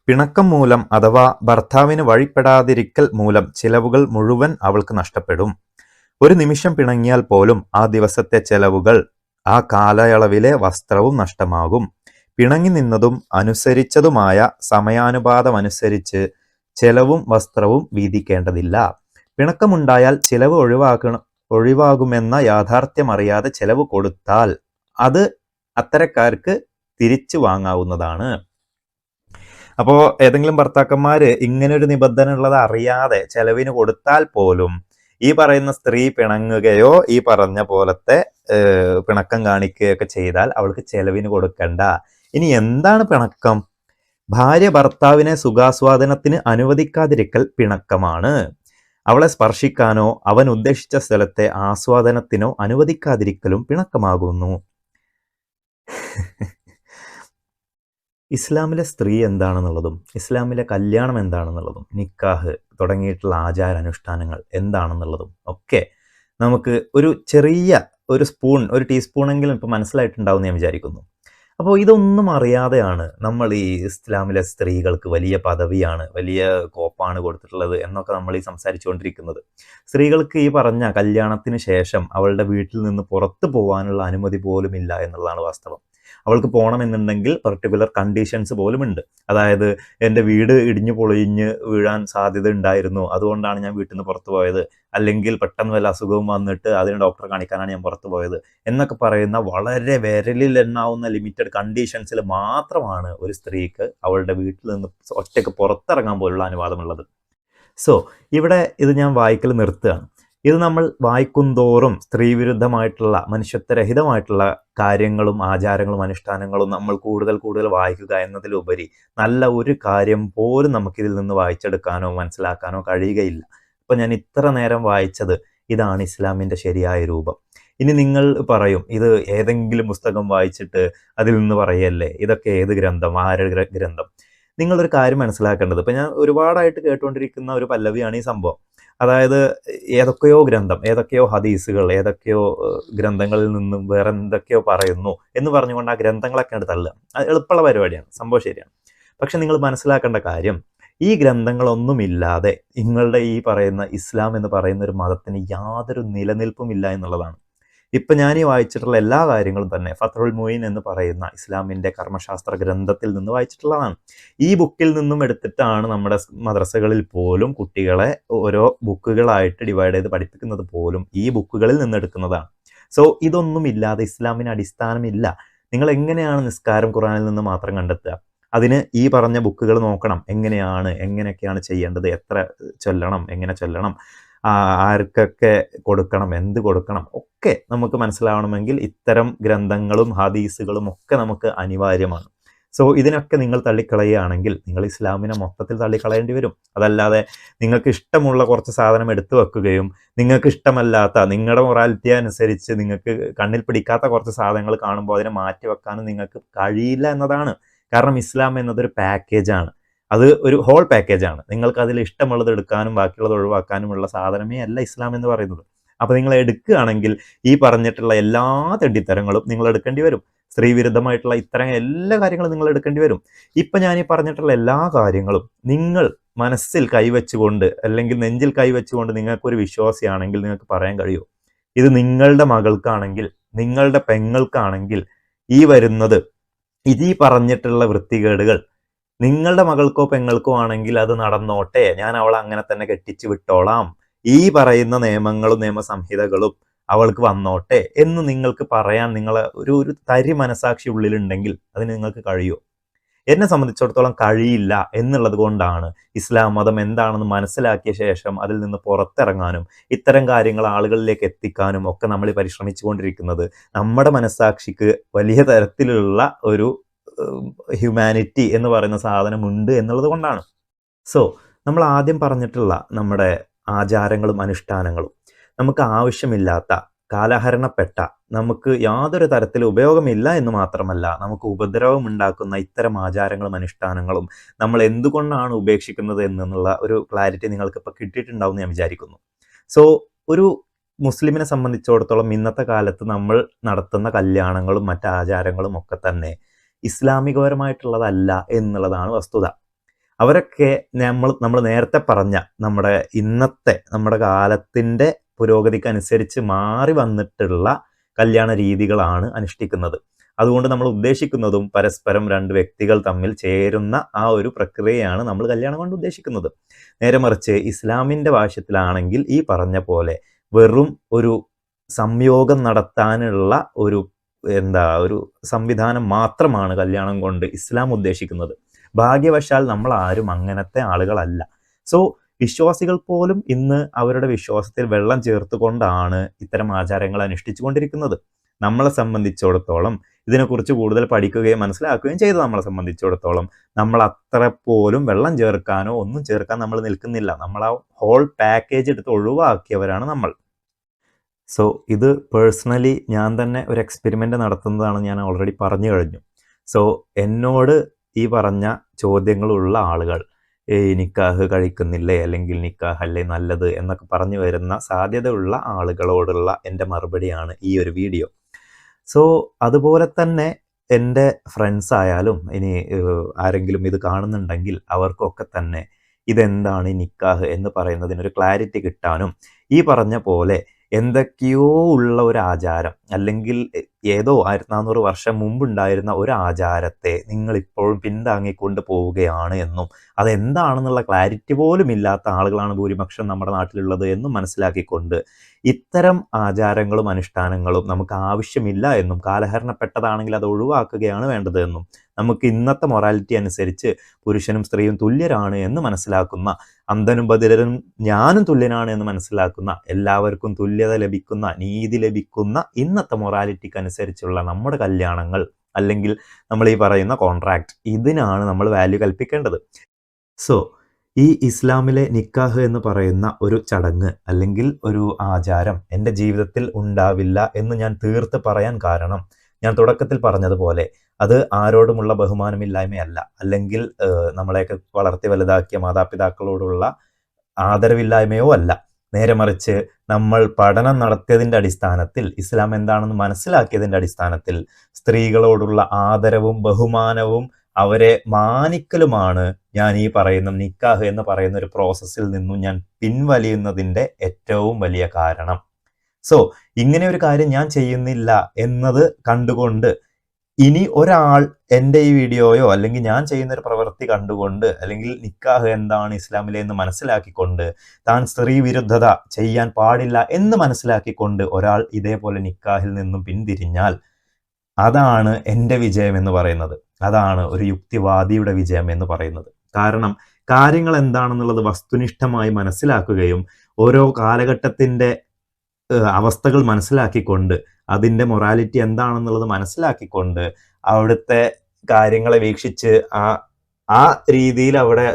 പിണക്കം മൂലം അഥവാ ഭർത്താവിന് വഴിപ്പെടാതിരിക്കൽ മൂലം ചിലവുകൾ മുഴുവൻ അവൾക്ക് നഷ്ടപ്പെടും. ഒരു നിമിഷം പിണങ്ങിയാൽ പോലും ആ ദിവസത്തെ ചെലവുകൾ, ആ കാലയളവിലെ വസ്ത്രവും നഷ്ടമാകും. പിണങ്ങി നിന്നതും അനുസരിച്ചതുമായ സമയാനുപാതമനുസരിച്ച് ചെലവും വസ്ത്രവും വീതിക്കേണ്ടതില്ല. പിണക്കമുണ്ടായാൽ ചിലവ് ഒഴിവാകുമെന്ന യാഥാർത്ഥ്യമറിയാതെ ചെലവ് കൊടുത്താൽ അത് അത്തരക്കാർക്ക് തിരിച്ചു വാങ്ങാവുന്നതാണ്. അപ്പോൾ ഏതെങ്കിലും ഭർത്താക്കന്മാര് ഇങ്ങനൊരു നിബന്ധന ഉള്ളത് അറിയാതെ ചെലവിന് കൊടുത്താൽ പോലും ഈ പറയുന്ന സ്ത്രീ പിണങ്ങുകയോ ഈ പറഞ്ഞ പോലത്തെ പിണക്കം കാണിക്കുകയൊക്കെ ചെയ്താൽ അവൾക്ക് ചെലവിന് കൊടുക്കണ്ട. ഇനി എന്താണ് പിണക്കം? ഭാര്യ ഭർത്താവിനെ സുഖാസ്വാദനത്തിന് അനുവദിക്കാതിരിക്കൽ പിണക്കമാണ്. അവളെ സ്പർശിക്കാനോ അവൻ ഉദ്ദേശിച്ച സ്ഥലത്തെ ആസ്വാദനത്തിനോ അനുവദിക്കാതിരിക്കലും പിണക്കമാകുന്നു. ഇസ്ലാമിലെ സ്ത്രീ എന്താണെന്നുള്ളതും ഇസ്ലാമിലെ കല്യാണം എന്താണെന്നുള്ളതും നിക്കാഹ് തുടങ്ങിയിട്ടുള്ള ആചാരാനുഷ്ഠാനങ്ങൾ എന്താണെന്നുള്ളതും ഒക്കെ നമുക്ക് ഒരു ടീസ്പൂണെങ്കിലും ഇപ്പം മനസ്സിലായിട്ടുണ്ടാവും ഞാൻ വിചാരിക്കുന്നു. അപ്പോൾ ഇതൊന്നും അറിയാതെയാണ് നമ്മൾ ഈ ഇസ്ലാമിലെ സ്ത്രീകൾക്ക് വലിയ പദവിയാണ്, വലിയ കോപ്പാണ് കൊടുത്തിട്ടുള്ളത് എന്നൊക്കെ നമ്മൾ ഈ സംസാരിച്ചുകൊണ്ടിരിക്കുന്നത്. സ്ത്രീകൾക്ക് ഈ പറഞ്ഞ കല്യാണത്തിന് ശേഷം അവളുടെ വീട്ടിൽ നിന്ന് പുറത്തു പോകാനുള്ള അനുമതി പോലും ഇല്ല എന്നുള്ളതാണ് വാസ്തവം. അവൾക്ക് പോകണമെന്നുണ്ടെങ്കിൽ പെർട്ടിക്കുലർ കണ്ടീഷൻസ് പോലും ഉണ്ട്. അതായത് എൻ്റെ വീട് ഇടിഞ്ഞു പൊളിഞ്ഞ് വീഴാൻ സാധ്യത ഉണ്ടായിരുന്നു, അതുകൊണ്ടാണ് ഞാൻ വീട്ടിൽ നിന്ന് പുറത്തു പോയത്, അല്ലെങ്കിൽ പെട്ടെന്ന് വല്ല അസുഖവും വന്നിട്ട് അതിന് ഡോക്ടറെ കാണിക്കാനാണ് ഞാൻ പുറത്തു പോയത് എന്നൊക്കെ പറയുന്ന വളരെ വിരലിൽ എണ്ണാവുന്ന ലിമിറ്റഡ് കണ്ടീഷൻസിൽ മാത്രമാണ് ഒരു സ്ത്രീക്ക് അവളുടെ വീട്ടിൽ നിന്ന് ഒറ്റയ്ക്ക് പുറത്തിറങ്ങാൻ പോലുള്ള അനുവാദമുള്ളത്. സോ ഇവിടെ ഇത് ഞാൻ വായിക്കൽ നിർത്തുകയാണ്. ഇത് നമ്മൾ വായിക്കുന്തോറും സ്ത്രീവിരുദ്ധമായിട്ടുള്ള മനുഷ്യത്വരഹിതമായിട്ടുള്ള കാര്യങ്ങളും ആചാരങ്ങളും അനുഷ്ഠാനങ്ങളും നമ്മൾ കൂടുതൽ വായിക്കുക എന്നതിലുപരി നല്ല ഒരു കാര്യം പോലും നമുക്കിതിൽ നിന്ന് വായിച്ചെടുക്കാനോ മനസ്സിലാക്കാനോ കഴിയുകയില്ല. ഇപ്പം ഞാൻ ഇത്ര നേരം വായിച്ചത് ഇതാണ് ഇസ്ലാമിൻ്റെ ശരിയായ രൂപം. ഇനി നിങ്ങൾ പറയും, ഇത് ഏതെങ്കിലും പുസ്തകം വായിച്ചിട്ട് അതിൽ നിന്ന് പറയല്ലേ, ഇതൊക്കെ ഏത് ഗ്രന്ഥം, ആരുടെ ഗ്രന്ഥം? നിങ്ങളൊരു കാര്യം മനസ്സിലാക്കേണ്ടത്, ഇപ്പം ഞാൻ ഒരുപാടായിട്ട് കേട്ടുകൊണ്ടിരിക്കുന്ന ഒരു പല്ലവിയാണ് ഈ സംഭവം. അതായത് ഏതൊക്കെയോ ഹദീസുകൾ, ഏതൊക്കെയോ ഗ്രന്ഥങ്ങളിൽ നിന്നും വേറെ എന്തൊക്കെയോ പറയുന്നു എന്ന് പറഞ്ഞുകൊണ്ട് ആ ഗ്രന്ഥങ്ങളൊക്കെ എടുത്ത് തള്ളുക. അത് എളുപ്പമുള്ള പരിപാടിയാണ്, സംഭവം ശരിയാണ്. പക്ഷെ നിങ്ങൾ മനസ്സിലാക്കേണ്ട കാര്യം, ഈ ഗ്രന്ഥങ്ങളൊന്നുമില്ലാതെ നിങ്ങളുടെ ഈ പറയുന്ന ഇസ്ലാം എന്ന് പറയുന്ന ഒരു മതത്തിന് യാതൊരു നിലനിൽപ്പും ഇല്ല എന്നുള്ളതാണ്. ഇപ്പം ഞാൻ ഈ വായിച്ചിട്ടുള്ള എല്ലാ കാര്യങ്ങളും തന്നെ ഫത്ഹുൽ മുഈൻ എന്ന് പറയുന്ന ഇസ്ലാമിൻ്റെ കർമ്മശാസ്ത്ര ഗ്രന്ഥത്തിൽ നിന്ന് വായിച്ചിട്ടുള്ളതാണ്. ഈ ബുക്കിൽ നിന്നും എടുത്തിട്ടാണ് നമ്മുടെ മദ്രസകളിൽ പോലും കുട്ടികളെ ഓരോ ബുക്കുകളായിട്ട് ഡിവൈഡ് ചെയ്ത് പഠിപ്പിക്കുന്നത് പോലും ഈ ബുക്കുകളിൽ നിന്ന് എടുക്കുന്നതാണ്. സോ ഇതൊന്നും ഇല്ലാതെ ഇസ്ലാമിന് അടിസ്ഥാനമില്ല. നിങ്ങൾ എങ്ങനെയാണ് നിസ്കാരം ഖുർആനിൽ നിന്ന് മാത്രം കണ്ടെത്തുക? അതിന് ഈ പറഞ്ഞ ബുക്കുകൾ നോക്കണം. എങ്ങനെയൊക്കെയാണ് ചെയ്യേണ്ടത്, എത്ര ചൊല്ലണം, എങ്ങനെ ചൊല്ലണം, ആർക്കൊക്കെ കൊടുക്കണം, എന്ത് കൊടുക്കണം ഒക്കെ നമുക്ക് മനസ്സിലാവണമെങ്കിൽ ഇത്തരം ഗ്രന്ഥങ്ങളും ഹദീസുകളും ഒക്കെ നമുക്ക് അനിവാര്യമാണ്. സോ ഇതിനൊക്കെ നിങ്ങൾ തള്ളിക്കളയുകയാണെങ്കിൽ നിങ്ങൾ ഇസ്ലാമിനെ മൊത്തത്തിൽ തള്ളിക്കളയേണ്ടി വരും. അതല്ലാതെ നിങ്ങൾക്ക് ഇഷ്ടമുള്ള കുറച്ച് സാധനം എടുത്തു വെക്കുകയും നിങ്ങൾക്ക് ഇഷ്ടമല്ലാത്ത, നിങ്ങളുടെ മൊറാലിറ്റി അനുസരിച്ച് നിങ്ങൾക്ക് കണ്ണിൽ പിടിക്കാത്ത കുറച്ച് സാധനങ്ങൾ കാണുമ്പോൾ അതിനെ മാറ്റി വെക്കാനും നിങ്ങൾക്ക് കഴിയില്ല എന്നതാണ്. കാരണം ഇസ്ലാം എന്നതൊരു പാക്കേജാണ്, അത് ഒരു ഹോൾ പാക്കേജാണ്. നിങ്ങൾക്ക് അതിൽ ഇഷ്ടമുള്ളത് എടുക്കാനും ബാക്കിയുള്ളത് ഒഴിവാക്കാനുമുള്ള സാധനമേ അല്ല ഇസ്ലാം എന്ന് പറയുന്നത്. അപ്പോൾ നിങ്ങൾ എടുക്കുകയാണെങ്കിൽ ഈ പറഞ്ഞിട്ടുള്ള എല്ലാ തെണ്ടിത്തരങ്ങളും നിങ്ങൾ എടുക്കേണ്ടി വരും. സ്ത്രീ വിരുദ്ധമായിട്ടുള്ള ഇത്തരം എല്ലാ കാര്യങ്ങളും നിങ്ങൾ എടുക്കേണ്ടി വരും. ഇപ്പം ഞാൻ ഈ പറഞ്ഞിട്ടുള്ള എല്ലാ കാര്യങ്ങളും നിങ്ങൾ മനസ്സിൽ കൈവച്ചുകൊണ്ട് അല്ലെങ്കിൽ നെഞ്ചിൽ കൈവച്ചുകൊണ്ട് നിങ്ങൾക്കൊരു വിശ്വാസിയാണെങ്കിൽ നിങ്ങൾക്ക് പറയാൻ കഴിയും, ഇത് നിങ്ങളുടെ മകൾക്കാണെങ്കിൽ നിങ്ങളുടെ പെങ്ങൾക്കാണെങ്കിൽ ഈ വരുന്നത് ഇതീ പറഞ്ഞിട്ടുള്ള വൃത്തികേടുകൾ നിങ്ങളുടെ മകൾക്കോ പെങ്ങൾക്കോ ആണെങ്കിൽ അത് നടന്നോട്ടെ, ഞാൻ അവളെ അങ്ങനെ തന്നെ കെട്ടിച്ചു വിട്ടോളാം, ഈ പറയുന്ന നിയമങ്ങളും നിയമസംഹിതകളും അവൾക്ക് വന്നോട്ടെ എന്ന് നിങ്ങൾക്ക് പറയാൻ നിങ്ങളെ ഒരു തരി മനസാക്ഷി ഉള്ളിലുണ്ടെങ്കിൽ അതിന് നിങ്ങൾക്ക് കഴിയുമോ? എന്നെ സംബന്ധിച്ചിടത്തോളം കഴിയില്ല എന്നുള്ളത് കൊണ്ടാണ് ഇസ്ലാം മതം എന്താണെന്ന് മനസ്സിലാക്കിയ ശേഷം അതിൽ നിന്ന് പുറത്തിറങ്ങാനും ഇത്തരം കാര്യങ്ങൾ ആളുകളിലേക്ക് എത്തിക്കാനും ഒക്കെ നമ്മൾ പരിശ്രമിച്ചുകൊണ്ടിരിക്കുന്നത്. നമ്മുടെ മനസ്സാക്ഷിക്ക് വലിയ തരത്തിലുള്ള ഒരു ഹ്യൂമാനിറ്റി എന്ന് പറയുന്ന സാധനമുണ്ട് എന്നുള്ളത് കൊണ്ടാണ്. സോ നമ്മൾ ആദ്യം പറഞ്ഞിട്ടുള്ള നമ്മുടെ ആചാരങ്ങളും അനുഷ്ഠാനങ്ങളും നമുക്ക് ആവശ്യമില്ലാത്ത, കാലഹരണപ്പെട്ട, നമുക്ക് യാതൊരു തരത്തിൽ ഉപയോഗമില്ല എന്ന് മാത്രമല്ല നമുക്ക് ഉപദ്രവം ഉണ്ടാക്കുന്ന ഇത്തരം ആചാരങ്ങളും അനുഷ്ഠാനങ്ങളും നമ്മൾ എന്തുകൊണ്ടാണ് ഉപേക്ഷിക്കുന്നത് എന്നുള്ള ഒരു ക്ലാരിറ്റി നിങ്ങൾക്ക് ഇപ്പോൾ കിട്ടിയിട്ടുണ്ടാവും എന്ന് ഞാൻ വിചാരിക്കുന്നു. സോ ഒരു മുസ്ലിമിനെ സംബന്ധിച്ചിടത്തോളം ഇന്നത്തെ കാലത്ത് നമ്മൾ നടത്തുന്ന കല്യാണങ്ങളും മറ്റ് ആചാരങ്ങളും ഒക്കെ തന്നെ ഇസ്ലാമികപരമായിട്ടുള്ളതല്ല എന്നുള്ളതാണ് വസ്തുത. അവരൊക്കെ നമ്മൾ നേരത്തെ പറഞ്ഞ നമ്മുടെ കാലത്തിൻ്റെ പുരോഗതിക്കനുസരിച്ച് മാറി വന്നിട്ടുള്ള കല്യാണ രീതികളാണ് അനുഷ്ഠിക്കുന്നത്. അതുകൊണ്ട് നമ്മൾ ഉദ്ദേശിക്കുന്നതും പരസ്പരം രണ്ട് വ്യക്തികൾ തമ്മിൽ ചേരുന്ന ആ ഒരു പ്രക്രിയയാണ് നമ്മൾ കല്യാണം കൊണ്ട് ഉദ്ദേശിക്കുന്നത്. നേരെ മറിച്ച് ഇസ്ലാമിൻ്റെ ഭാഷ്യത്തിലാണെങ്കിൽ ഈ പറഞ്ഞ പോലെ വെറും ഒരു സംയോഗം നടത്താനുള്ള ഒരു സംവിധാനം മാത്രമാണ് കല്യാണം കൊണ്ട് ഇസ്ലാം ഉദ്ദേശിക്കുന്നത്. ഭാഗ്യവശാൽ നമ്മൾ ആരും അങ്ങനത്തെ ആളുകളല്ല. സോ വിശ്വാസികൾ പോലും ഇന്ന് അവരുടെ വിശ്വാസത്തിൽ വെള്ളം ചേർത്തുകൊണ്ടാണ് ഇത്തരം ആചാരങ്ങൾ അനുഷ്ഠിച്ചു കൊണ്ടിരിക്കുന്നത്. നമ്മളെ സംബന്ധിച്ചിടത്തോളം ഇതിനെക്കുറിച്ച് കൂടുതൽ പഠിക്കുകയും മനസ്സിലാക്കുകയും ചെയ്ത് നമ്മളെ സംബന്ധിച്ചിടത്തോളം നമ്മൾ അത്ര പോലും വെള്ളം ചേർക്കാനോ ഒന്നും ചേർക്കാൻ നമ്മൾ നിൽക്കുന്നില്ല. നമ്മൾ ആ ഹോൾ പാക്കേജ് എടുത്ത് ഒഴിവാക്കിയവരാണ് നമ്മൾ. സോ ഇത് പേഴ്സണലി ഞാൻ തന്നെ ഒരു എക്സ്പെരിമെൻ്റ് നടത്തുന്നതാണ്, ഞാൻ ഓൾറെഡി പറഞ്ഞു കഴിഞ്ഞു. സോ എന്നോട് ഈ പറഞ്ഞ ചോദ്യങ്ങളുള്ള ആളുകൾ നിക്കാഹ് കഴിക്കുന്നില്ലേ, അല്ലെങ്കിൽ നിക്കാഹ് അല്ലേ നല്ലത് എന്നൊക്കെ പറഞ്ഞു വരുന്ന സാധ്യതയുള്ള ആളുകളോടുള്ള എൻ്റെ മറുപടിയാണ് ഈ ഒരു വീഡിയോ. സോ അതുപോലെ തന്നെ എൻ്റെ ഫ്രണ്ട്സ് ആയാലും ഇനി ആരെങ്കിലും ഇത് കാണുന്നുണ്ടെങ്കിൽ അവർക്കൊക്കെ തന്നെ ഇതെന്താണ് നിക്കാഹ് എന്ന് പറയുന്നതിനൊരു ക്ലാരിറ്റി കിട്ടാനും ഈ പറഞ്ഞ പോലെ എന്തൊക്കെയോ ഉള്ള ഒരു ആചാരം, അല്ലെങ്കിൽ ഏതോ 1400 വർഷം മുമ്പുണ്ടായിരുന്ന ഒരു ആചാരത്തെ നിങ്ങളിപ്പോഴും പിന്താങ്ങിക്കൊണ്ട് പോവുകയാണ് എന്നും അതെന്താണെന്നുള്ള ക്ലാരിറ്റി പോലും ഇല്ലാത്ത ആളുകളാണ് ഭൂരിപക്ഷം നമ്മുടെ നാട്ടിലുള്ളത് എന്നും മനസ്സിലാക്കിക്കൊണ്ട് ഇത്തരം ആചാരങ്ങളും അനുഷ്ഠാനങ്ങളും നമുക്ക് ആവശ്യമില്ല എന്നും കാലഹരണപ്പെട്ടതാണെങ്കിൽ അത് ഒഴിവാക്കുകയാണ് വേണ്ടത് എന്നും നമുക്ക് ഇന്നത്തെ മൊറാലിറ്റി അനുസരിച്ച് പുരുഷനും സ്ത്രീയും തുല്യരാണ് എന്ന് മനസ്സിലാക്കുന്ന, അന്ധനും ബധിരനും ഞാനും തുല്യനാണ് എന്ന് മനസ്സിലാക്കുന്ന, എല്ലാവർക്കും തുല്യത ലഭിക്കുന്ന, നീതി ലഭിക്കുന്ന ഇന്നത്തെ മൊറാലിറ്റിക്ക് അനുസരിച്ചുള്ള നമ്മുടെ കല്യാണങ്ങൾ അല്ലെങ്കിൽ നമ്മൾ ഈ പറയുന്ന കോൺട്രാക്ട്, ഇതിനാണ് നമ്മൾ വാല്യൂ കൽപ്പിക്കേണ്ടത്. സോ ഈ ഇസ്ലാമിലെ നിക്കാഹ് എന്ന് പറയുന്ന ഒരു ചടങ്ങ് അല്ലെങ്കിൽ ഒരു ആചാരം എൻ്റെ ജീവിതത്തിൽ ഉണ്ടാവില്ല എന്ന് ഞാൻ തീർത്ത് പറയാൻ കാരണം ഞാൻ തുടക്കത്തിൽ പറഞ്ഞതുപോലെ അത് ആരോടുമുള്ള ബഹുമാനമില്ലായ്മയല്ല, അല്ലെങ്കിൽ നമ്മളെയൊക്കെ വളർത്തി വലുതാക്കിയ മാതാപിതാക്കളോടുള്ള ആദരവില്ലായ്മയോ അല്ല. നേരെ മറിച്ച് നമ്മൾ പഠനം നടത്തിയതിൻ്റെ അടിസ്ഥാനത്തിൽ, ഇസ്ലാം എന്താണെന്ന് മനസ്സിലാക്കിയതിൻ്റെ അടിസ്ഥാനത്തിൽ സ്ത്രീകളോടുള്ള ആദരവും ബഹുമാനവും അവരെ മാനിക്കലുമാണ് ഞാൻ ഈ പറയുന്ന നിക്കാഹ് എന്ന് പറയുന്ന ഒരു പ്രോസസ്സിൽ നിന്നും ഞാൻ പിൻവലിയുന്നതിൻ്റെ ഏറ്റവും വലിയ കാരണം. സോ ഇങ്ങനെ ഒരു കാര്യം ഞാൻ ചെയ്യുന്നില്ല എന്നത് കണ്ടുകൊണ്ട് ഇനി ഒരാൾ എൻ്റെ ഈ വീഡിയോയോ അല്ലെങ്കിൽ ഞാൻ ചെയ്യുന്ന ഒരു പ്രവൃത്തി കണ്ടുകൊണ്ട് അല്ലെങ്കിൽ നിക്കാഹ് എന്താണ് ഇസ്ലാമിലെ എന്ന് മനസ്സിലാക്കിക്കൊണ്ട് താൻ സ്ത്രീ വിരുദ്ധത ചെയ്യാൻ പാടില്ല എന്ന് മനസ്സിലാക്കിക്കൊണ്ട് ഒരാൾ ഇതേപോലെ നിക്കാഹിൽ നിന്നും പിന്തിരിഞ്ഞാൽ അതാണ് എൻ്റെ വിജയം എന്ന് പറയുന്നത്. അതാണ് ഒരു യുക്തിവാദിയുടെ വിജയം എന്ന് പറയുന്നത്. കാരണം കാര്യങ്ങൾ എന്താണെന്നുള്ളത് വസ്തുനിഷ്ഠമായി മനസ്സിലാക്കുകയും ഓരോ കാലഘട്ടത്തിൻ്റെ അവസ്ഥകൾ മനസ്സിലാക്കിക്കൊണ്ട് അതിൻ്റെ മൊറാലിറ്റി എന്താണെന്നുള്ളത് മനസ്സിലാക്കിക്കൊണ്ട് അവിടുത്തെ കാര്യങ്ങളെ വീക്ഷിച്ച് ആ രീതിയിൽ അവിടെ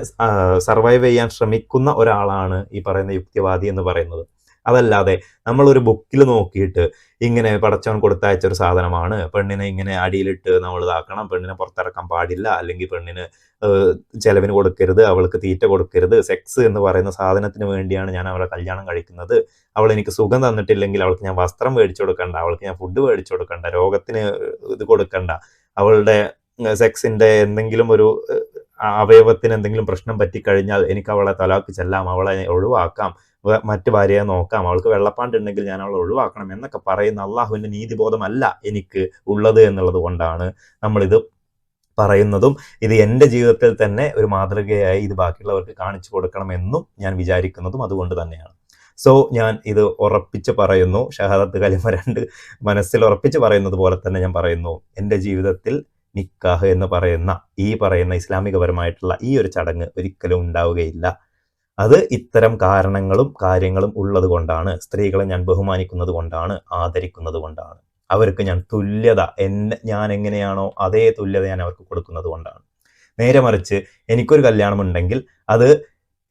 സർവൈവ് ചെയ്യാൻ ശ്രമിക്കുന്ന ഒരാളാണ് ഈ പറയുന്ന യുക്തിവാദി എന്ന് പറയുന്നത്. അതല്ലാതെ നമ്മളൊരു ബുക്കിൽ നോക്കിയിട്ട് ഇങ്ങനെ പടച്ചവൻ കൊടുത്തയച്ചൊരു സാധനമാണ്, പെണ്ണിനെ ഇങ്ങനെ അടിയിലിട്ട് നമ്മൾ ഇതാക്കണം, പെണ്ണിനെ പുറത്തിറക്കാൻ പാടില്ല, അല്ലെങ്കിൽ പെണ്ണിന് ചെലവിന് കൊടുക്കരുത്, അവൾക്ക് തീറ്റ കൊടുക്കരുത്, സെക്സ് എന്ന് പറയുന്ന സാധനത്തിന് വേണ്ടിയാണ് ഞാൻ അവളെ കല്യാണം കഴിക്കുന്നത്, അവൾ എനിക്ക് സുഖം തന്നിട്ടില്ലെങ്കിൽ അവൾക്ക് ഞാൻ വസ്ത്രം മേടിച്ചു കൊടുക്കണ്ട, അവൾക്ക് ഞാൻ ഫുഡ് മേടിച്ചു കൊടുക്കണ്ട, രോഗത്തിന് ഇത് കൊടുക്കണ്ട, അവളുടെ സെക്സിൻ്റെ എന്തെങ്കിലും ഒരു അവയവത്തിന് എന്തെങ്കിലും പ്രശ്നം പറ്റിക്കഴിഞ്ഞാൽ എനിക്ക് അവളെ തലാക്ക് ചെല്ലാം, അവളെ ഒഴിവാക്കാം, മറ്റു ഭാര്യയെ നോക്കാം, അവൾക്ക് വെള്ളപ്പാണ്ടുണ്ടെങ്കിൽ ഞാൻ അവളെ ഒഴിവാക്കണം എന്നൊക്കെ പറയുന്ന അള്ളാഹുവിൻ്റെ നീതിബോധമല്ല എനിക്ക് ഉള്ളത് എന്നുള്ളത് കൊണ്ടാണ് നമ്മളിത് പറയുന്നതും ഇത് എൻ്റെ ജീവിതത്തിൽ തന്നെ ഒരു മാതൃകയായി ഇത് ബാക്കിയുള്ളവർക്ക് കാണിച്ചു കൊടുക്കണമെന്നും ഞാൻ വിചാരിക്കുന്നതും അതുകൊണ്ട് തന്നെയാണ്. സോ ഞാൻ ഇത് ഉറപ്പിച്ച് പറയുന്നു, ഷഹാദത്ത് കലിമ 2 മനസ്സിൽ ഉറപ്പിച്ച് പറയുന്നത് പോലെ തന്നെ ഞാൻ പറയുന്നു, എൻ്റെ ജീവിതത്തിൽ നിക്കാഹ് എന്ന് പറയുന്ന ഈ പറയുന്ന ഇസ്ലാമികപരമായിട്ടുള്ള ഈ ഒരു ചടങ്ങ് ഒരിക്കലും ഉണ്ടാവുകയില്ല. അത് ഇത്തരം കാരണങ്ങളും കാര്യങ്ങളും ഉള്ളത് കൊണ്ടാണ്. സ്ത്രീകളെ ഞാൻ ബഹുമാനിക്കുന്നത് കൊണ്ടാണ്, ആദരിക്കുന്നത് കൊണ്ടാണ്. അവർക്ക് ഞാൻ തുല്യത ഞാൻ എങ്ങനെയാണോ അതേ തുല്യത ഞാൻ അവർക്ക് കൊടുക്കുന്നത് കൊണ്ടാണ്. നേരെ മറിച്ച് എനിക്കൊരു കല്യാണം ഉണ്ടെങ്കിൽ അത്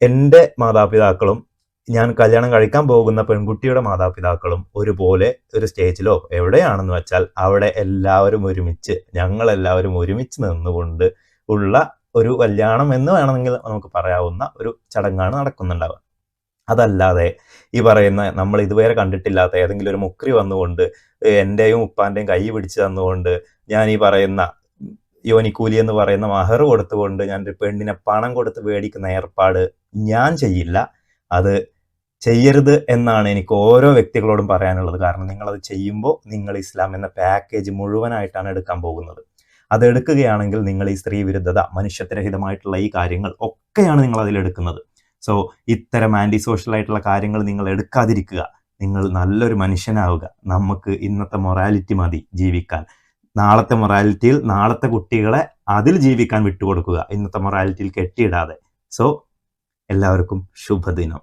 എൻ്റെ മാതാപിതാക്കളും ഞാൻ കല്യാണം കഴിക്കാൻ പോകുന്ന പെൺകുട്ടിയുടെ മാതാപിതാക്കളും ഒരുപോലെ ഒരു സ്റ്റേജിലോ എവിടെയാണെന്ന് വെച്ചാൽ അവിടെ ഞങ്ങളെല്ലാവരും ഒരുമിച്ച് നിന്നുകൊണ്ട് ഉള്ള ഒരു കല്യാണം എന്ന് വേണമെങ്കിൽ നമുക്ക് പറയാവുന്ന ഒരു ചടങ്ങാണ് നടക്കുന്നുണ്ടാവുക. അതല്ലാതെ ഈ പറയുന്ന നമ്മൾ ഇതുവരെ കണ്ടിട്ടില്ലാത്ത ഏതെങ്കിലും ഒരു മുക്രി വന്നുകൊണ്ട് എൻ്റെയും ഉപ്പാൻ്റെയും കൈ പിടിച്ച് തന്നുകൊണ്ട് ഞാൻ ഈ പറയുന്ന യോനിക്കൂലി എന്ന് പറയുന്ന മഹർ കൊടുത്തുകൊണ്ട് ഞാൻ ഒരു പെണ്ണിനെ പണം കൊടുത്ത് മേടിക്കുന്ന ഏർപ്പാട് ഞാൻ ചെയ്യില്ല. അത് ചെയ്യരുത് എന്നാണ് എനിക്ക് ഓരോ വ്യക്തികളോടും പറയാനുള്ളത്. കാരണം നിങ്ങളത് ചെയ്യുമ്പോൾ നിങ്ങൾ ഇസ്ലാം എന്ന പാക്കേജ് മുഴുവനായിട്ടാണ് എടുക്കാൻ പോകുന്നത്. അത് എടുക്കുകയാണെങ്കിൽ നിങ്ങൾ ഈ സ്ത്രീ വിരുദ്ധത, മനുഷ്യത്വരഹിതമായിട്ടുള്ള ഈ കാര്യങ്ങൾ ഒക്കെയാണ് നിങ്ങൾ അതിലെടുക്കുന്നത്. സോ ഇത്തരം ആൻറ്റി സോഷ്യൽ ആയിട്ടുള്ള കാര്യങ്ങൾ നിങ്ങൾ എടുക്കാതിരിക്കുക. നിങ്ങൾ നല്ലൊരു മനുഷ്യനാവുക. നമുക്ക് ഇന്നത്തെ മൊറാലിറ്റി മതി ജീവിക്കാൻ. നാളത്തെ മൊറാലിറ്റിയിൽ നാളത്തെ കുട്ടികളെ അതിൽ ജീവിക്കാൻ വിട്ടുകൊടുക്കുക, ഇന്നത്തെ മൊറാലിറ്റിയിൽ കെട്ടിയിടാതെ. സോ എല്ലാവർക്കും ശുഭദിനം.